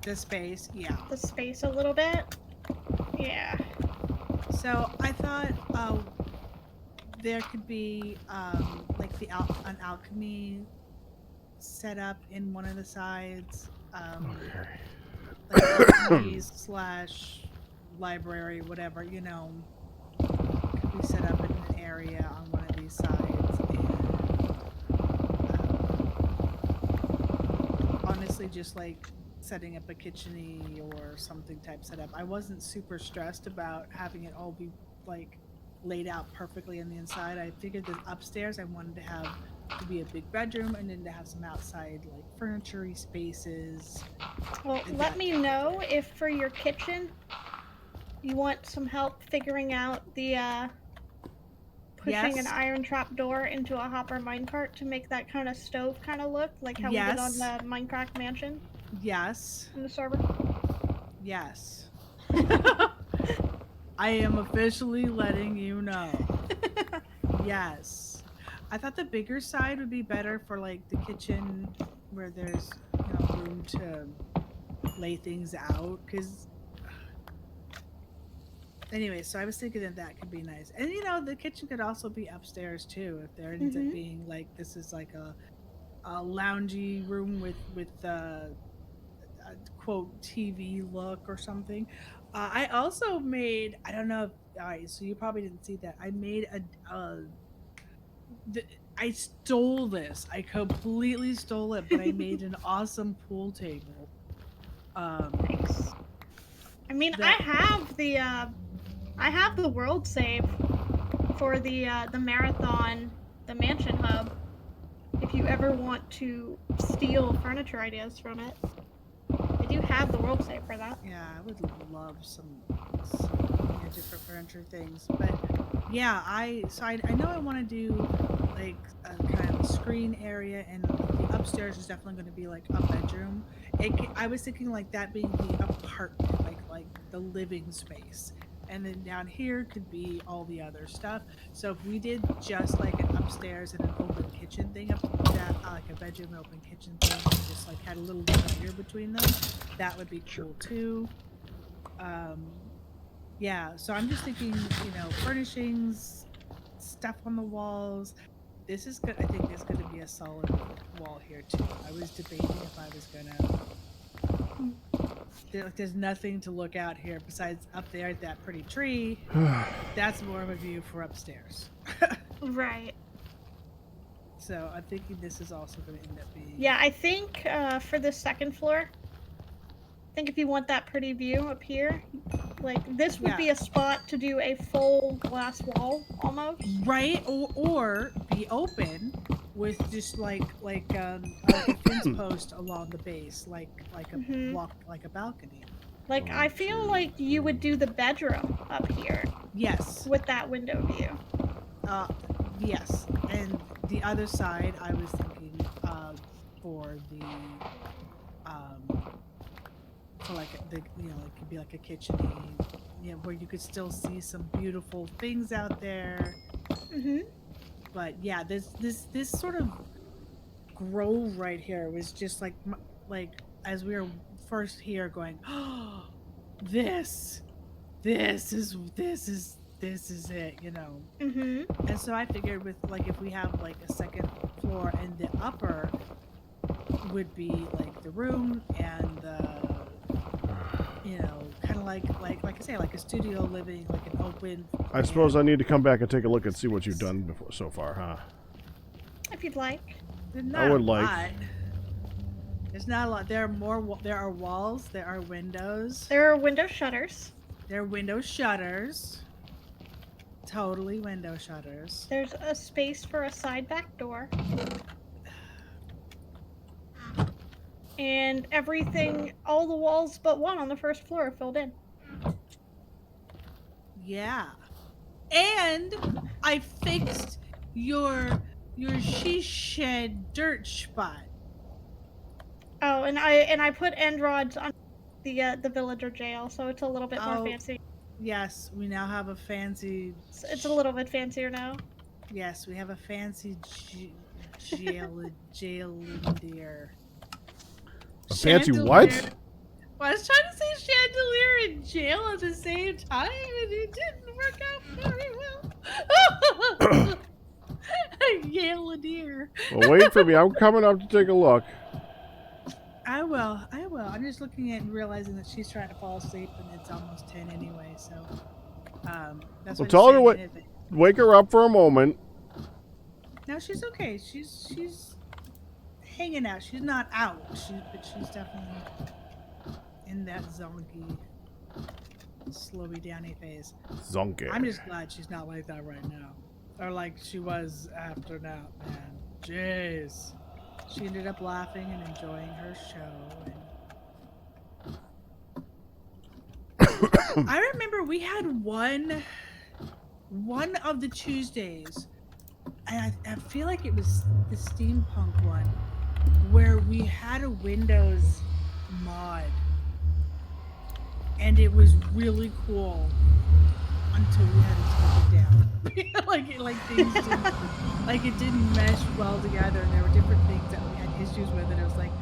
The space, yeah. the space a little bit. Yeah. So I thought there could be like an alchemy set up in one of the sides. Like alchemies / library, whatever, you know, could be set up in an area on one of these sides. And honestly, just like setting up a kitchen-y or something type setup. I wasn't super stressed about having it all be like laid out perfectly on the inside. I figured that upstairs I wanted to have to be a big bedroom and then to have some outside like furniture-y spaces. Well, let me know if for your kitchen you want some help figuring out the pushing an Yes. iron trap door into a hopper minecart to make that kind of stove kind of look like how we did on Yes. the Mindcrack mansion Yes. in the server. Yes. I am officially letting you know. Yes. I thought the bigger side would be better for like the kitchen where there's, you know, room to lay things out, because anyway, so I was thinking that that could be nice. And you know, the kitchen could also be upstairs too if there ends up being like this is like a loungy room with a quote TV look or something. I also made, I don't know if, all right, so you probably didn't see that. I made I stole this. I completely stole it, but I made an awesome pool table. Thanks. I mean, I have the world save for the marathon, the mansion hub. If you ever want to steal furniture ideas from it, I do have the world save for that. Yeah, I would love some different furniture things, but yeah, I know I want to do like a kind of screen area, and the upstairs is definitely going to be like a bedroom. I was thinking like that being the apartment, like the living space, and then down here could be all the other stuff. So if we did just like an upstairs and an open kitchen thing up like a bedroom open kitchen thing, and just like had a little divider between them, that would be cool too. Yeah, so I'm just thinking, furnishings, stuff on the walls. This is good. I think there's going to be a solid wall here too. I was debating if I was gonna. There's nothing to look out here besides up there at that pretty tree. That's more of a view for upstairs. Right. So I'm thinking this is also going to end up being. Yeah, I think for the second floor, I think if you want that pretty view up here, like this would be a spot to do a full glass wall almost. Right, or be open with just like a fence post along the base, like a walk, like a balcony. Like I feel like you would do the bedroom up here. Yes. With that window view. Yes, and the other side I was thinking for the for like it could be like a kitchen, where you could still see some beautiful things out there. But yeah, this sort of grove right here was just like as we were first here going, oh, this is it, And so I figured with like if we have like a second floor and the upper would be like the room and the kind of like I say, like a studio living, like an open. I suppose I need to come back and take a look and see what you've done before so far, huh? If you'd like. I would like. There's not a lot. There are walls. There are windows. There are window shutters. There are window shutters. Totally window shutters. There's a space for a side back door. And everything, all the walls but one on the first floor are filled in. Yeah. And I fixed your she shed dirt spot. Oh, and I put end rods on the villager jail, so it's a little bit more fancy. Yes, we now have a fancy. It's a little bit fancier now. Yes, we have a fancy jail deer. A fancy what? Well, I was trying to say chandelier and jail at the same time, and it didn't work out very well. Yale deer. Well, wait for me. I'm coming up to take a look. I will. I'm just looking at and realizing that she's trying to fall asleep, and it's almost 10 anyway. So, that's Well, what. tell her what. Wake her up for a moment. No, she's okay. She's hanging out. She's not out. But she's definitely in that zonky, slowy downy phase. Zonky. I'm just glad she's not like that right now, or like she was after nap. Man, jeez. She ended up laughing and enjoying her show. And I remember we had one of the Tuesdays, and I feel like it was the steampunk one, where we had a Windows mod, and it was really cool until we had to take it down. Things didn't, it didn't mesh well together, and there were different things that we had issues with, and it was like,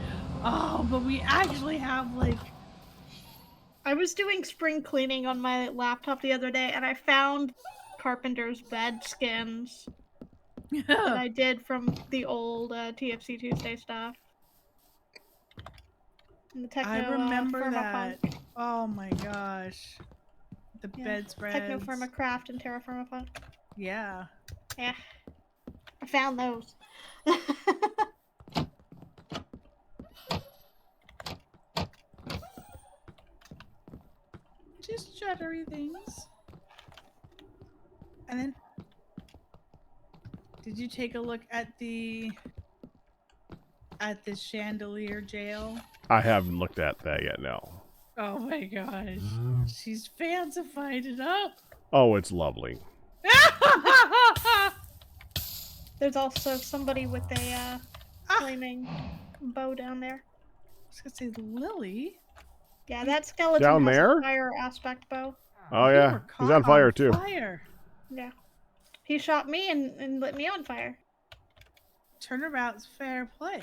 oh, but we actually have like. I was doing spring cleaning on my laptop the other day, and I found carpenter's bed skins that I did from the old TFC Tuesday stuff. And the techno, I remember that. Punk. Oh my gosh. The bedspreads. Techno-Firmacraft and Terra Firma Punk. Yeah. Yeah. I found those. Just shuttery things. And then, did you take a look at the chandelier jail? I haven't looked at that yet, no. Oh my gosh. She's fancified it up. Oh, it's lovely. There's also somebody with a flaming bow down there. I was gonna say Lily. Yeah, that skeleton down has there? a fire aspect bow. Oh yeah, he's on fire too. Fire. Yeah. He shot me and lit me on fire. turnabout's fair play.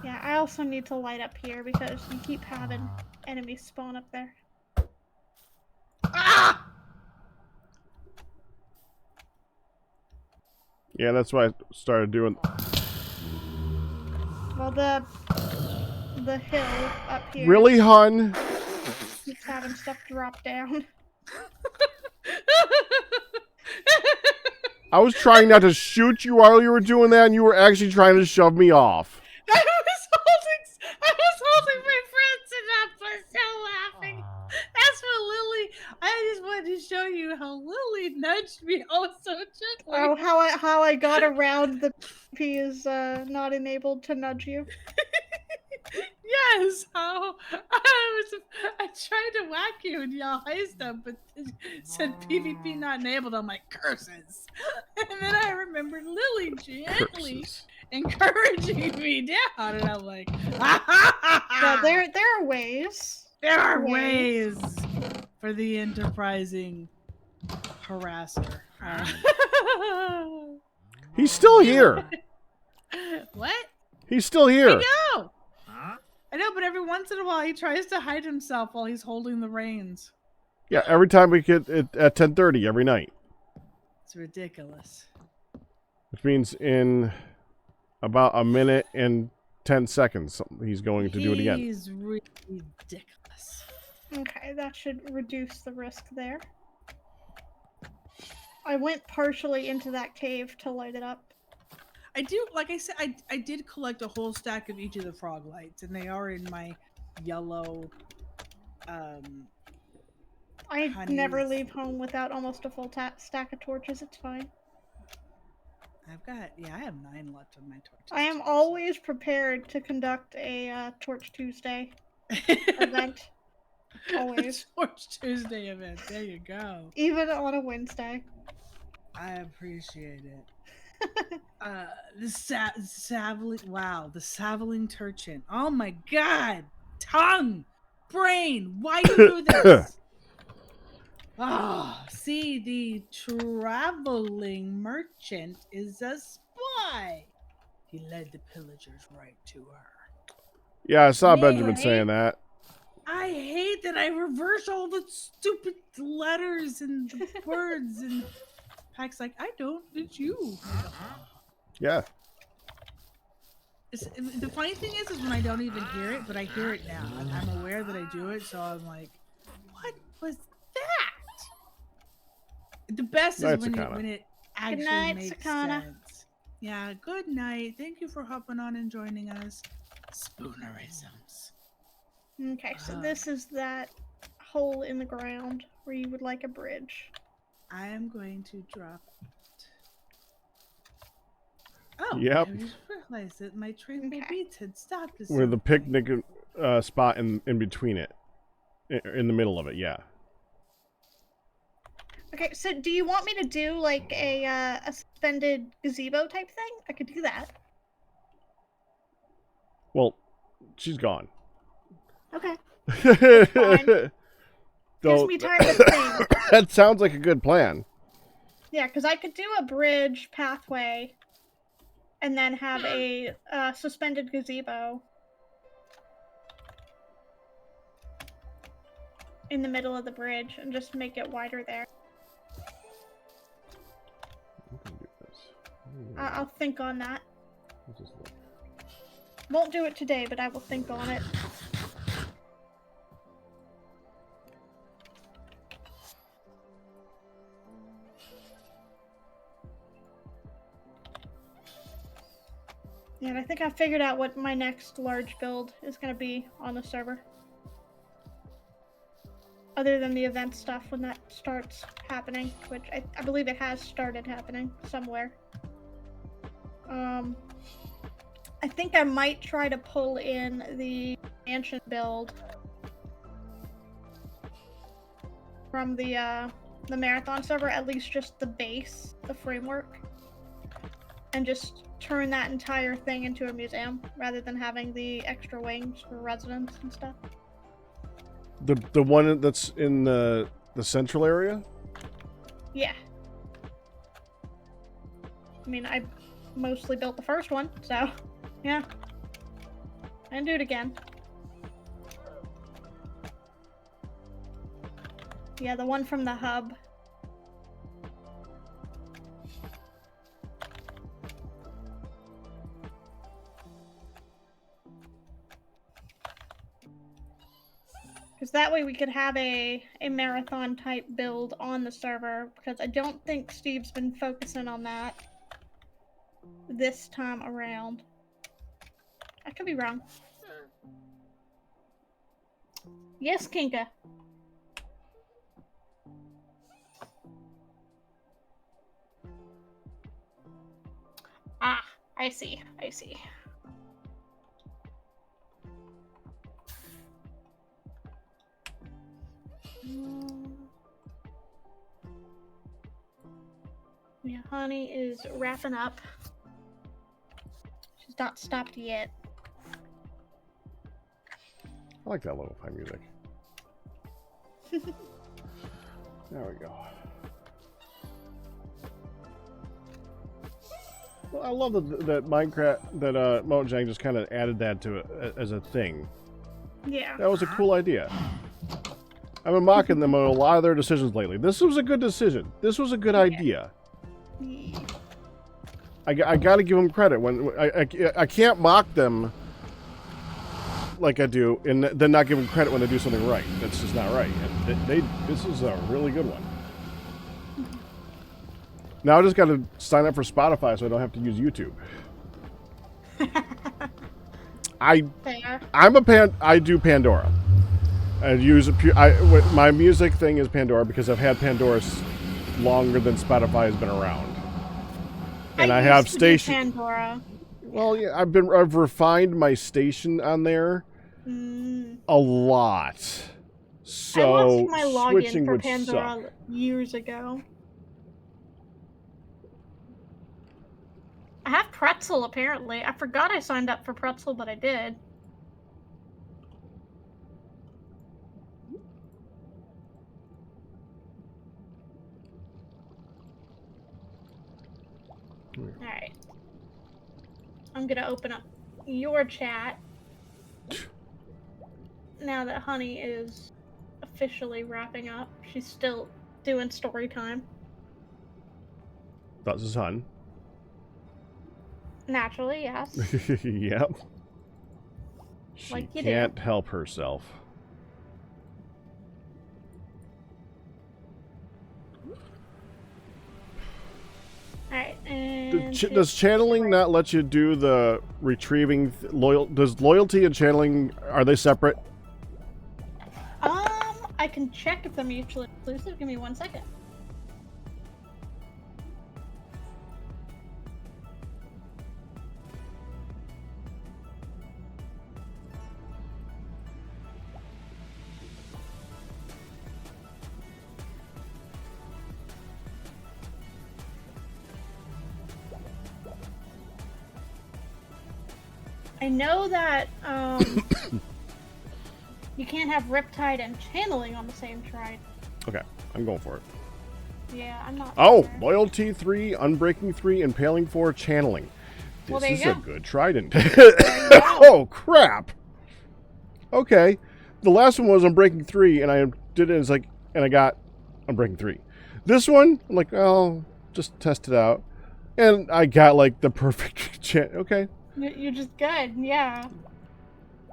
Yeah, I also need to light up here because you keep having enemies spawn up there. Ah! Yeah, that's what I started doing. Well, the hill up here Really, hun? keeps having stuff drop down. I was trying not to shoot you while you were doing that, and you were actually trying to shove me off. I was holding my friends and I was so laughing. That's what Lily. I just wanted to show you how Lily nudged me oh so gently. Oh, how I got around the P is not enabled to nudge you. Yes, how I tried to whack you and yell high stuff, but it said PvP not enabled. I'm like, curses. And then I remembered Lily gently Curses. encouraging me down, and I'm like, ah, So there are ways. there are ways for the enterprising harasser. He's still here. What? He's still here. I know. I know, but every once in a while he tries to hide himself while he's holding the reins. Yeah, every time we get it at 10:30 every night. It's ridiculous. Which means in about a minute and 10 seconds, he's going to do it again. He's really ridiculous. Okay, that should reduce the risk there. I went partially into that cave to light it up. I do, like I said, I did collect a whole stack of each of the frog lights, and they are in my yellow. I Honeys. never leave home without almost a full stack of torches. It's fine. I have 9 left on my torch. I am always prepared to conduct a Torch Tuesday event. Always. Torch Tuesday event. There you go. Even on a Wednesday. I appreciate it. The Saveling, wow, the Saveling Turchin. Oh my god! Tongue! Brain! Why do you do this? See, the traveling merchant is a spy. He led the pillagers right to her. Yeah, I saw Man, Benjamin saying that. I hate that I reverse all the stupid letters and the words and Pack's like, I don't, it's you. Yeah. The funny thing is when I don't even hear it, but I hear it now. I'm aware that I do it, so I'm like, what was that? The best is when it actually makes sense. Yeah, good night. Thank you for hopping on and joining us. Spoonerisms. Okay, so this is that hole in the ground where you would like a bridge. I am going to drop it. Oh, yep. I just realized that my tranquil beats had stopped. With the picnic spot in between it. In the middle of it, yeah. Okay, so do you want me to do like a suspended gazebo type thing? I could do that. Well, she's gone. Okay. Gives me time to think. That sounds like a good plan. Yeah, because I could do a bridge pathway and then have a suspended gazebo in the middle of the bridge and just make it wider there. I'll think on that. Won't do it today, but I will think on it. Yeah, and I think I figured out what my next large build is going to be on the server. Other than the event stuff when that starts happening, which I believe it has started happening somewhere. I think I might try to pull in the mansion build from the marathon server, at least just the base, the framework, and just turn that entire thing into a museum rather than having the extra wings for residents and stuff. The one that's in the central area? Yeah. I mean, I mostly built the first one, so yeah. And do it again. Yeah, the one from the hub. Because that way we could have a marathon type build on the server, because I don't think Steve's been focusing on that this time around. I could be wrong. Yes, Kinka. Ah, I see. I see. Yeah, Honey is wrapping up. She's not stopped yet. I like that little high music. There we go. Well, I love that Minecraft, that Mojang just kind of added that to it as a thing. Yeah. That was a cool idea. I've been mocking them on a lot of their decisions lately. This was a good decision. This was a good idea. Yeah. I got to give them credit. When I can't mock them like I do, and then not give them credit when they do something right. That's just not right. And this is a really good one. Now I just got to sign up for Spotify so I don't have to use YouTube. Fair. I do Pandora. I use my music thing is Pandora because I've had Pandora longer than Spotify has been around. And I have station Pandora. Well, yeah, I've refined my station on there a lot. So I lost my login switching for would Pandora suck. years ago. I have Pretzel apparently. I forgot I signed up for Pretzel, but I did. Alright. I'm gonna open up your chat. Now that Honey is officially wrapping up. She's still doing story time. That's his son. Naturally, yes. Yep. She Like you can't help herself. Alright, and... Does channeling not let you do the retrieving does loyalty and channeling, are they separate? I can check if they're mutually exclusive. Give me 1 second. I know that, you can't have Riptide and Channeling on the same shrine. Okay, I'm going for it. Yeah, I'm not Oh, sure. loyalty 3, unbreaking 3, impaling 4, channeling. Well, This there is you a go. good trident. There you go. Oh, crap. Okay. The last one was unbreaking 3, and I did it, and I got unbreaking 3. This one, I'm like, oh, just test it out. And I got, like, the perfect chant. Okay. You're just good, yeah.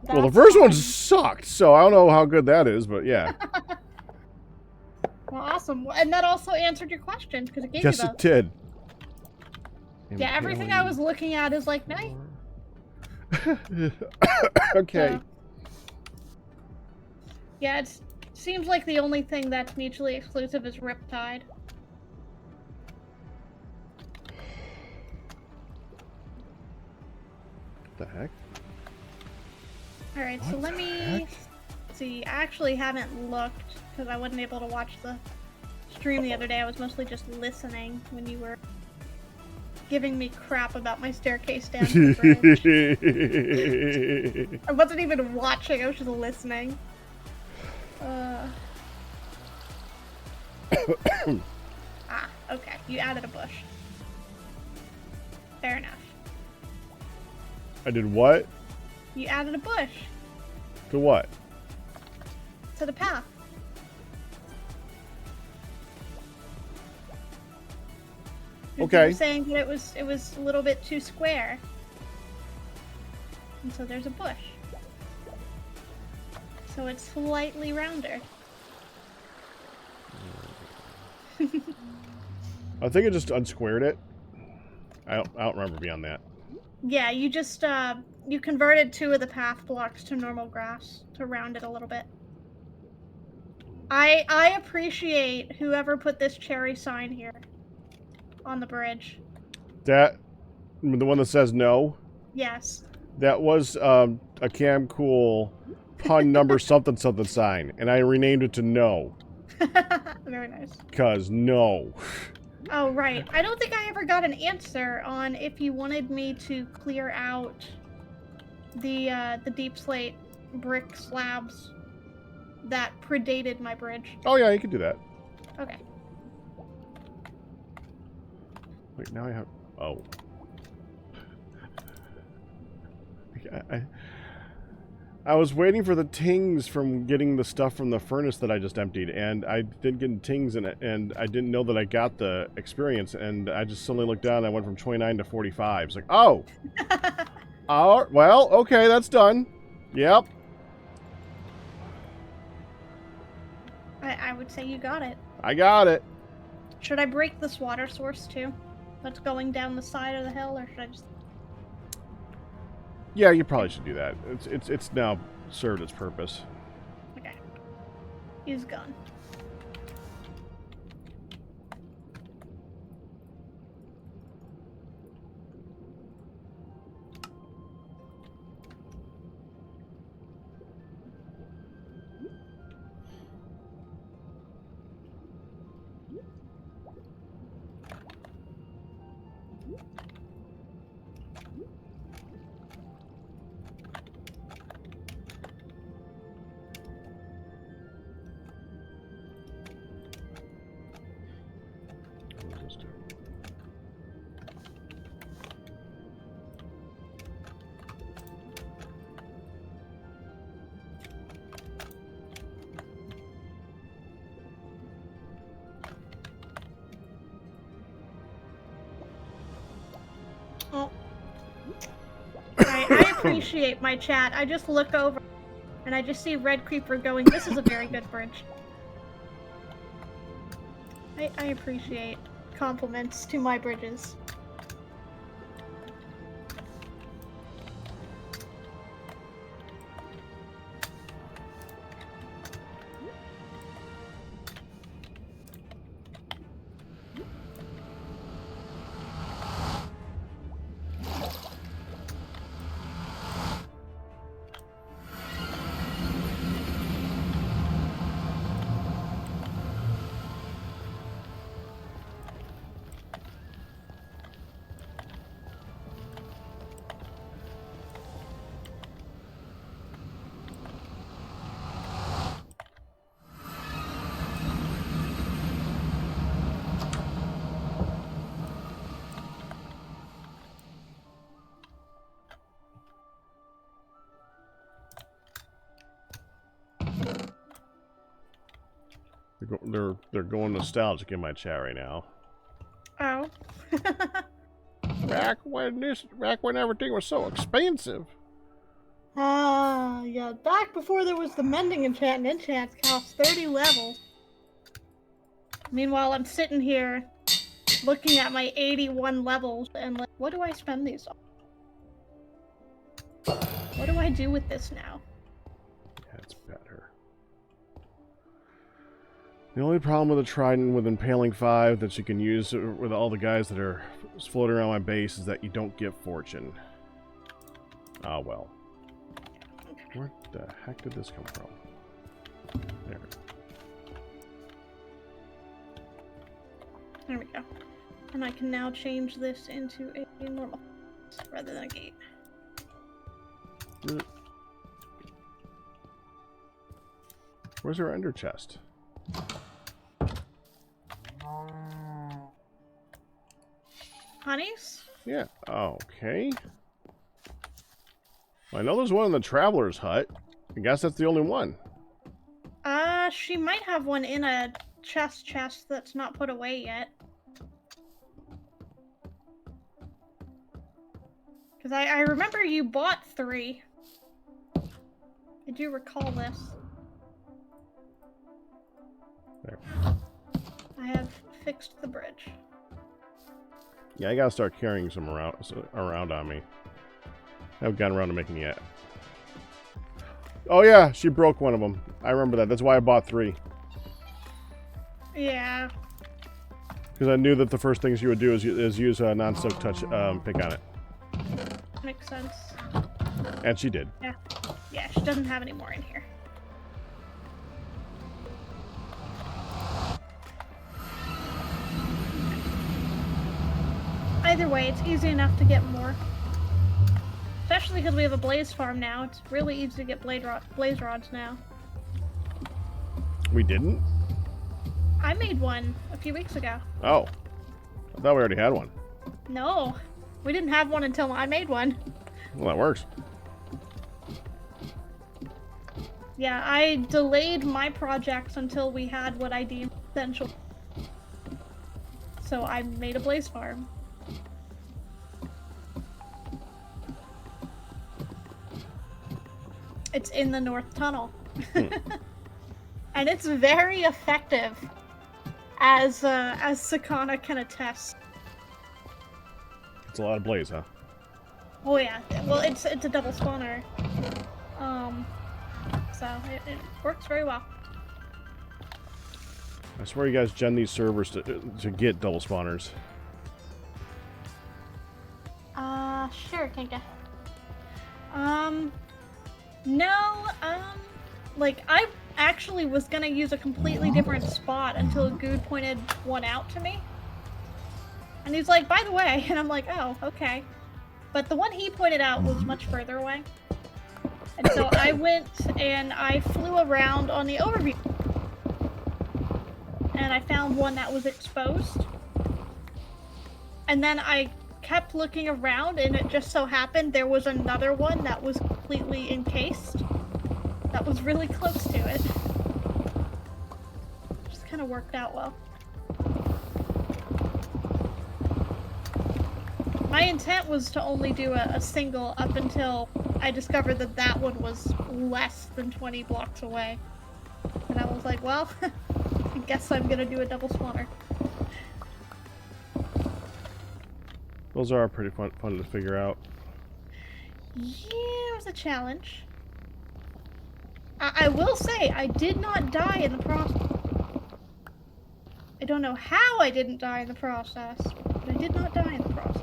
Well, the That's first fun. one sucked, so I don't know how good that is, but yeah. Well, awesome. And that also answered your question, because it gave Yes, you it both. did. Yeah, everything I was looking at is like, nice. Okay. So, yeah, it seems like the only thing that's mutually exclusive is Riptide. What the heck? Alright, so What let the me heck? see. I actually haven't looked because I wasn't able to watch the stream the other day. I was mostly just listening when you were giving me crap about my staircase down to the bridge. I wasn't even watching, I was just listening. Okay, you added a bush. Fair enough. I did what? You added a bush To what? to the path. Okay. You were saying that it was a little bit too square. And so there's a bush. So it's slightly rounder. I think I just unsquared it. I don't remember beyond that. Yeah, you just you converted 2 of the path blocks to normal grass to round it a little bit. I appreciate whoever put this cherry sign here on the bridge. That, the one that says no, Yes. that was a Cam Cool pun number something something sign, and I renamed it to no. Very nice. Cause no. Oh, right. I don't think I ever got an answer on if you wanted me to clear out the deep slate brick slabs that predated my bridge. Oh yeah, you could do that. Okay. Wait, now I have. Oh. I was waiting for the tings from getting the stuff from the furnace that I just emptied, and I didn't get tings in it, and I didn't know that I got the experience, and I just suddenly looked down and I went from 29 to 45. It's like, oh! Well, okay, that's done. Yep. I would say you got it. I got it. Should I break this water source too? That's going down the side of the hill, or should I just... Yeah, you probably should do that. It's now served its purpose. Okay. He's gone. What does this do? Oh. I appreciate my chat. I just look over and I just see Red Creeper going, this is a very good bridge. I appreciate compliments to my bridges. They're going nostalgic in my chat right now. Oh. Back when everything was so expensive. Ah, yeah, back before there was the mending enchant, and enchants cost 30 levels. Meanwhile, I'm sitting here looking at my 81 levels and like, what do I spend these on? What do I do with this now? That's better. The only problem with the trident with Impaling 5 that you can use with all the guys that are floating around my base is that you don't get fortune. Ah, well. Where the heck did this come from? There. There we go. And I can now change this into a normal rather than a gate. Where's our ender chest? Honeys? Yeah. Okay. Well, I know there's one in the traveler's hut. I guess that's the only one. She might have one in a chest that's not put away yet. Because I remember you bought 3. I do recall this. There. I have fixed the bridge. Yeah, I gotta start carrying some around on me. I haven't gotten around to making it yet. Oh yeah, she broke one of them. I remember that. That's why I bought 3. Yeah. Because I knew that the first things you would do is use a non-silk touch pick on it. Makes sense. And she did. Yeah. Yeah, she doesn't have any more in here. Either way, it's easy enough to get more. Especially because we have a blaze farm now. It's really easy to get blaze rods now. We didn't? I made one a few weeks ago. Oh. I thought we already had one. No. We didn't have one until I made one. Well, that works. Yeah, I delayed my projects until we had what I deemed essential. So I made a blaze farm. It's in the North Tunnel. And it's very effective, as Sakana can attest. It's a lot of blaze, huh? Oh yeah, well it's a double spawner. So it works very well. I swear you guys gen these servers to get double spawners. Sure, Kinka. No, like, I actually was gonna use a completely different spot until Good pointed one out to me. And he's like, by the way, and I'm like, oh, okay. But the one he pointed out was much further away. And so I went and I flew around on the overview. And I found one that was exposed. And then I kept looking around, and it just so happened there was another one that was completely encased. That was really close to it. Just kind of worked out well. My intent was to only do a single up until I discovered that that one was less than 20 blocks away. And I was like, well, I guess I'm gonna do a double spawner. Those are pretty fun to figure out. Yeah, it was a challenge. I will say, I did not die in the process. I don't know how I didn't die in the process, but I did not die in the process.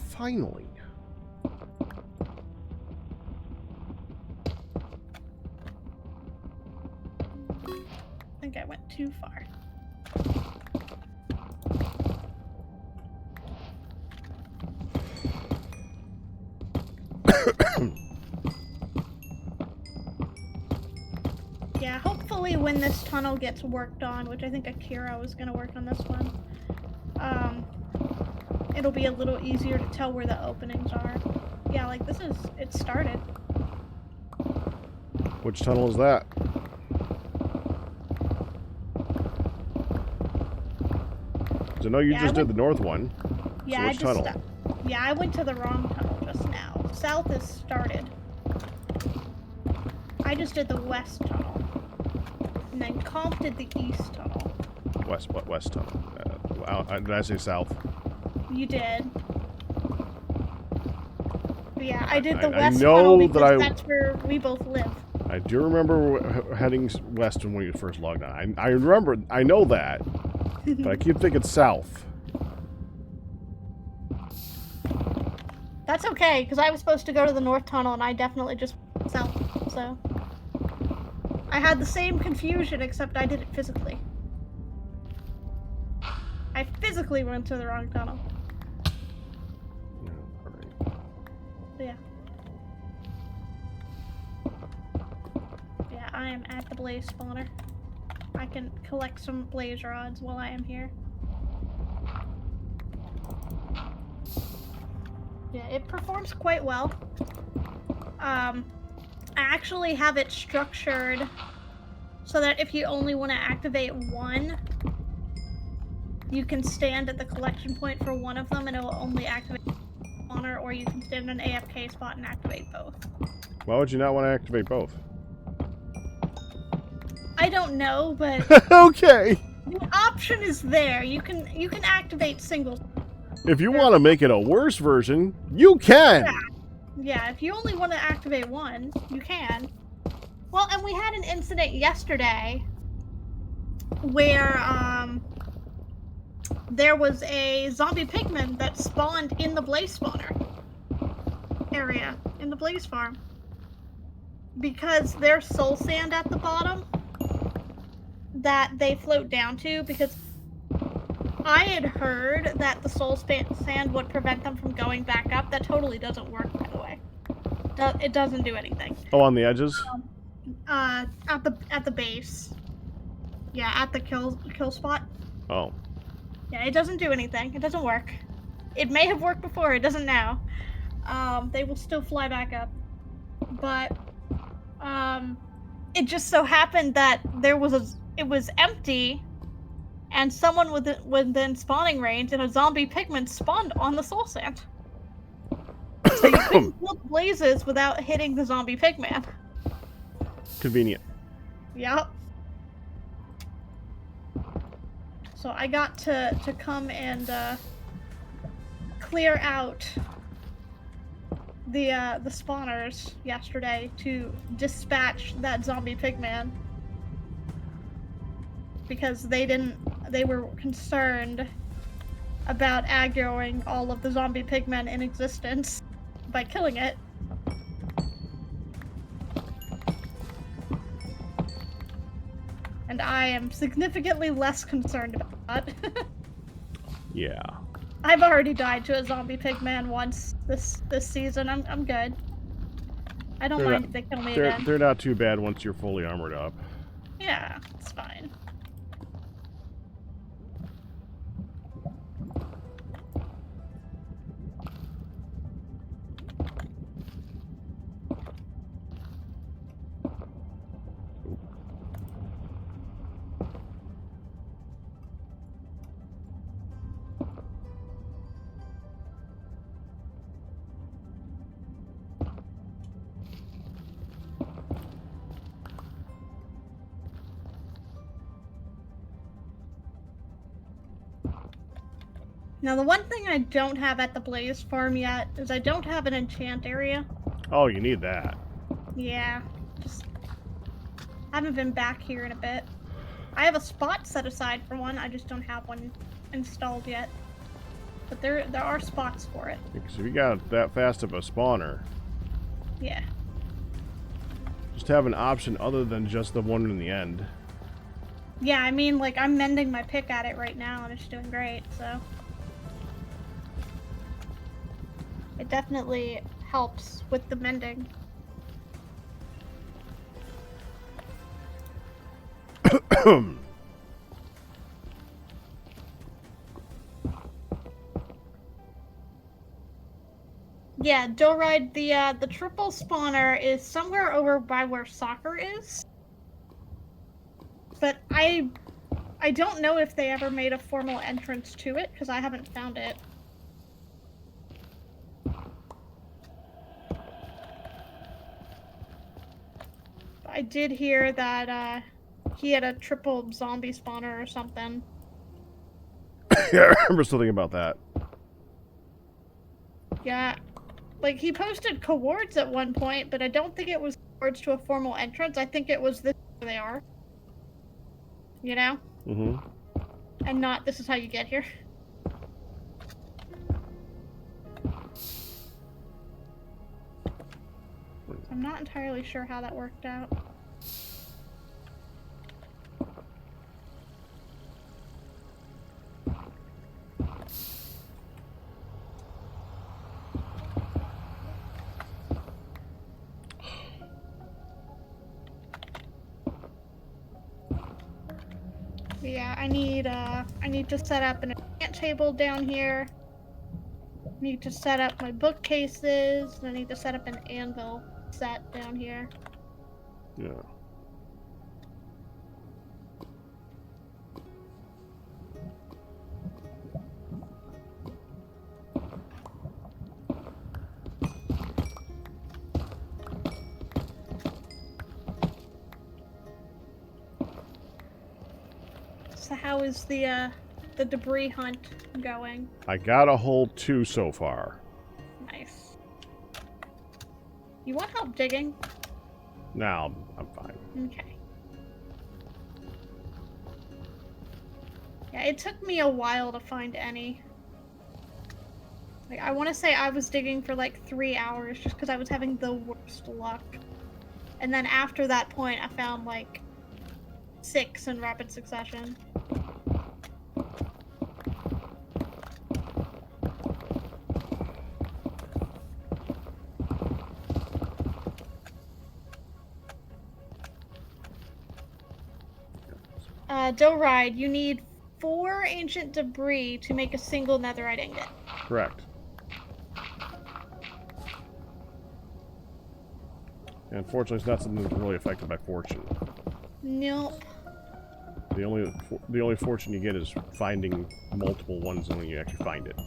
Finally. I think I went too far. Yeah, hopefully when this tunnel gets worked on, which I think Akira was gonna work on this one, it'll be a little easier to tell where the openings are. Yeah, like it started. Which tunnel is that? Because I know you just did the north one. Yeah, so which tunnel? Yeah, I went to the wrong tunnel just now. South is started. I just did the west tunnel. And then Comp did the east tunnel. West tunnel. Did I say south? You did. But yeah, I did the I west know tunnel because that that's where we both live. I do remember heading west when we first logged on. I remember, I know that, but I keep thinking south. That's okay, because I was supposed to go to the north tunnel and I definitely just went south, so. I had the same confusion, except I did it physically. I physically went to the wrong tunnel. Yeah, all right. So yeah. I am at the blaze spawner. I can collect some blaze rods while I am here. Yeah, it performs quite well. I actually have it structured so that if you only want to activate one, you can stand at the collection point for one of them and it will only activate the spawner, or you can stand in an AFK spot and activate both. Why would you not want to activate both? I don't know, but Okay. the option is there. You can activate singles. If you want to make it a worse version, you can. Yeah, if you only want to activate one, you can. Well, and we had an incident yesterday where there was a zombie pigman that spawned in the blaze spawner area in the blaze farm because there's soul sand at the bottom that they float down to, because I had heard that the soul sand would prevent them from going back up. That totally doesn't work, by the way. It doesn't do anything. Oh, on the edges? At the base. Yeah, at the kill spot. Oh. Yeah, it doesn't do anything. It doesn't work. It may have worked before, it doesn't now. They will still fly back up. But it just so happened that it was empty, and someone within spawning range and a zombie pigman spawned on the soul sand. So you couldn't build blazes without hitting the zombie pigman. Convenient. Yep. So I got to come and clear out the spawners yesterday to dispatch that zombie pigman, because they were concerned about aggroing all of the zombie pigmen in existence by killing it. And I am significantly less concerned about that. Yeah. I've already died to a zombie pigman once this season. I'm good. I don't mind if they kill me again. They're not too bad once you're fully armored up. Yeah, it's fine. Now, the one thing I don't have at the Blaze Farm yet is I don't have an enchant area. Oh, you need that. Yeah, just haven't been back here in a bit. I have a spot set aside for one, I just don't have one installed yet. But there are spots for it. Because if you got that fast of a spawner, Yeah. just have an option other than just the one in the end. Yeah, I mean, like, I'm mending my pick at it right now and it's doing great, so. It definitely helps with the mending. Yeah, Doride, the triple spawner is somewhere over by where soccer is. But I don't know if they ever made a formal entrance to it, because I haven't found it. I did hear that he had a triple zombie spawner or something. Yeah, I remember something about that. Yeah. Like, he posted coords at one point, but I don't think it was coords to a formal entrance. I think it was this is where they are. You know? Mm-hmm. And not this is how you get here. I'm not entirely sure how that worked out. Yeah, I need to set up an enchant table down here. I need to set up my bookcases. I need to set up an anvil set down here. Yeah. So how is the debris hunt going? I got a whole 2 so far. Nice. You want help digging? Now I'm fine. Okay. Yeah, it took me a while to find any. Like, I want to say I was digging for like 3 hours just because I was having the worst luck. And then after that point, I found like 6 in rapid succession. Ride, you need 4 ancient debris to make a single netherite ingot. Correct. And unfortunately, it's not something that's really affected by fortune. Nope. The only fortune you get is finding multiple ones when you actually find it.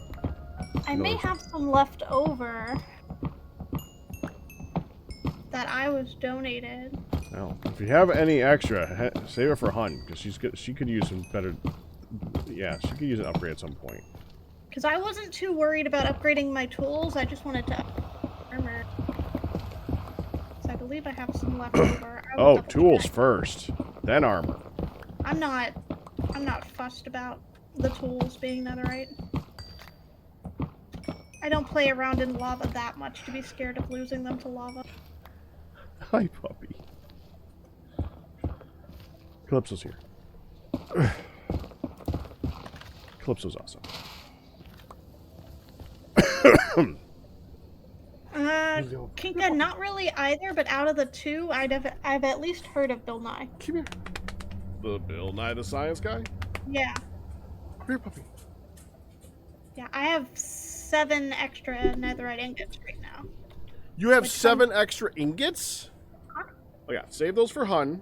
I may have some left over that I was donated. Well, if you have any extra, save it for Hun, because she could use some better. Yeah, she could use an upgrade at some point. Because I wasn't too worried about upgrading my tools. I just wanted to upgrade armor. So I believe I have some left over. Oh, tools first, then armor. I'm not fussed about the tools being netherite. I don't play around in lava that much to be scared of losing them to lava. Hi, puppy. Calypso's here. Calypso's awesome. Kinka, not really either, but out of the 2, I've at least heard of Bill Nye. Come here. The Bill Nye the Science Guy? Yeah. Come here, puppy. Yeah, I have 7 extra netherite ingots right now. You have 7 extra ingots? Huh? Oh yeah, save those for Hun.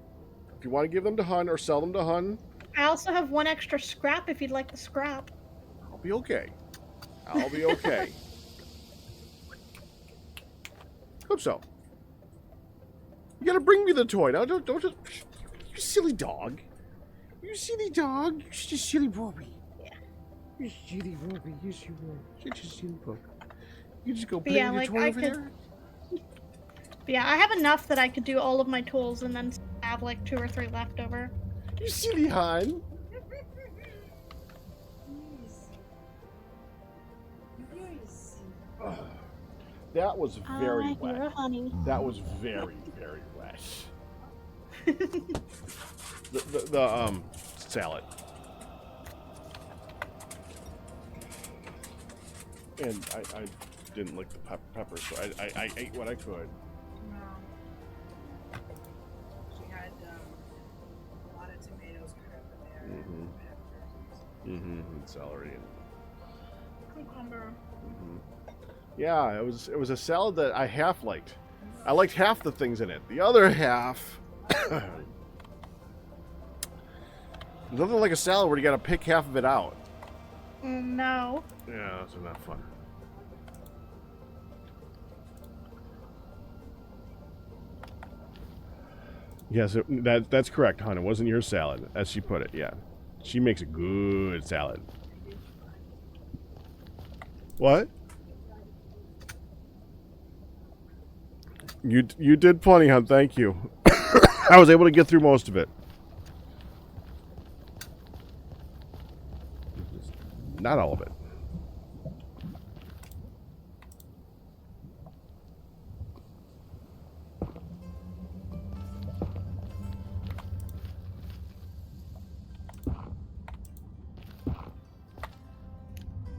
If you want to give them to Hun or sell them to Hun. I also have 1 extra scrap if you'd like the scrap. I'll be okay. I'll be okay. Hope so. You gotta bring me the toy now. Don't just. You silly dog. You silly dog. You're just a silly puppy. Yeah. You're a silly puppy. Yes, you are. Such a silly puppy. You just go But play yeah, with your like, toy over there? But yeah, I have enough that I could do all of my tools and then have like 2 or 3 left over. You silly Hun. That was very wet. You're honey. That was very, very wet. the salad. And I didn't like the pepper, so I ate what I could. No. She had a lot of tomatoes cut up in there. Mm-hmm. And celery and Cucumber. yeah, it was a salad that I half liked. I liked half the things in it. The other half, nothing like a salad where you got to pick half of it out. No. Yeah, that's not fun. Yes, that's correct, hon. It wasn't your salad, as she put it. Yeah, she makes a good salad. What? You did plenty, hon. Thank you. I was able to get through most of it. Not all of it.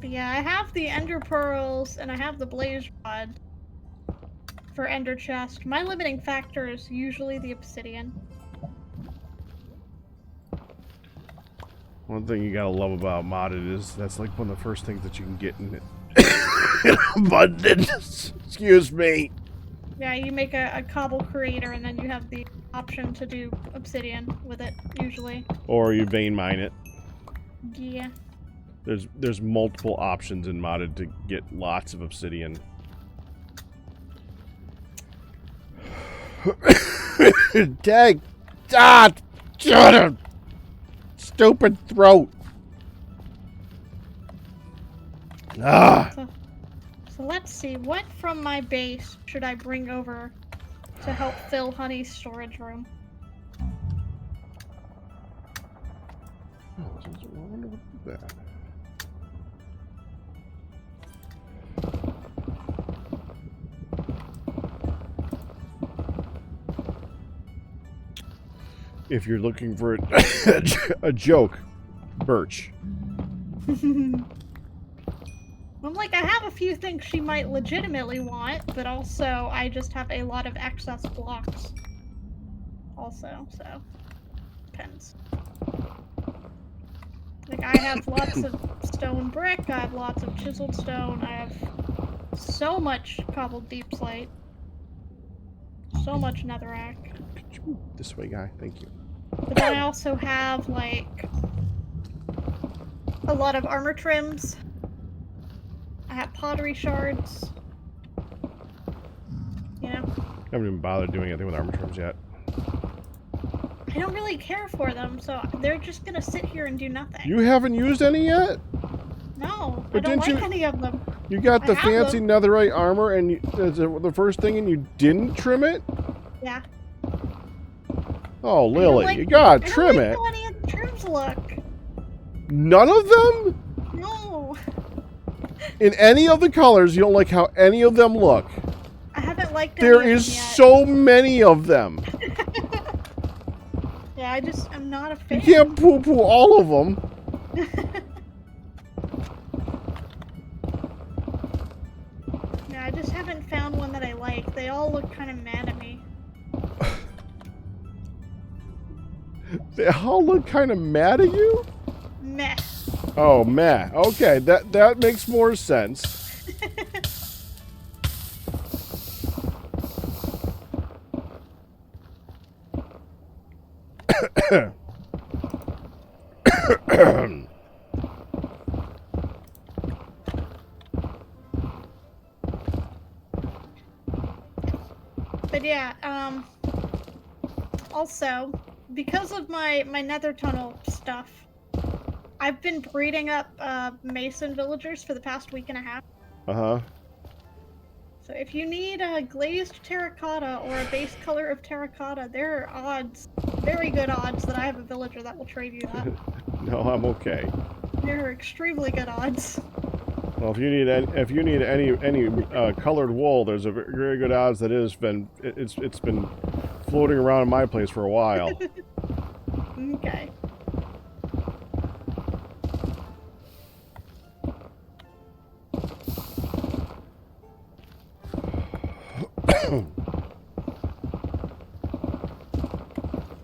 But yeah, I have the ender pearls and I have the blaze rod for ender chest. My limiting factor is usually the obsidian. One thing you gotta love about modded is that's like one of the first things that you can get in it. In abundance. Excuse me. Yeah, you make a cobble creator and then you have the option to do obsidian with it, usually. Or you vein mine it. Yeah. There's multiple options in modded to get lots of obsidian. Dag! Ah! Shut up! Stupid throat! Ah! So let's see, what from my base should I bring over to help fill Honey's storage room? I wonder what is that? If you're looking for a joke, Birch. I'm like, I have a few things she might legitimately want, but also I just have a lot of excess blocks. Also, so depends. Like, I have lots of stone brick, I have lots of chiseled stone, I have so much cobbled deep slate, so much netherrack. This way, guy. Thank you. But then I also have, like, a lot of armor trims. I have pottery shards. You know? I haven't even bothered doing anything with armor trims yet. I don't really care for them, so they're just gonna sit here and do nothing. You haven't used any yet? No, But I don't didn't like you- any of them. You got the I have fancy them. netherite armor and the first thing and you didn't trim it? Yeah. Oh, I don't Lily, like- you gotta I don't trim like it. how any of the trims look. None of them? No. In any of the colors, you don't like how any of them look. I haven't liked any There of is them yet. so many of them. Yeah, I'm not a You fan. can't poo-poo all of them. Yeah, I just haven't found one that I like. They all look kind of mad at me. They all look kind of mad at you? Meh. Oh, meh. Okay, that makes more sense. But yeah, also, because of my nether tunnel stuff, I've been breeding up mason villagers for the past week and a half. Uh-huh. So if you need a glazed terracotta or a base color of terracotta, there are odds, very good odds, that I have a villager that will trade you that. No, I'm okay. There are extremely good odds. Well, if you need any colored wool, there's a very good odds that it's been floating around in my place for a while. Okay.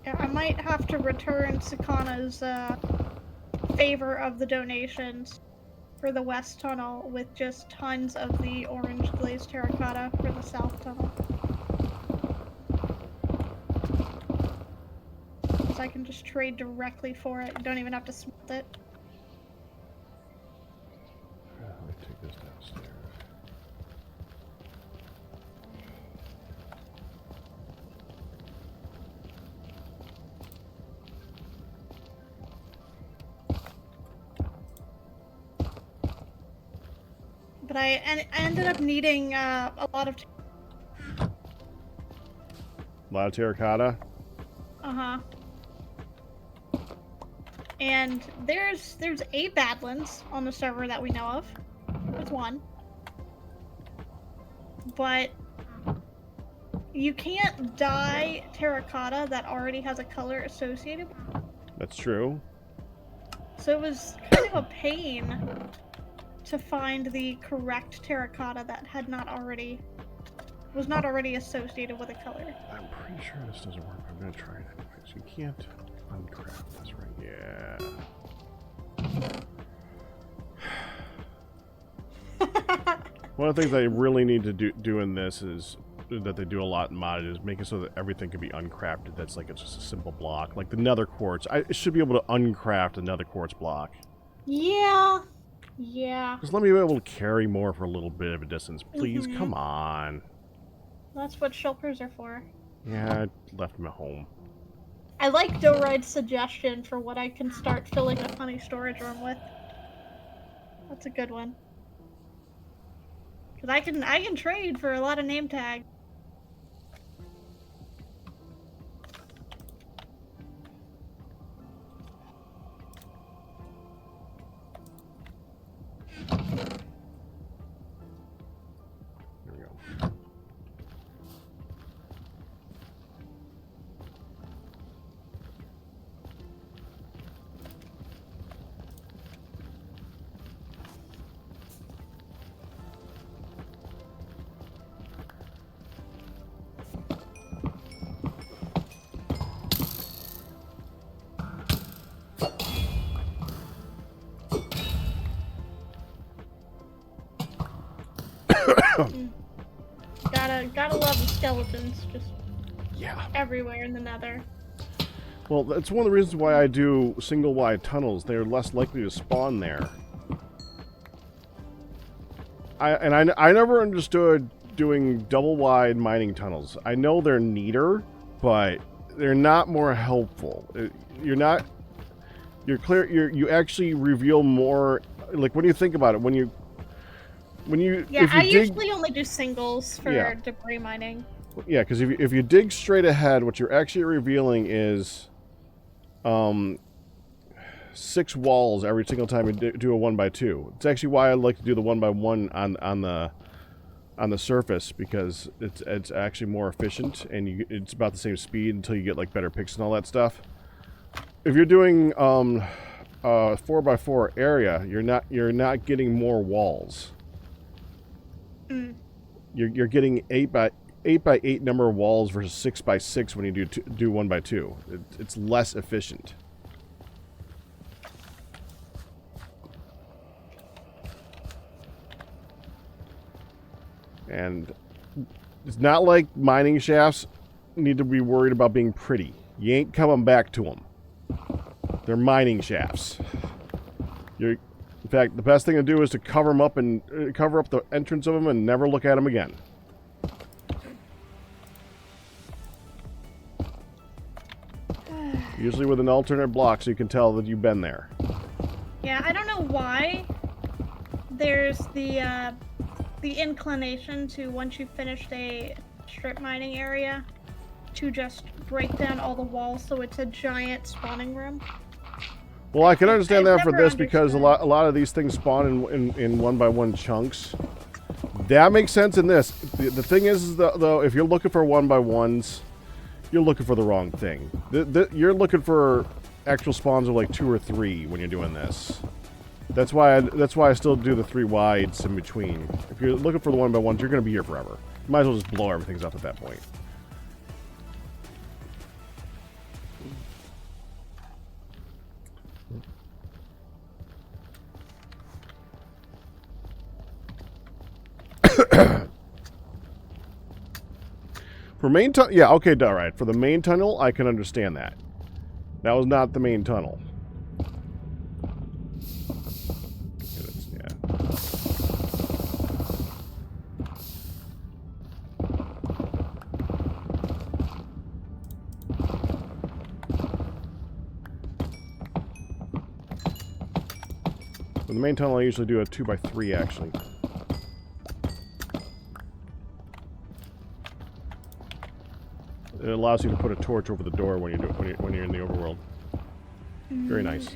Yeah, I might have to return Sakana's favor of the donations for the west tunnel with just tons of the orange glazed terracotta for the south tunnel. So I can just trade directly for it. You don't even have to smelt it. Let me take this downstairs. But I ended up needing a lot of... A lot of terracotta. Uh-huh. And there's 8 Badlands on the server that we know of. That's one. But you can't dye terracotta that already has a color associated with it. That's true. So it was kind of a pain to find the correct terracotta that was not already associated with a color. I'm pretty sure this doesn't work. I'm gonna try it anyways. You can't uncraft this, right? Yeah. One of the things I really need to do in this is that they do a lot in modded is make it so that everything can be uncrafted. That's like it's just a simple block, like the nether quartz. I should be able to uncraft a nether quartz block. Yeah. Yeah. Just let me be able to carry more for a little bit of a distance, please. Come on. That's what shulkers are for. Yeah, I left them at home. I like Douride's suggestion for what I can start filling a honey storage room with. That's a good one. Because I can trade for a lot of name tags. There we go. Gotta love the skeletons just Yeah. everywhere in the nether. Well, that's one of the reasons why I do single wide tunnels. They're less likely to spawn there. I never understood doing double wide mining tunnels. I know they're neater, but they're not more helpful. You actually reveal more. Like when you think about it, Yeah, I usually only do singles for debris mining. Yeah, because if you dig straight ahead, what you're actually revealing is 6 walls every single time you do a 1x2. It's actually why I like to do the 1x1 on the surface, because it's actually more efficient and it's about the same speed until you get like better picks and all that stuff. If you're doing a 4x4 area, you're not getting more walls. You're getting 8x8 number of walls versus 6x6 when you do 1x2. It's less efficient. And it's not like mining shafts need to be worried about being pretty. You ain't coming back to them. They're mining shafts. In fact, the best thing to do is to cover them up and cover up the entrance of them and never look at them again. Usually with an alternate block so you can tell that you've been there. Yeah, I don't know why there's the inclination to, once you've finished a strip mining area, to just break down all the walls so it's a giant spawning room. Well, I can understand that for this understood. because a lot of these things spawn in 1x1 chunks. That makes sense in this. The thing is, though, if you're looking for 1x1s, you're looking for the wrong thing. You're looking for actual spawns of like 2 or 3 when you're doing this. That's why I still do the 3 wides in between. If you're looking for the 1x1s, you're going to be here forever. You might as well just blow everything up at that point. For main tunnel, yeah, okay, all right. For the main tunnel, I can understand that. That was not the main tunnel. Yeah. For the main tunnel, I usually do a 2x3, actually. It allows you to put a torch over the door when you're in the overworld. Very nice.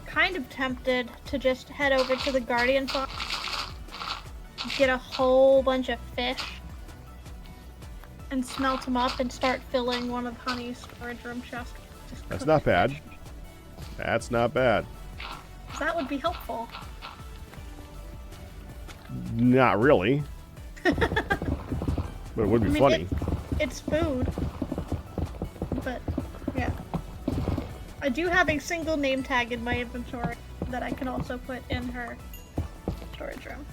Kind of tempted to just head over to the Guardian farm, get a whole bunch of fish, and smelt them up and start filling one of Honey's storage room chests. That's not bad. That's not bad. That would be helpful. Not really. But it would be I mean, funny. It's food. But, yeah. I do have a single name tag in my inventory that I can also put in her storage room.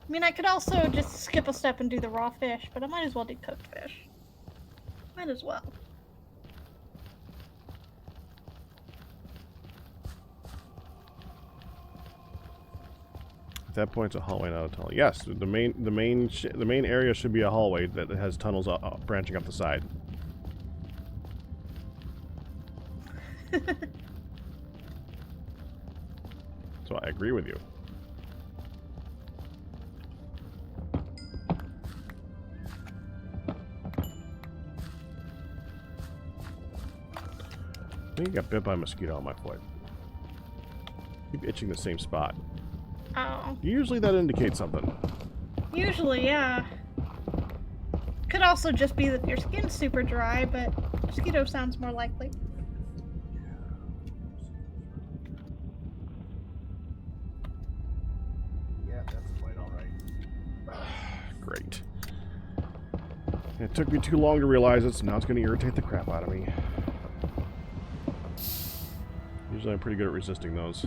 I mean, I could also just skip a step and do the raw fish, but I might as well do cooked fish. Might as well. At that point, it's a hallway, not a tunnel. Yes, the main area should be a hallway that has tunnels branching up the side. So I agree with you. I think I got bit by a mosquito on my foot. Keep itching the same spot. Oh. Usually that indicates something. Usually, yeah. Could also just be that your skin's super dry, but mosquito sounds more likely. Yeah, that's a bite, all right. Great. It took me too long to realize it, so now it's going to irritate the crap out of me. Usually I'm pretty good at resisting those.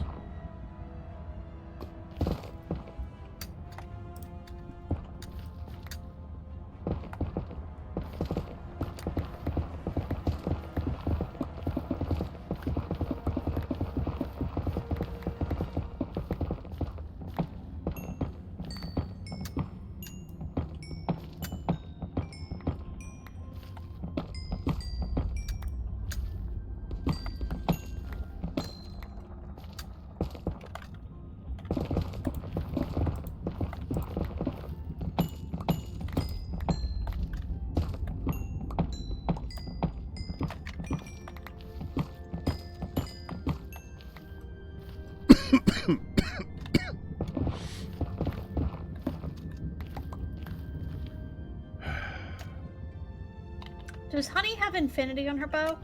Does Honey have infinity on her bow?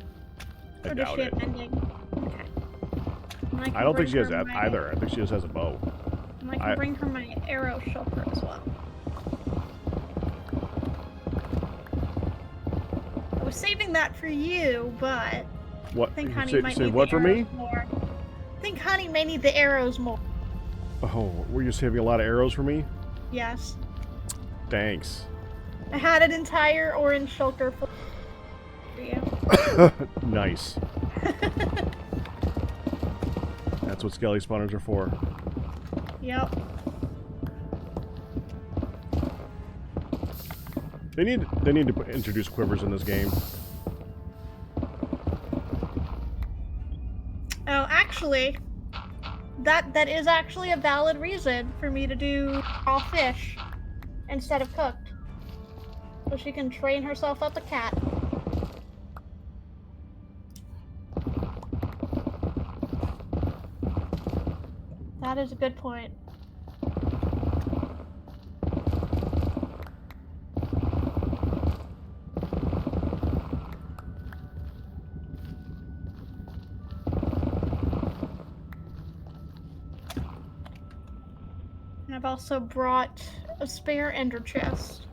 I Or does doubt she it. have ending? Okay. And I don't think she has her my- either. I think she just has a bow. And I can bring her my arrow shulker as well. I was saving that for you, but What? I think Honey Say, might say need what the for me? arrows more. I think Honey may need the arrows more. Oh, were you saving a lot of arrows for me? Yes. Thanks. I had an entire orange shulker for you. Nice. That's what skelly spawners are for. Yep. They need to introduce quivers in this game. Oh, actually, that is actually a valid reason for me to do raw fish instead of cooked. So she can train herself up a cat. That is a good point. And I've also brought a spare ender chest.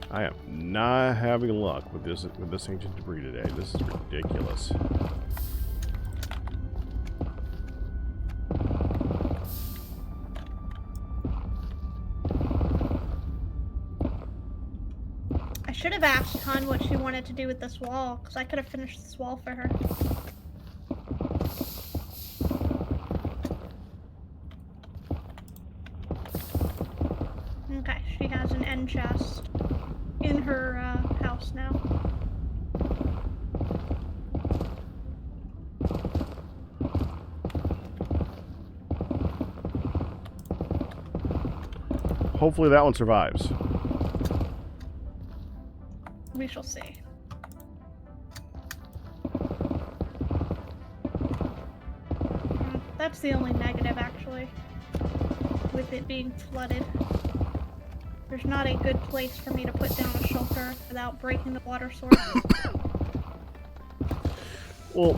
I am not having luck with this ancient debris today. This is ridiculous. I should have asked Han what she wanted to do with this wall, because I could have finished this wall for her. Okay, she has an end chest in her now. Hopefully that one survives. We shall see. That's the only negative, actually, with it being flooded. There's not a good place for me to put down a shelter without breaking the water source. Well,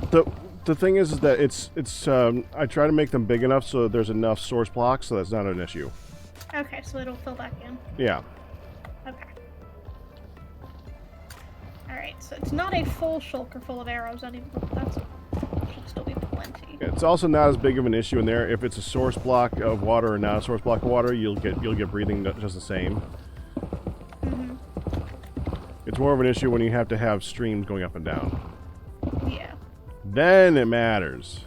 the thing is that it's I try to make them big enough so that there's enough source blocks, so that's not an issue. Okay, so it'll fill back in. Yeah. Okay. Alright, so it's not a full shulker full of arrows anymore. That should still be plenty. It's also not as big of an issue in there. If it's a source block of water or not a source block of water, you'll get breathing just the same. Mm-hmm. It's more of an issue when you have to have streams going up and down. Yeah. Then it matters.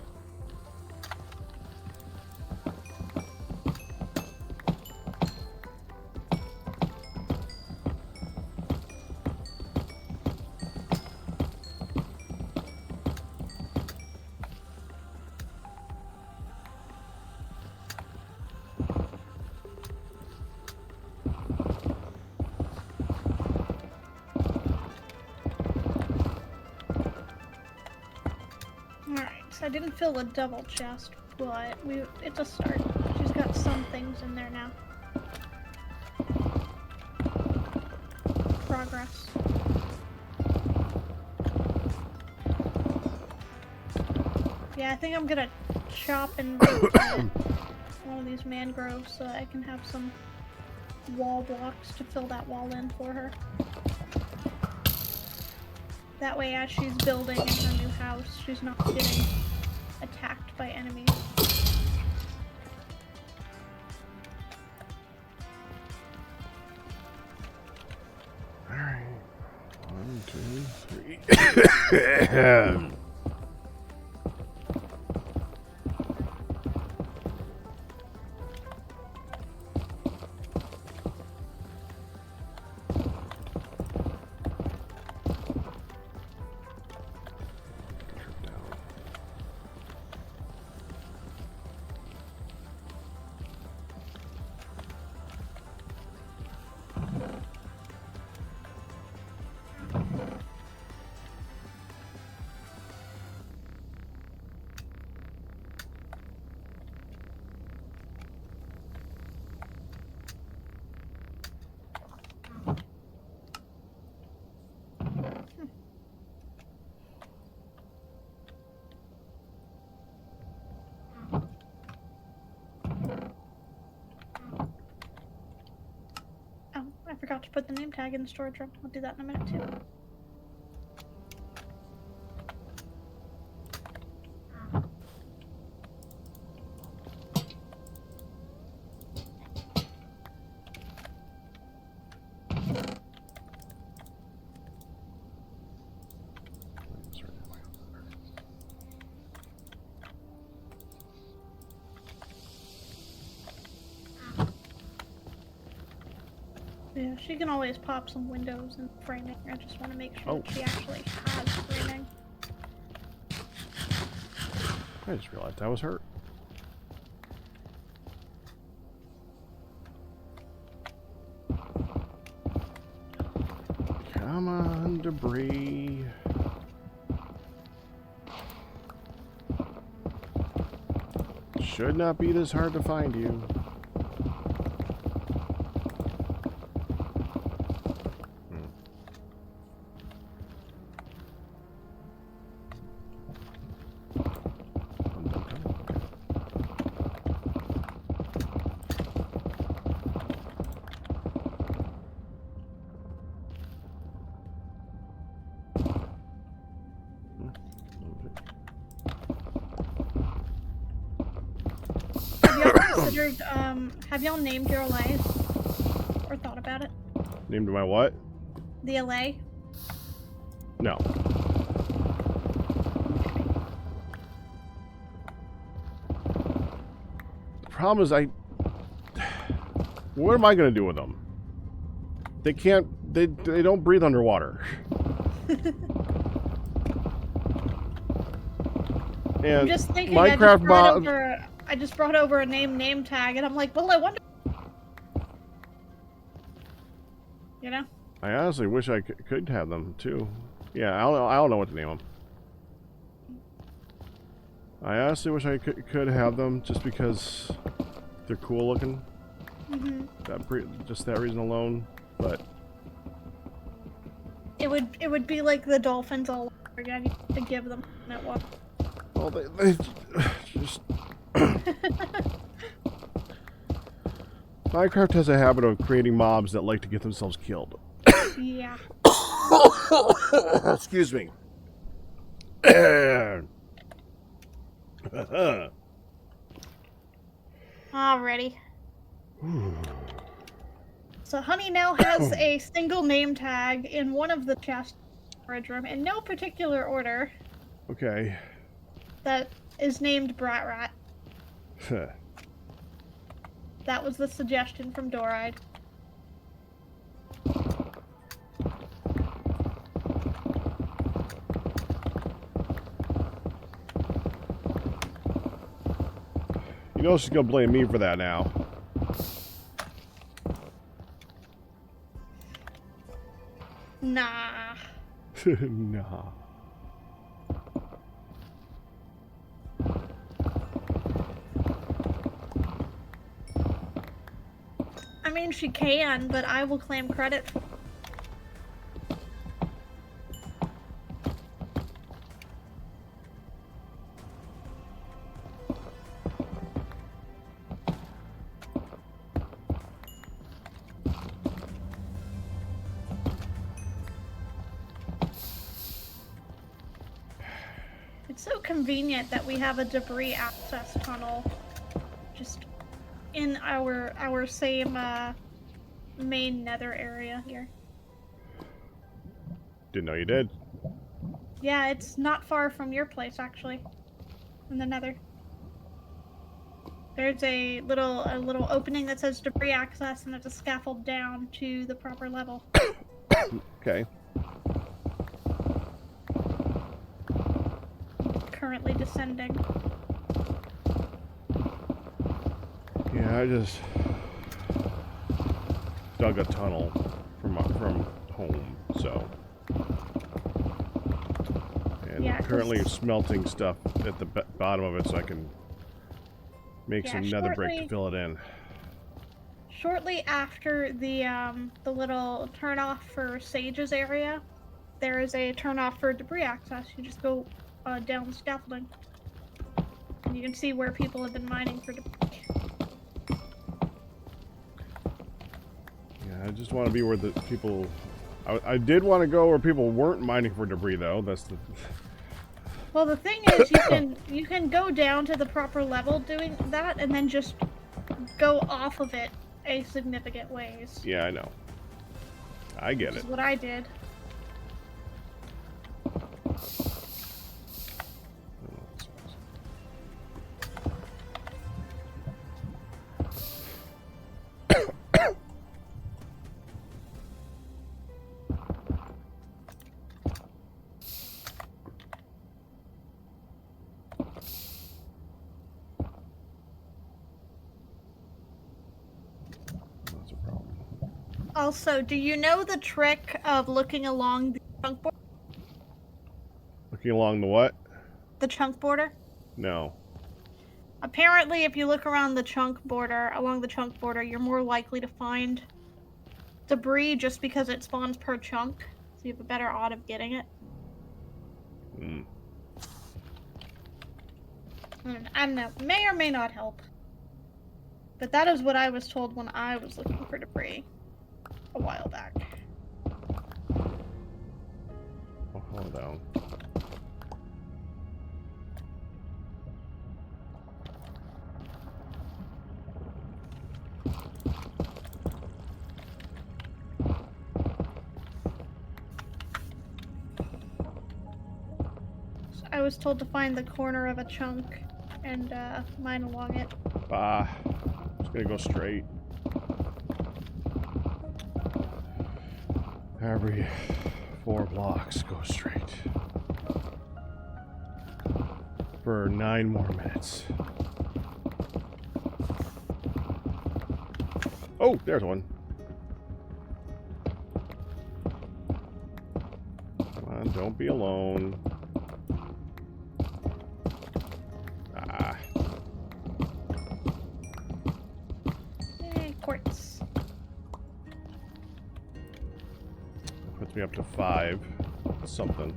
I didn't fill a double chest, but it's a start. She's got some things in there now. Progress. Yeah, I think I'm gonna chop and rotate one of these mangroves so that I can have some wall blocks to fill that wall in for her. That way, as she's building in her new house, she's not getting attacked by enemies. Alright. 1, 2, 3. I forgot to put the name tag in the storage room. I'll do that in a minute too. Yeah, she can always pop some windows and framing. I just want to make sure that she actually has framing. I just realized I was hurt. Come on, debris. Should not be this hard to find you. Have y'all named your LA? Or thought about it? Named my what? The LA? No. The problem is what am I going to do with them? They can't they don't breathe underwater. I'm And just thinking. Minecraft mobs. I just brought over a name tag, and I'm like, well, I wonder. You know. I honestly wish I could have them too. Yeah, I don't know what to name them. I honestly wish I could have them just because they're cool looking. Just that reason alone, but it would be like the dolphins all over again. You have to give them that one. well, they just Minecraft has a habit of creating mobs that like to get themselves killed. Yeah. Excuse me. Alrighty. So Honey now has a single name tag in one of the chests in the storage room in no particular order. Okay. That is named Brat Rat. That was the suggestion from Doride. You know she's gonna blame me for that now. Nah. Nah. I mean, she can, but I will claim credit for. It's so convenient that we have a debris access tunnel just in our same main nether area here. Didn't know you did. Yeah, it's not far from your place actually. In the nether. There's a little opening that says debris access and there's a scaffold down to the proper level. Okay. Currently descending. Yeah, I just dug a tunnel from home, so. And Yeah, I'm currently smelting stuff at the bottom of it so I can make some nether brick to fill it in. Shortly after the little turn off for Sage's area, there is a turn off for debris access. You just go down the scaffolding. And you can see where people have been mining for debris. Yeah, I just want to be where the people... I did want to go where people weren't mining for debris, though. That's the... Well, the thing is, you can go down to the proper level doing that, and then just go off of it a significant ways. Yeah, I know. I get Which it. is what I did. That's a problem. Also, do you know the trick of looking along the chunk border? Looking along the what? The chunk border? No. Apparently, if you look around the along the chunk border, you're more likely to find debris just because it spawns per chunk, so you have a better odd of getting it. Hmm. I don't know, may or may not help. But that is what I was told when I was looking for debris a while back. Oh, hold on. I was told to find the corner of a chunk and mine along it. Bah. Just gonna go straight. Every 4 blocks go straight. For 9 more minutes. Oh, there's one. Come on, don't be alone. Ah. Yay, quartz. Puts me up to 5. Something.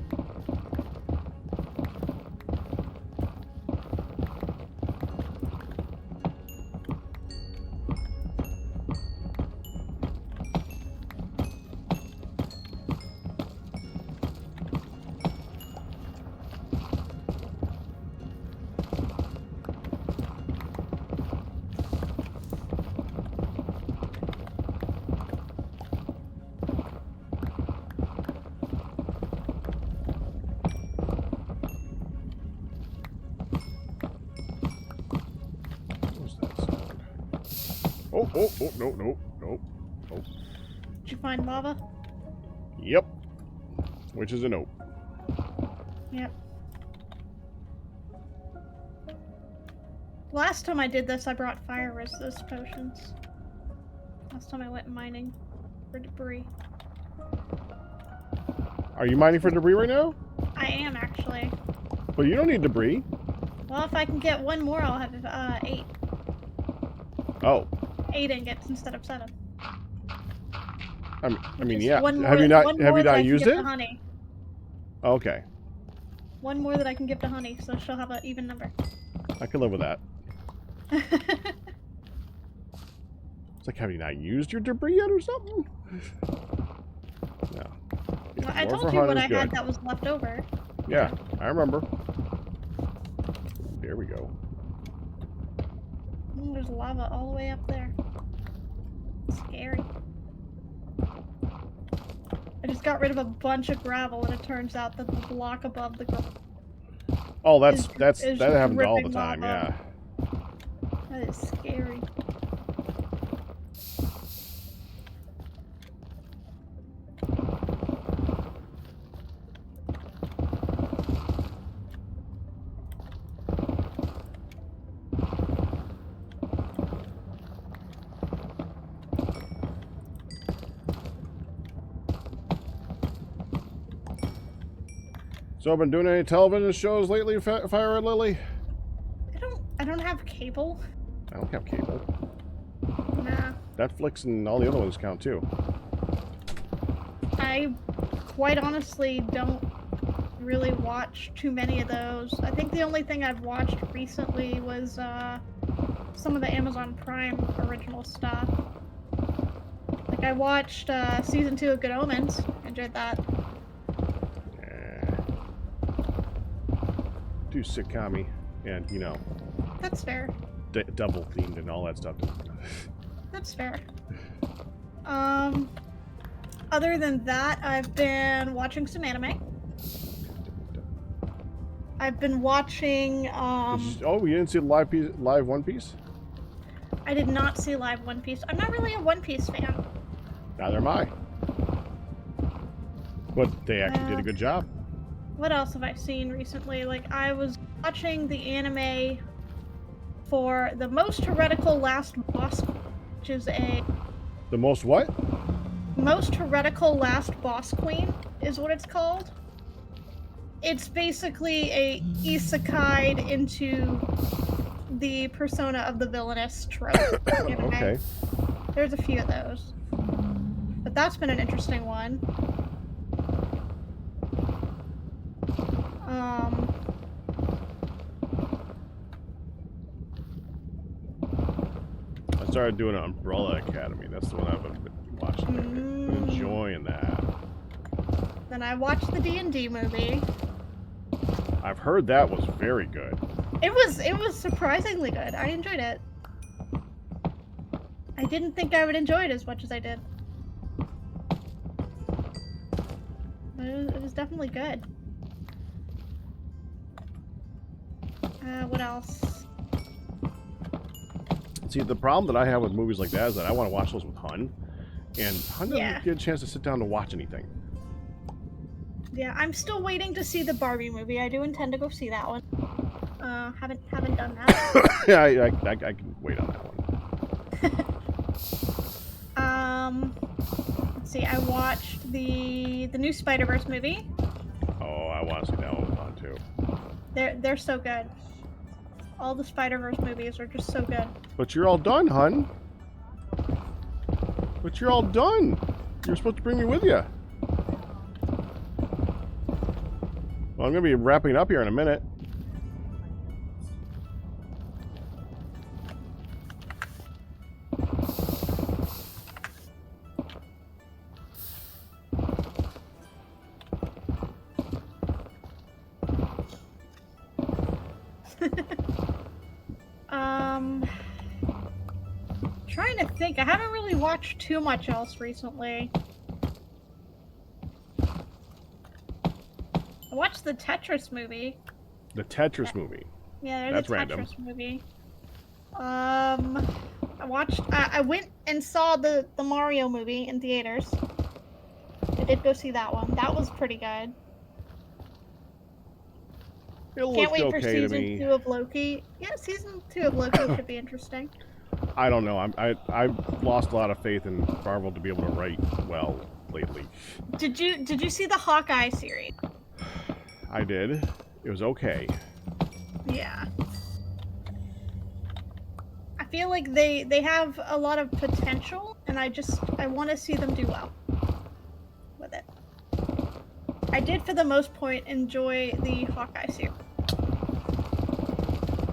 Oh, no. Did you find lava? Yep. Which is a nope. Yep. Last time I did this, I brought fire resist potions. Last time I went mining for debris. Are you mining for debris right now? I am, actually. But you don't need debris. Well, if I can get one more, I'll have 8. Oh. 8 ingots instead of 7. I mean, Just yeah. one more- Have you one more that I not can used give it? to Honey. Okay. One more that I can give to Honey, so she'll have an even number. I can live with that. It's like, have you not used your debris yet or something? No. Yeah, I more told for you Hunt what is I good. had that was left over. Yeah, I remember. There we go. There's lava all the way up there. Scary. I just got rid of a bunch of gravel, and it turns out that the block above the ground. Oh, that is happens all the dripping time. lava. Yeah. That is scary. So, been doing any television shows lately, Fire and Lily? I don't have cable. I don't have cable. Nah. Netflix and all the other ones count too. I quite honestly don't really watch too many of those. I think the only thing I've watched recently was some of the Amazon Prime original stuff. Like I watched season 2 of Good Omens. Enjoyed that. Do sitcom-y and, you know, That's fair. double themed and all that stuff. That's fair. Other than that, I've been watching some anime. I've been watching, Oh, you didn't see the live One Piece? I did not see live One Piece. I'm not really a One Piece fan. Neither am I. But they actually did a good job. What else have I seen recently? Like, I was watching the anime for the most heretical last boss, which is a... The most what? Most heretical last boss queen is what it's called. It's basically a isekai'd into the persona of the villainous trope. Anime. Okay. There's a few of those. But that's been an interesting one. I started doing Umbrella Academy. That's the one I've been watching. Been enjoying that. Then I watched the D&D movie. I've heard that was very good. It was surprisingly good. I enjoyed it. I didn't think I would enjoy it as much as I did. But it was definitely good. What else? See, the problem that I have with movies like that is that I want to watch those with Hun. And Hun doesn't Yeah. get a chance to sit down to watch anything. Yeah, I'm still waiting to see the Barbie movie. I do intend to go see that one. Haven't done that. Yeah, I can wait on that one. Let's see. I watched the new Spider-Verse movie. Oh, I want to see that one on too. They're so good. All the Spider-Verse movies are just so good. But you're all done, Hun. But you're all done. You're supposed to bring me with you. Well, I'm going to be wrapping up here in a minute. Trying to think. I haven't really watched too much else recently. I watched the Tetris movie. The Tetris movie. Yeah, there's That's a Tetris random. movie. I went and saw the Mario movie in theaters. I did go see that one. That was pretty good. It Can't looked wait for okay to season me. 2 of Loki. Yeah, season 2 of Loki should be interesting. I don't know. I've lost a lot of faith in Marvel to be able to write well lately. Did you see the Hawkeye series? I did. It was okay. Yeah. I feel like they have a lot of potential, and I want to see them do well with it. I did, for the most part, enjoy the Hawkeye series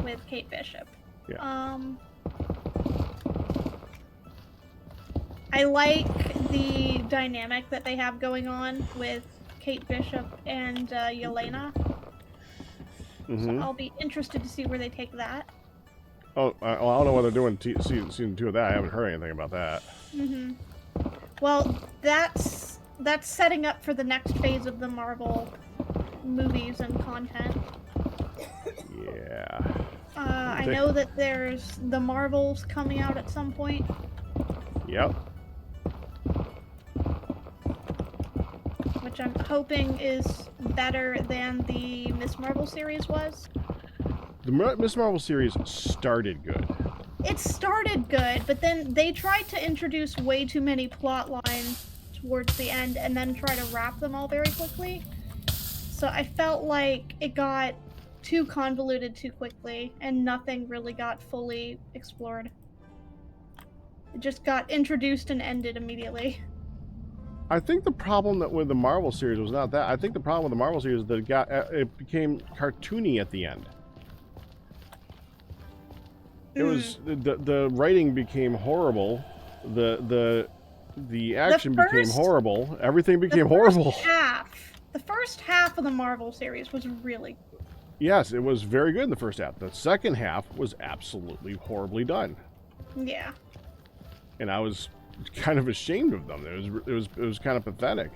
with Kate Bishop. Yeah. I like the dynamic that they have going on with Kate Bishop and Yelena. Mm-hmm. So I'll be interested to see where they take that. Oh, I don't know what they're doing season 2 of that. I haven't heard anything about that. Mm-hmm. Well, that's setting up for the next phase of the Marvel movies and content. Yeah. I know that there's the Marvels coming out at some point. Yep. Which I'm hoping is better than the Miss Marvel series was. The Miss Marvel series started good. It started good, but then they tried to introduce way too many plot lines towards the end and then try to wrap them all very quickly. So I felt like it got too convoluted too quickly and nothing really got fully explored. It just got introduced and ended immediately. I think the problem with the Marvel series was not that. I think the problem with the Marvel series is that it became cartoony at the end. It was the writing became horrible. The action became horrible. Everything became horrible. The first half of the Marvel series was really good. Yes, it was very good in the first half. The second half was absolutely horribly done. Yeah. And I was kind of ashamed of them. It was kind of pathetic.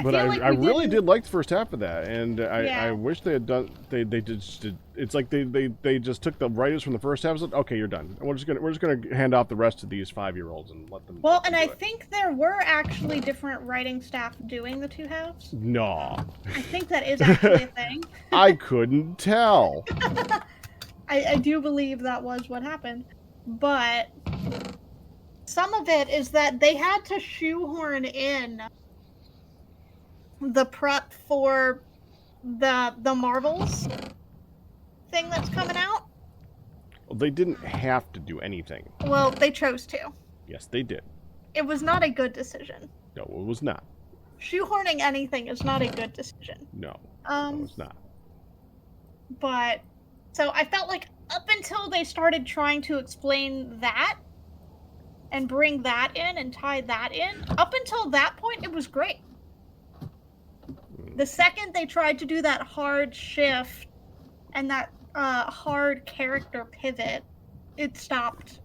But I really did like the first half of that, and I wish they had done. They just did. It's like they just took the writers from the first half and said, "Okay, you're done. We're just gonna hand off the rest to these 5-year-olds and let them." Well, and I think there were actually different writing staff doing the two halves. No. I think that is actually a thing. I couldn't tell. I do believe that was what happened, but some of it is that they had to shoehorn in the prep for the Marvels thing that's coming out. Well, they didn't have to do anything. Well, they chose to. Yes, they did. It was not a good decision. No, it was not. Shoehorning anything is not a good decision. No, it was not. But so I felt like up until they started trying to explain that and bring that in and tie that in, up until that point, it was great. The second they tried to do that hard shift and that hard character pivot, it stopped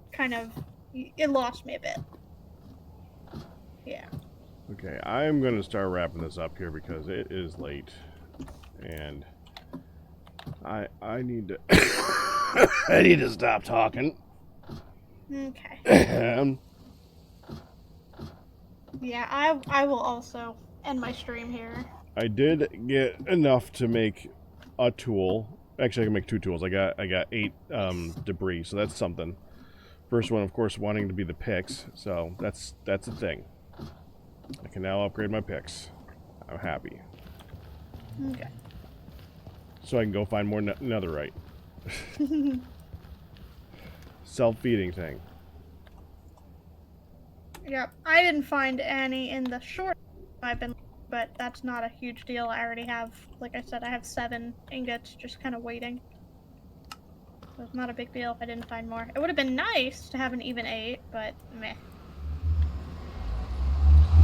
it lost me a bit. Yeah. Okay, I'm going to start wrapping this up here because it is late. And I need to I need to stop talking. Okay. Yeah, I will also end my stream here. I did get enough to make a tool. Actually, I can make 2 tools. I got 8 debris, so that's something. First one, of course, wanting to be the picks, so that's a thing. I can now upgrade my picks. I'm happy. Okay. So I can go find more netherite. Self-feeding thing. Yep, I didn't find any in the short I've been, but that's not a huge deal. I already have, like I said, I have 7 ingots just kind of waiting. So it's not a big deal if I didn't find more. It would have been nice to have an even 8, but meh.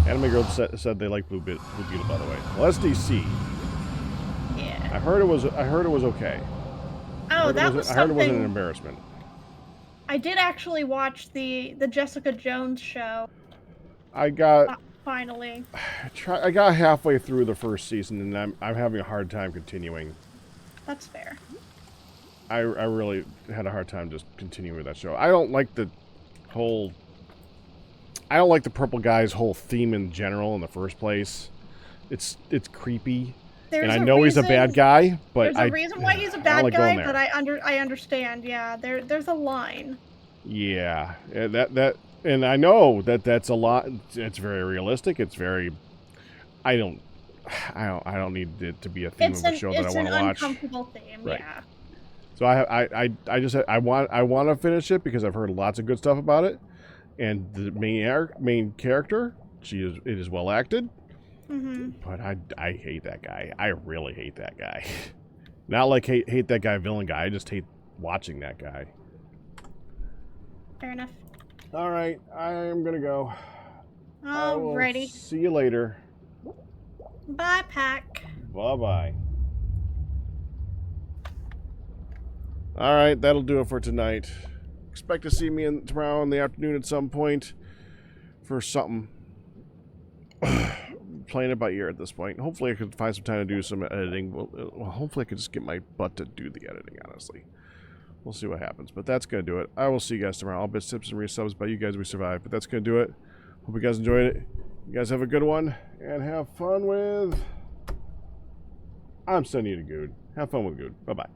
Anime Girl said they like Blue Beetle, by the way. Well, that's DC. Yeah. I heard it was okay. Oh, that was I heard it wasn't an something. embarrassment. I did actually watch the Jessica Jones show. I got Finally. I got halfway through the first season, and I'm having a hard time continuing. That's fair. I really had a hard time just continuing with that show. I don't like the purple guy's whole theme in general in the first place. It's creepy. And I know he's a bad guy, but there's a reason why he's a bad guy, but I understand. Yeah, there's a line. Yeah, that and I know that's a lot. It's very realistic. It's very. I don't need it to be a theme of a show that I want to watch. It's an uncomfortable theme, right. Yeah. So I want to finish it because I've heard lots of good stuff about it, and the main character, it is well acted. Mm-hmm. But I hate that guy. I really hate that guy. Not like hate that guy, villain guy. I just hate watching that guy. Fair enough. All right, I'm gonna go. Alrighty. See you later. Bye, Pack. Bye-bye. All right, that'll do it for tonight. Expect to see me tomorrow in the afternoon at some point for something. Playing it by ear at this point. Hopefully I could find some time to do some editing. Well, hopefully I could just get my butt to do the editing, honestly. We'll see what happens. But that's going to do it. I will see you guys tomorrow. I'll bet tips and resubs by you guys we survived. But that's going to do it. Hope you guys enjoyed it. You guys have a good one. And have fun with... I'm sending you to Good. Have fun with Good. Bye-bye.